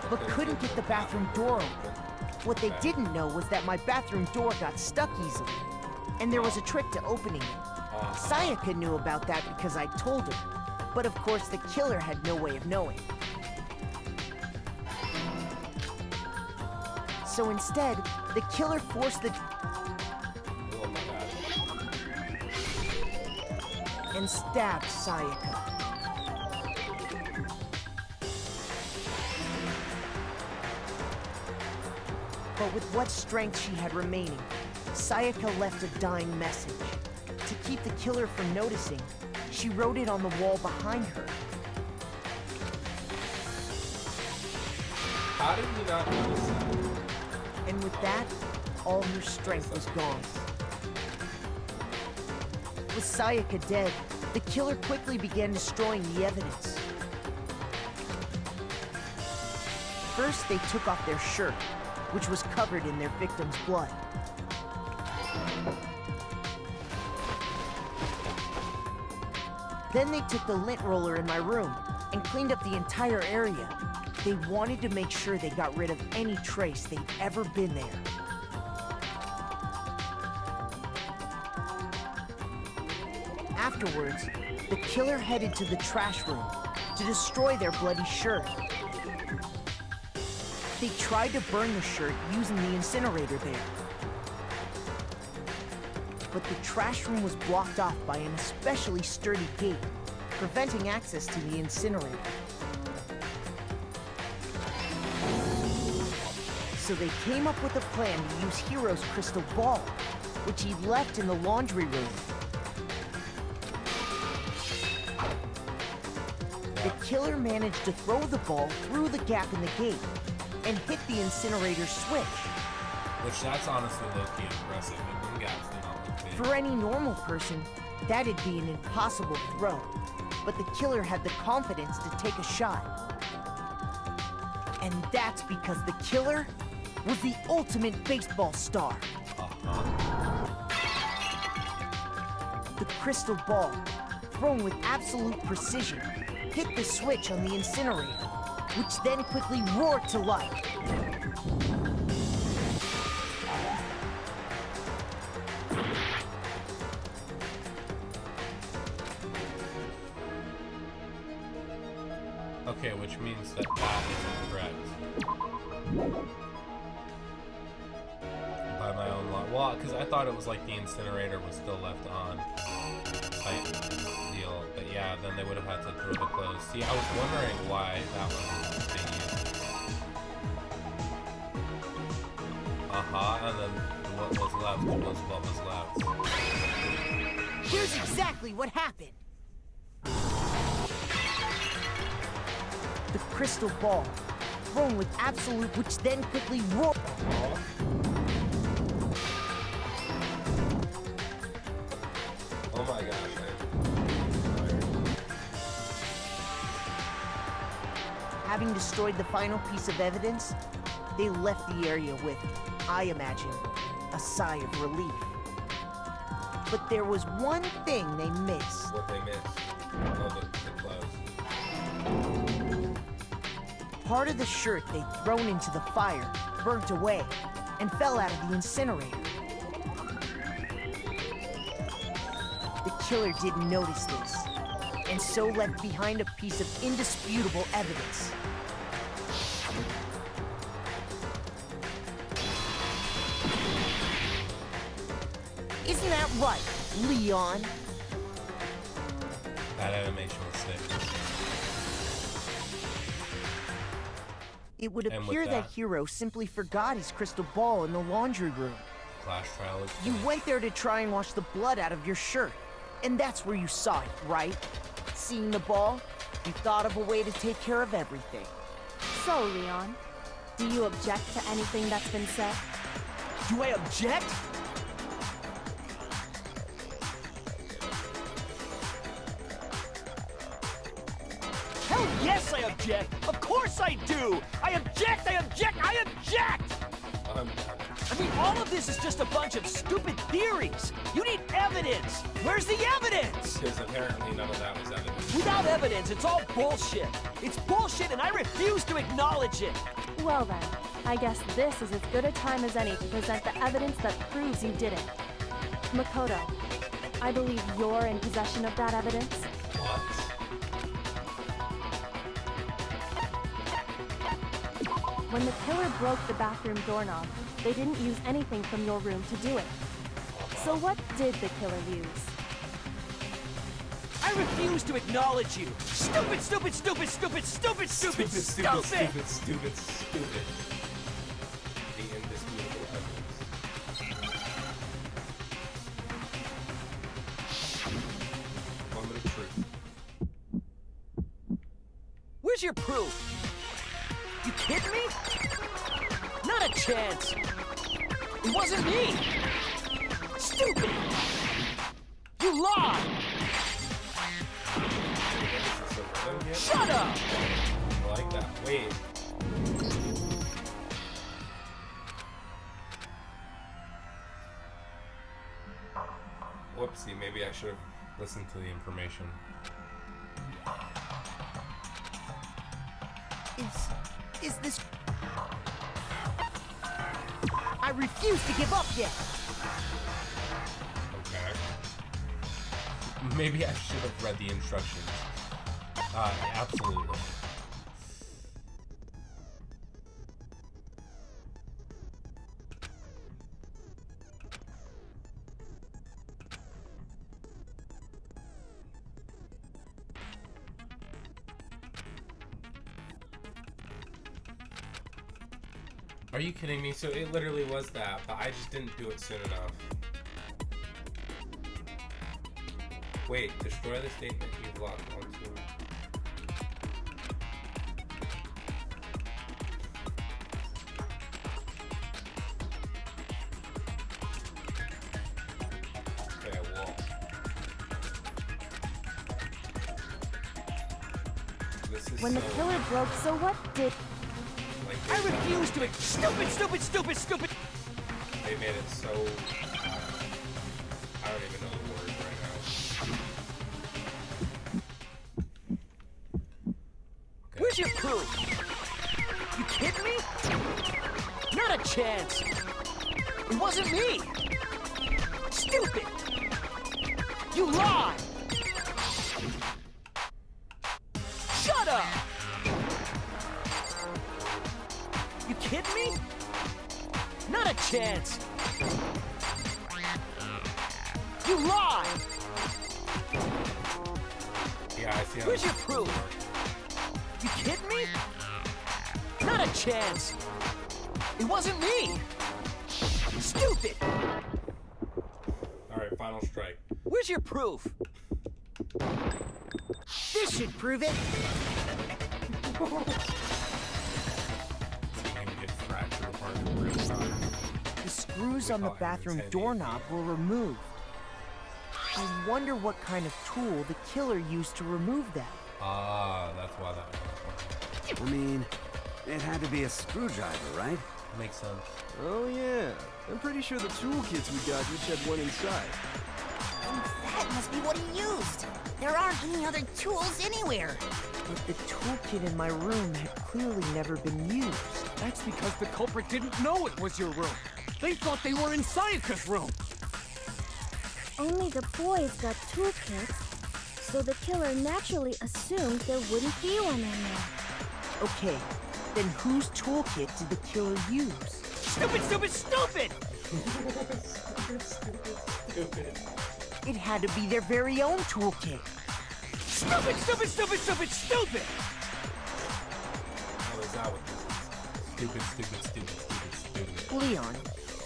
but couldn't get the bathroom door open. What they didn't know was that my bathroom door got stuck easily, and there was a trick to opening it. Sayaka knew about that because I told her, but of course the killer had no way of knowing. So instead, the killer forced the... Oh my god. And stabbed Sayaka. But with what strength she had remaining, Sayaka left a dying message. To keep the killer from noticing, she wrote it on the wall behind her. How did you not notice that? And with that, all her strength was gone. With Sayaka dead, the killer quickly began destroying the evidence. First, they took off their shirt, which was covered in their victim's blood. Then they took the lint roller in my room and cleaned up the entire area. They wanted to make sure they got rid of any trace they'd ever been there. Afterwards, the killer headed to the trash room to destroy their bloody shirt. They tried to burn the shirt using the incinerator there. But the trash room was blocked off by an especially sturdy gate, preventing access to the incinerator. So they came up with a plan to use Hiro's crystal ball, which he left in the laundry room. The killer managed to throw the ball through the gap in the gate and hit the incinerator switch. Which that's honestly low-key impressive. Them gaps do not look big. For any normal person, that'd be an impossible throw. But the killer had the confidence to take a shot. And that's because the killer was the ultimate baseball star. The crystal ball thrown with absolute precision, hit the switch on the incinerator, which then quickly roared to life. Okay, which means that that is incorrect. By my own law. Well, because I thought it was like the incinerator was still left on type deal. But yeah, then they would have had to throw the clothes. See, I was wondering why that one was being used. And then what was left was what was left. Here's exactly what happened. The crystal ball, thrown with absolute, which then quickly roared. Oh my gosh. Having destroyed the final piece of evidence, they left the area with, I imagine, a sigh of relief. But there was one thing they missed. What they missed? Oh, the clothes. Part of the shirt they'd thrown into the fire burnt away and fell out of the incinerator. The killer didn't notice this, and so left behind a piece of indisputable evidence. Isn't that right, Leon? That animation was sick. It would And appear with that that- Hiro simply forgot his crystal ball in the laundry room. Clash trial is You went there to try and wash the blood out of your shirt, and that's where you saw it, right? Seeing the ball, you thought of a way to take care of everything. So, Leon, do you object to anything that's been said? Do I object? Hell yes, I object! Of course I do! I object! I object! I object! I mean, all of this is just a bunch of stupid theories. You need evidence. Where's the evidence? Because apparently none of that was evidence. Without evidence, it's all bullshit. It's bullshit, and I refuse to acknowledge it. Well then, I guess this is as good a time as any to present the evidence that proves you didn't. Makoto, I believe you're in possession of that evidence. What? When the killer broke the bathroom doorknob, they didn't use anything from your room to do it. So what did the killer use? I refuse to acknowledge you. Stupid, stupid, stupid, stupid, stupid, stupid, stupid, stupid, stupid, stupid. The indisputable evidence. Moment of truth. Where's your proof? You kidding me? Not a chance. It wasn't me. Stupid. You lied. Shut up. I like that. Wait. Whoopsie, maybe I should have listened to the information. Is this... I refuse to give up yet! Okay. Maybe I should have read the instructions. Absolutely. Are you kidding me? So it literally was that, but I just didn't do it soon enough. Wait, destroy the statement you've logged onto. Okay, well. This is When the killer broke, so what did... I refuse to. Stupid, stupid, stupid, stupid. They made it so. I don't even know the word right now. Where's your proof? You kidding me? Not a chance. It wasn't me. Stupid. You lie. Shut up. You kidding me? Not a chance. You lie. Yeah, I see how. Where's your proof? You kidding me? Not a chance. It wasn't me. Stupid. All right, final strike. Where's your proof? This should prove it. Seeing him get fractured apart in real time. The screws on the bathroom doorknob were removed. I wonder what kind of tool the killer used to remove them. Ah, that's why that was. I mean, it had to be a screwdriver, right? Makes sense. Oh yeah, I'm pretty sure the toolkits we got each had one inside. That must be what he used. There aren't any other tools anywhere. But the toolkit in my room had clearly never been used. That's because the culprit didn't know it was your room. They thought they were in Sayaka's room. Only the boys got toolkits, so the killer naturally assumed there wouldn't be one in there. Okay, then whose toolkit did the killer use? Stupid, stupid, stupid! Stupid. It had to be their very own toolkit. Stupid, stupid, stupid, stupid, stupid! How is that what this is? Stupid. Leon,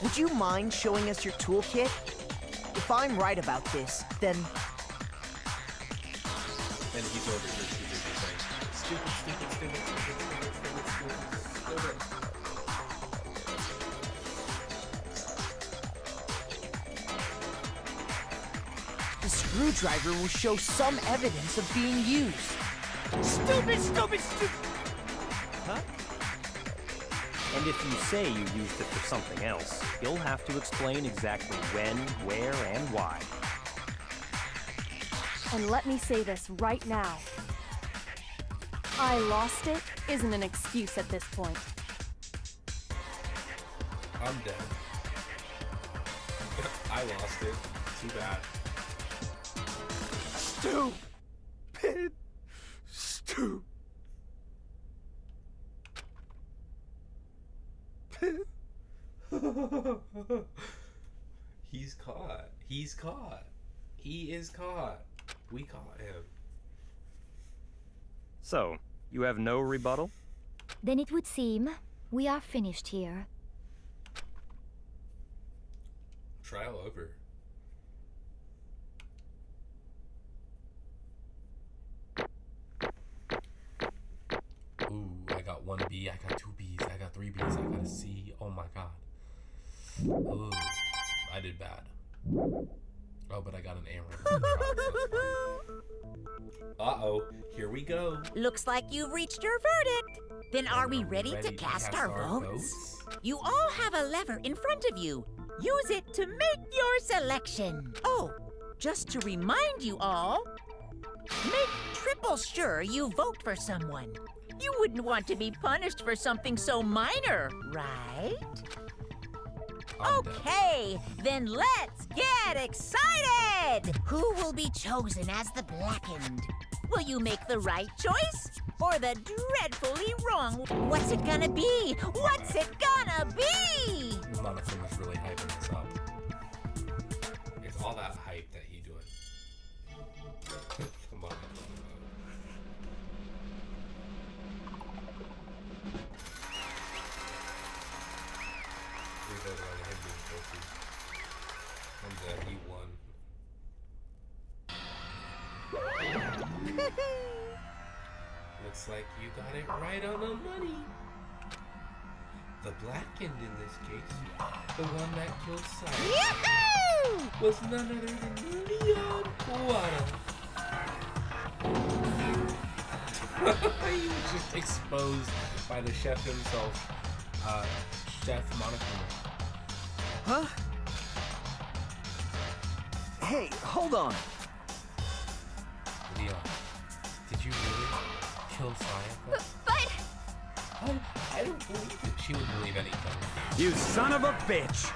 would you mind showing us your toolkit? If I'm right about this, then... Then he's over here too busy saying, stupid. The screwdriver will show some evidence of being used. Stupid! Huh? And if you say you used it for something else, you'll have to explain exactly when, where, and why. And let me say this right now. I lost it isn't an excuse at this point. I'm dead. I lost it. Too bad. Stupid. He's caught. He is caught. We caught him. So, you have no rebuttal? Then it would seem we are finished here. Trial over. Ooh, I got 1 B, I got 2 B's, I got 3 B's, I got a C. Oh my god. Ooh, I did bad. Oh, but I got an A rank. Uh-oh, here we go. Looks like you've reached your verdict. Then are we ready to cast our votes? You all have a lever in front of you. Use it to make your selection. Oh, just to remind you all, make triple sure you vote for someone. You wouldn't want to be punished for something so minor, right? Okay, then let's get excited! Who will be chosen as the Blackened? Will you make the right choice or the dreadfully wrong? What's it gonna be? What's it gonna be? Monotone was really hyping this up. It's all that hype that he doing. Come on. I'm dead. He won. Looks like you got it right on the money. The Blackened in this case, the one that killed Sayaka, was none other than Leon Kuwata. He was just exposed by the chef himself, Chef Monokuma. Huh? Hey, hold on. Leon, did you really kill Sayaka? don't believe it. She would believe anything. You son of a bitch!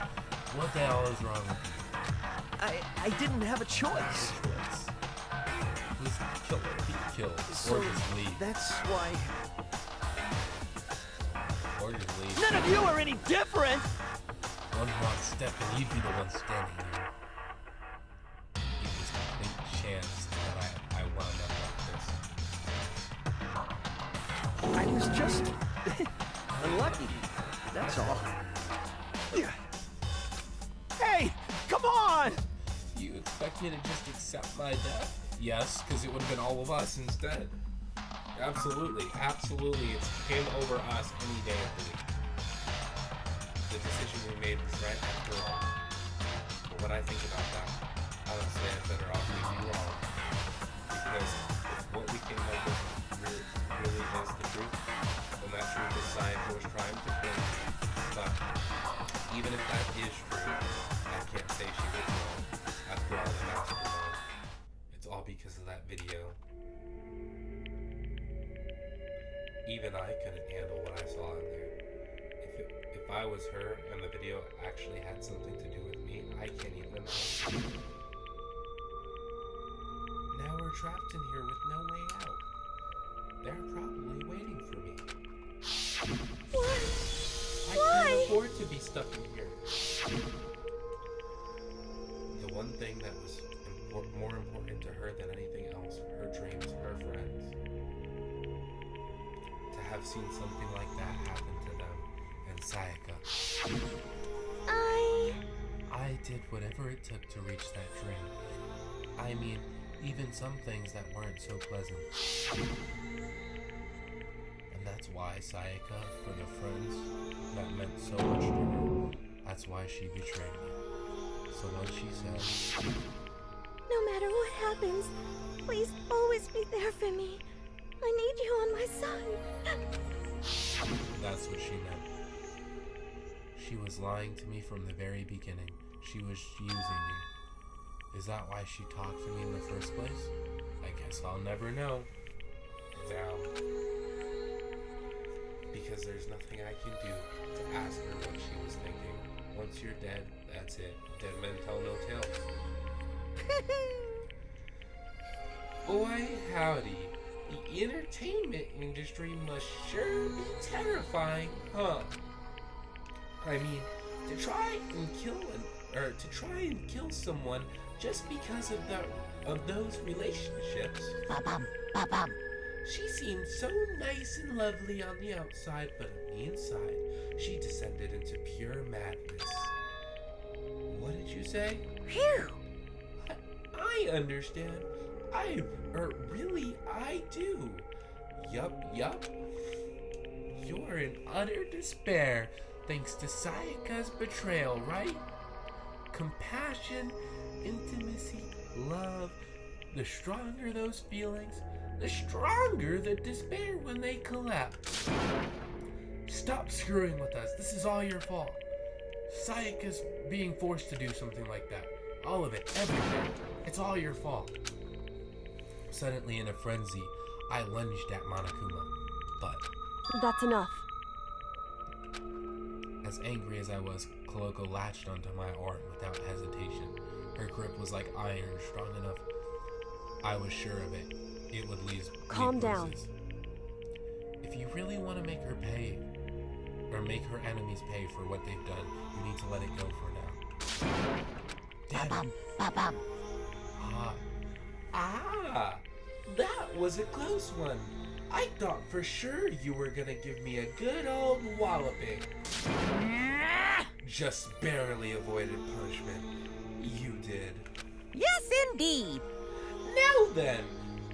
What the hell is wrong with you? I didn't have a choice. Who's the killer? Be killed. So or just leave. that's why... Or just leave. None of you are any different! One wrong step and you'd be the one standing here. You just complete chance that I wound up like this. I was just... unlucky. That's all. Hey! Come on! You expect me to just accept my death? Yes, because it would have been all of us instead. Absolutely, absolutely. It came over us any day of the week. The decision we made was right after all. But when I think about that, I would say I'm better off being wrong. Because if what we came up with really is the truth, then that truth is science was trying to claim. But even if that is true, I can't say she was wrong. After all, the master wrong. It's all because of that video. Even I couldn't handle what I saw in there. If I was her and the video actually had something to do with me, I can't even imagine. Now we're trapped in here with no way out. They're probably waiting for me. What? I Why? can't afford to be stuck in here. The one thing that was more important to her than anything else, her dreams, her friends. To have seen something like that happen to them and Sayaka. I did whatever it took to reach that dream. I mean, even some things that weren't so pleasant. And that's why Sayaka, for the friends that meant so much to her, that's why she betrayed me. So when she said, No matter what happens, please always be there for me. I need you on my side. that's what she meant. She was lying to me from the very beginning. She was using me. Is that why she talked to me in the first place? I guess I'll never know. Down. Because there's nothing I can do to ask her what she was thinking. Once you're dead, that's it. Dead men tell no tales. Boy, howdy. The entertainment industry must sure be terrifying, huh? I mean, to try and kill someone just because of those relationships. Ba-bum, ba-bum. She seemed so nice and lovely on the outside, but on the inside, she descended into pure madness. What did you say? Phew! I understand. I do. Yup. You're in utter despair thanks to Sayaka's betrayal, right? Compassion, intimacy, love. The stronger those feelings, the stronger the despair when they collapse. Stop screwing with us. This is all your fault. Sayaka's being forced to do something like that. All of it, everything. It's all your fault. Suddenly in a frenzy, I lunged at Monokuma, but... That's enough. As angry as I was, Koloko latched onto my arm without hesitation. Her grip was like iron, strong enough. I was sure of it. It would leave Calm down. If you really want to make her pay, or make her enemies pay for what they've done, you need to let it go for now. Ba-bum, ba-bum. That was a close one. I thought for sure you were gonna give me a good old walloping. Just barely avoided punishment. You did. Yes, indeed. Now then,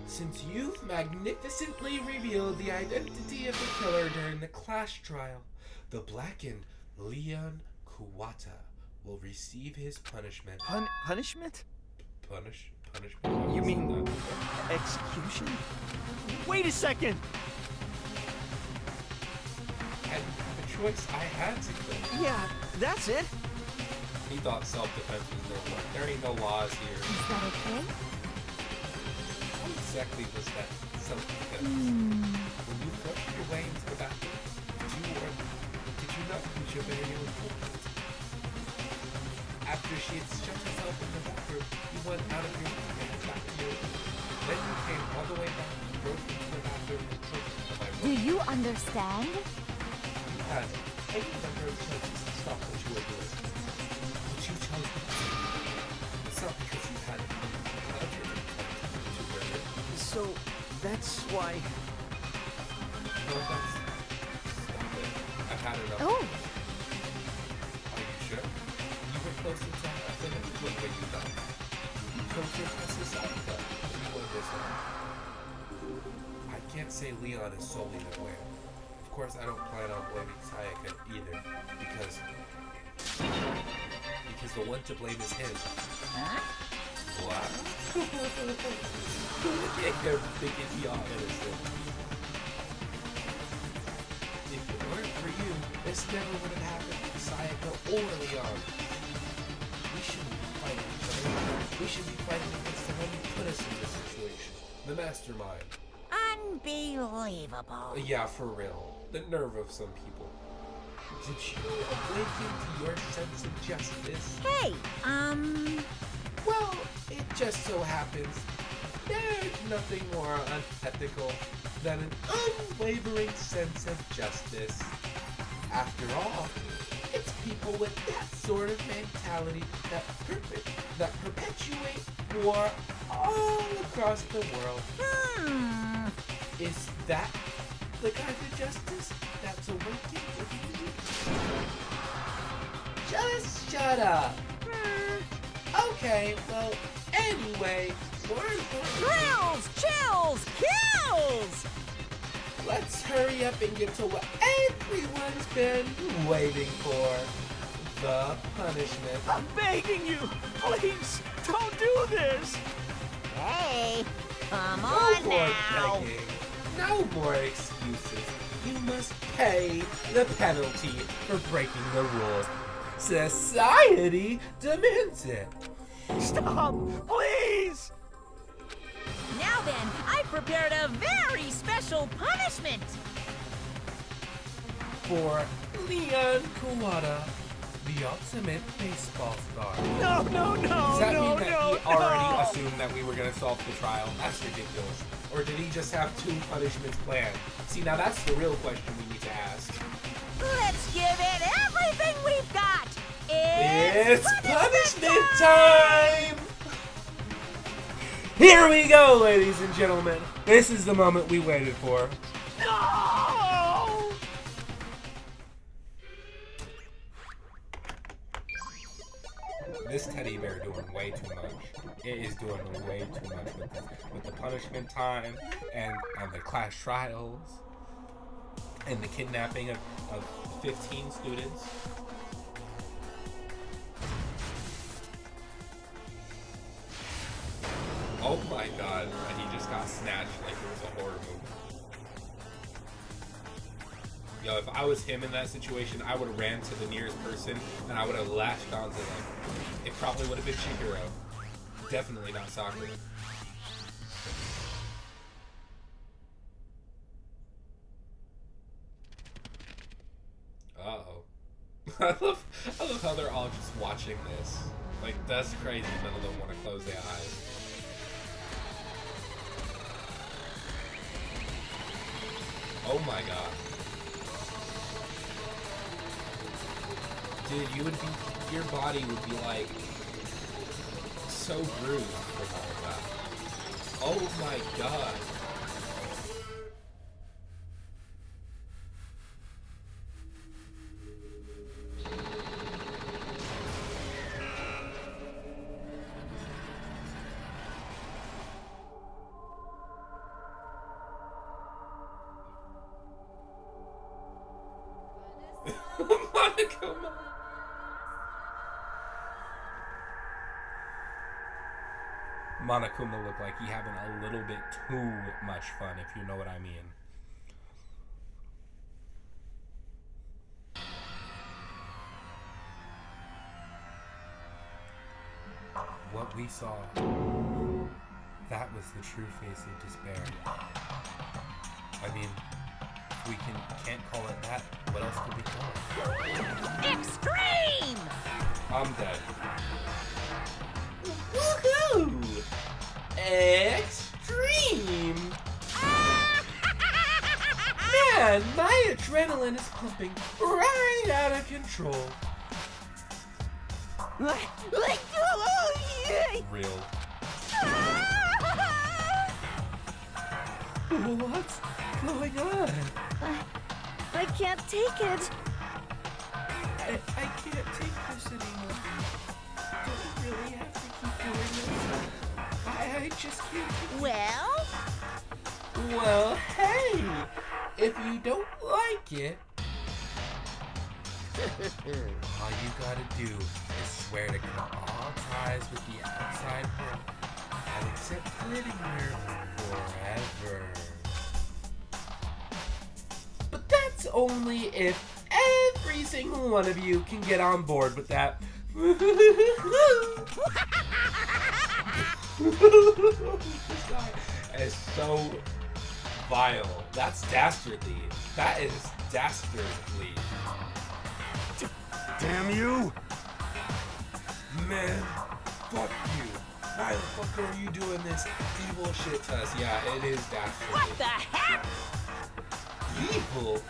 since you've magnificently revealed the identity of the killer during the clash trial, the blackened Leon Kuwata will receive his punishment. Punishment? Punishment? You mean execution? Wait a second! And the choice I had to kill. Yeah, that's it. He thought self-defense was no one. There ain't no laws here. Is that okay? How exactly was that self-defense? When you pushed your way into the bathroom, you or nothing should be any important. After she had shut herself in the bathroom, you went out of your room and back to your room. Then you came all the way back and broke into the bathroom and choked into my room. Do you understand? You had taken the first chance to stop what you were doing. But you chose not to. It's not because you had another intent to hurt it. So, that's why... No, that's... Stop it. I've had enough. Oh. Are you sure? You were closer to finish with what you done. You closer to Sayaka than you were this one. I can't say Leon is solely to blame. Of course, I don't plan on blaming Sayaka either, because the one to blame is him. Huh? What? Everything is y'all innocent. If it weren't for you, this never would have happened to Sayaka or Leon. We shouldn't be fighting each other. We should be fighting against the one who put us in this situation. The mastermind. Unbelievable. Yeah, for real. The nerve of some people. Did you awaken to your sense of justice? Hey, Well, it just so happens there's nothing more unethical than an unwavering sense of justice. After all, it's people with that sort of mentality that perpetuate war all across the world. Is that the kind of justice that's awakened within you? Just shut up. Okay, well, anyway, Thrills, chills, kills! let's hurry up and get to what everyone's been waiting for. The punishment. I'm begging you! Please, don't do this! Hey, come No on more now. begging. No more excuses. You must pay the penalty for breaking the rules. Society demands it. Stop! Please! Now then, I've prepared a very special punishment. For Leon Kuwata, the ultimate baseball star. No, no, no, Does that no, mean that no, he already no. assumed that we were going to solve the trial? That's ridiculous. Or did he just have 2 punishments planned? See, now that's the real question we need to ask. Let's give it everything we've got. It's punishment time! Here we go, ladies and gentlemen. This is the moment we waited for. No! This teddy bear doing way too much. It is doing way too much with the punishment time and the class trials and the kidnapping of 15 students. Oh my god, and he just got snatched like it was a horror movie. Yo, if I was him in that situation, I would have ran to the nearest person and I would have latched onto them. It probably would have been Chihiro. Definitely not Sakura. Uh-oh. I love how they're all just watching this. Like, that's crazy. None of them want to close their eyes. Oh my god. Dude, you would be, your body would be like so bruised from all of that. Oh my god. Monokuma looked like he having a little bit too much fun, if you know what I mean. What we saw, that was the true face of despair. I mean, If we can't call it that, what else could we call it? Extreme! I'm dead. Woohoo! Extreme! Man, my adrenaline is pumping right out of control. Real. What's going on? I can't take it. I can't take this anymore. Do we really have to keep doing this? I just can't take Well, hey! If you don't like it, all you gotta do is swear to cut all ties with the outside world and accept living here forever. But that's only if every single one of you can get on board with that. This guy is so vile. That's dastardly. That is dastardly. Damn you! Man, fuck you. Why the fuck are you doing this evil shit to us? Yeah, it is dastardly. What the heck? Evil?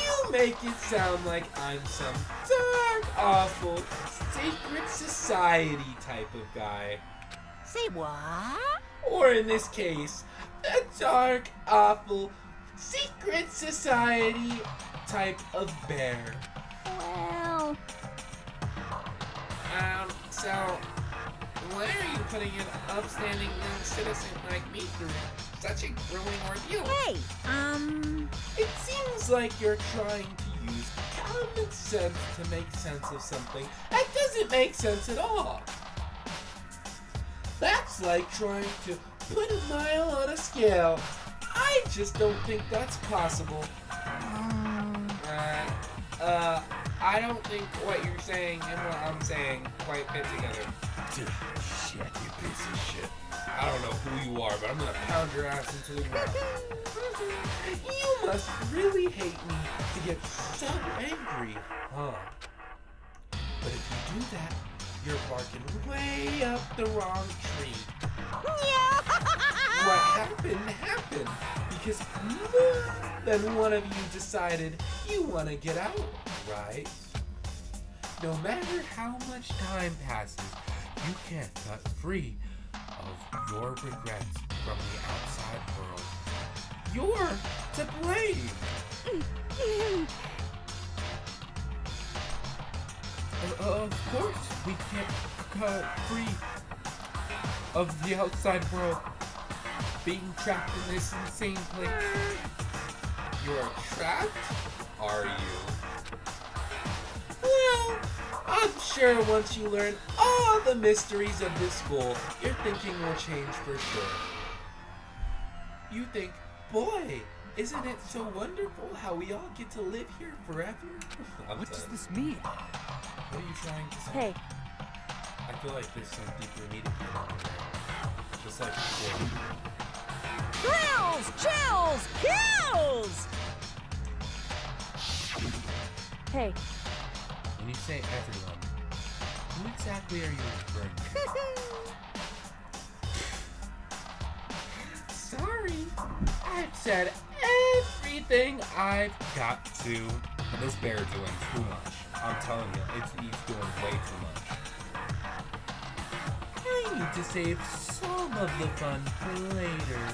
You make it sound like I'm some dark, awful, secret society type of guy. Say what? Or in this case, a dark, awful, secret society type of bear. Well... So, why are you putting an upstanding young citizen like me through such a grueling ordeal? Hey, It seems like you're trying to use common sense to make sense of something that doesn't make sense at all. That's like trying to put a mile on a scale. I just don't think that's possible. I don't think what you're saying and what I'm saying quite fit together. Shit, you piece of shit. I don't know who you are, but I'm gonna pound your ass into the ground. You must really hate me to get so angry, huh? But if you do that, you're barking way up the wrong tree. What happened because more than one of you decided you want to get out, right? No matter how much time passes, you can't cut free of your regrets from the outside world. You're to blame. Of course, we can't cut free of the outside world. Being trapped in this insane place. You're trapped? Are you? Well, I'm sure once you learn all the mysteries of this school, your thinking will change for sure. You think, boy, isn't it so wonderful how we all get to live here forever? What does this mean? What are you trying to say? Hey. I feel like there's some deeper meaning over there. Just like before. Thrills, chills, kills! Hey. When you say everyone, who exactly are you referring to? Sorry, I've said everything I've got to. And this bear doing too much. I'm telling you, he's doing way too much. I need to save some of the fun for later.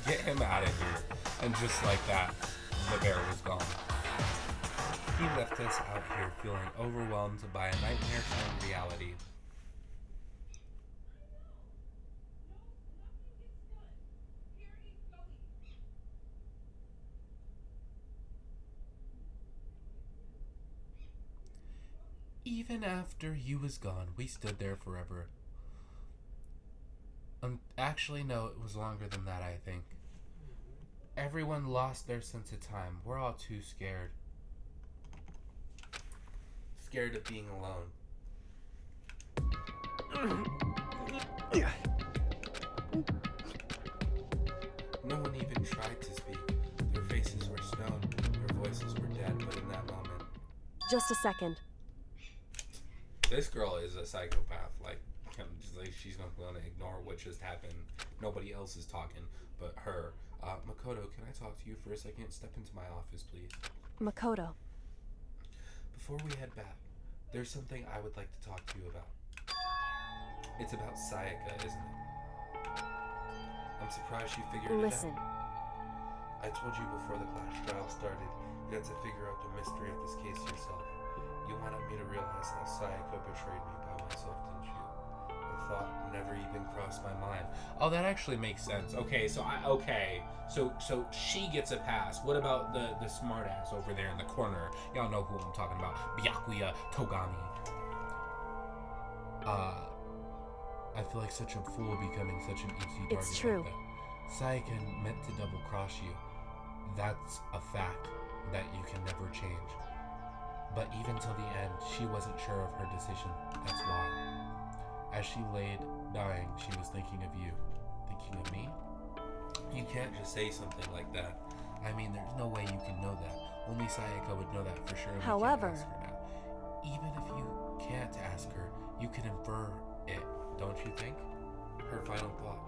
Get him out of here. And just like that, the bear was gone. He left us out here feeling overwhelmed by a nightmare turned reality. Even after he was gone, we stood there forever. Actually, no, it was longer than that, I think. Everyone lost their sense of time. We're all too scared. Scared of being alone. Just a second. This girl is a psychopath. Like she's not going to ignore what just happened. Nobody else is talking but her. Makoto, can I talk to you for a second? Step into my office, please. Makoto. Before we head back, there's something I would like to talk to you about. It's about Sayaka, isn't it? I'm surprised you figured Listen. it out. I told you before the class trial started, you had to figure out the mystery of this case yourself. You wanted me to realize how Sayaka betrayed me by myself, didn't you? The thought never even crossed my mind. Oh, that actually makes sense. Okay, so so she gets a pass. What about the smartass over there in the corner? Y'all know who I'm talking about. Byakuya Togami. I feel like such a fool becoming such an easy target. It's true. Like that. Sayaka meant to double cross you. That's a fact that you can never change. But even till the end, she wasn't sure of her decision. That's why. As she laid dying, she was thinking of you. Thinking of me? You can't just say something like that. I mean, there's no way you can know that. Only Sayaka would know that for sure. However, even if you can't ask her, you can infer it, don't you think? Her final thought,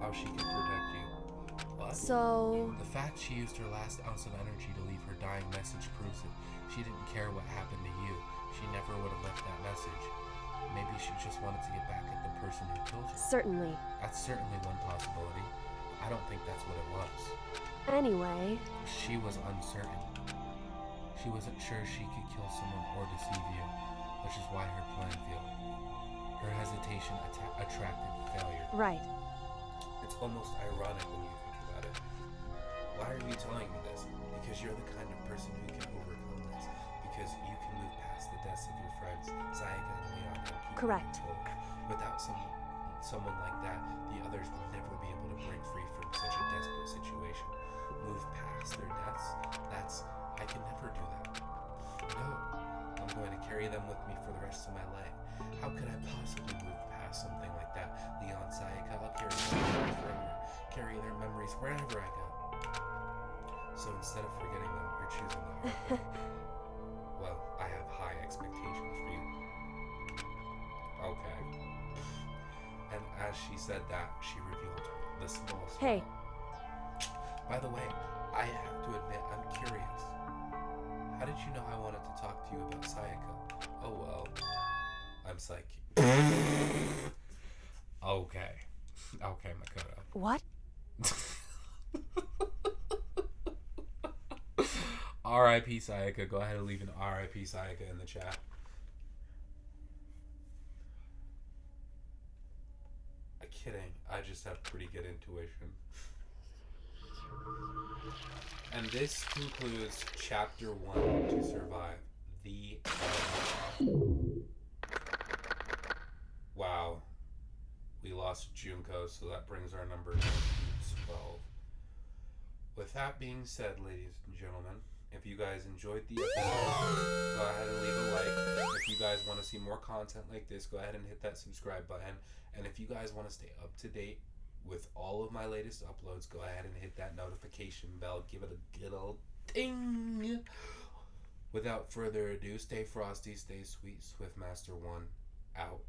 how she can protect you. What? So... The fact she used her last ounce of energy to leave her dying message proves it. She didn't care what happened to you. She never would have left that message. Maybe she just wanted to get back at the person who killed her. Certainly. That's certainly one possibility. I don't think that's what it was. Anyway... She was uncertain. She wasn't sure she could kill someone or deceive you, which is why her plan failed. Her hesitation attracted failure. Right. It's almost ironic when you think about it. Why are you telling me this? Because you're the kind of person who can overcome this. Because you can move past the deaths of your friends, Sayaka and Leon, and keep Correct. Without someone like that, the others will never be able to break free from such a desperate situation. Move past their deaths? I can never do that. No, I'm going to carry them with me for the rest of my life. How could I possibly move past something like that? Leon, Sayaka, I'll carry them forever. Carry their memories wherever I go. So instead of forgetting them, you're choosing the hard way. Well, I have high expectations for you. Okay. And as she said that, she revealed the small smile. Hey. By the way, I have to admit, I'm curious. How did you know I wanted to talk to you about Sayaka? Oh well, I'm psychic. Okay, Makoto. What? R.I.P. Sayaka. Go ahead and leave an R.I.P. Sayaka in the chat. I'm kidding. I just have pretty good intuition. And this concludes Chapter 1 to Survive. The end. Wow. We lost Junko, so that brings our number down to 12. With that being said, ladies and gentlemen, if you guys enjoyed the episode, go ahead and leave a like. If you guys want to see more content like this, go ahead and hit that subscribe button. And if you guys want to stay up to date with all of my latest uploads, go ahead and hit that notification bell. Give it a good old ding. Without further ado, stay frosty, stay sweet. Swiftmaster 1 out.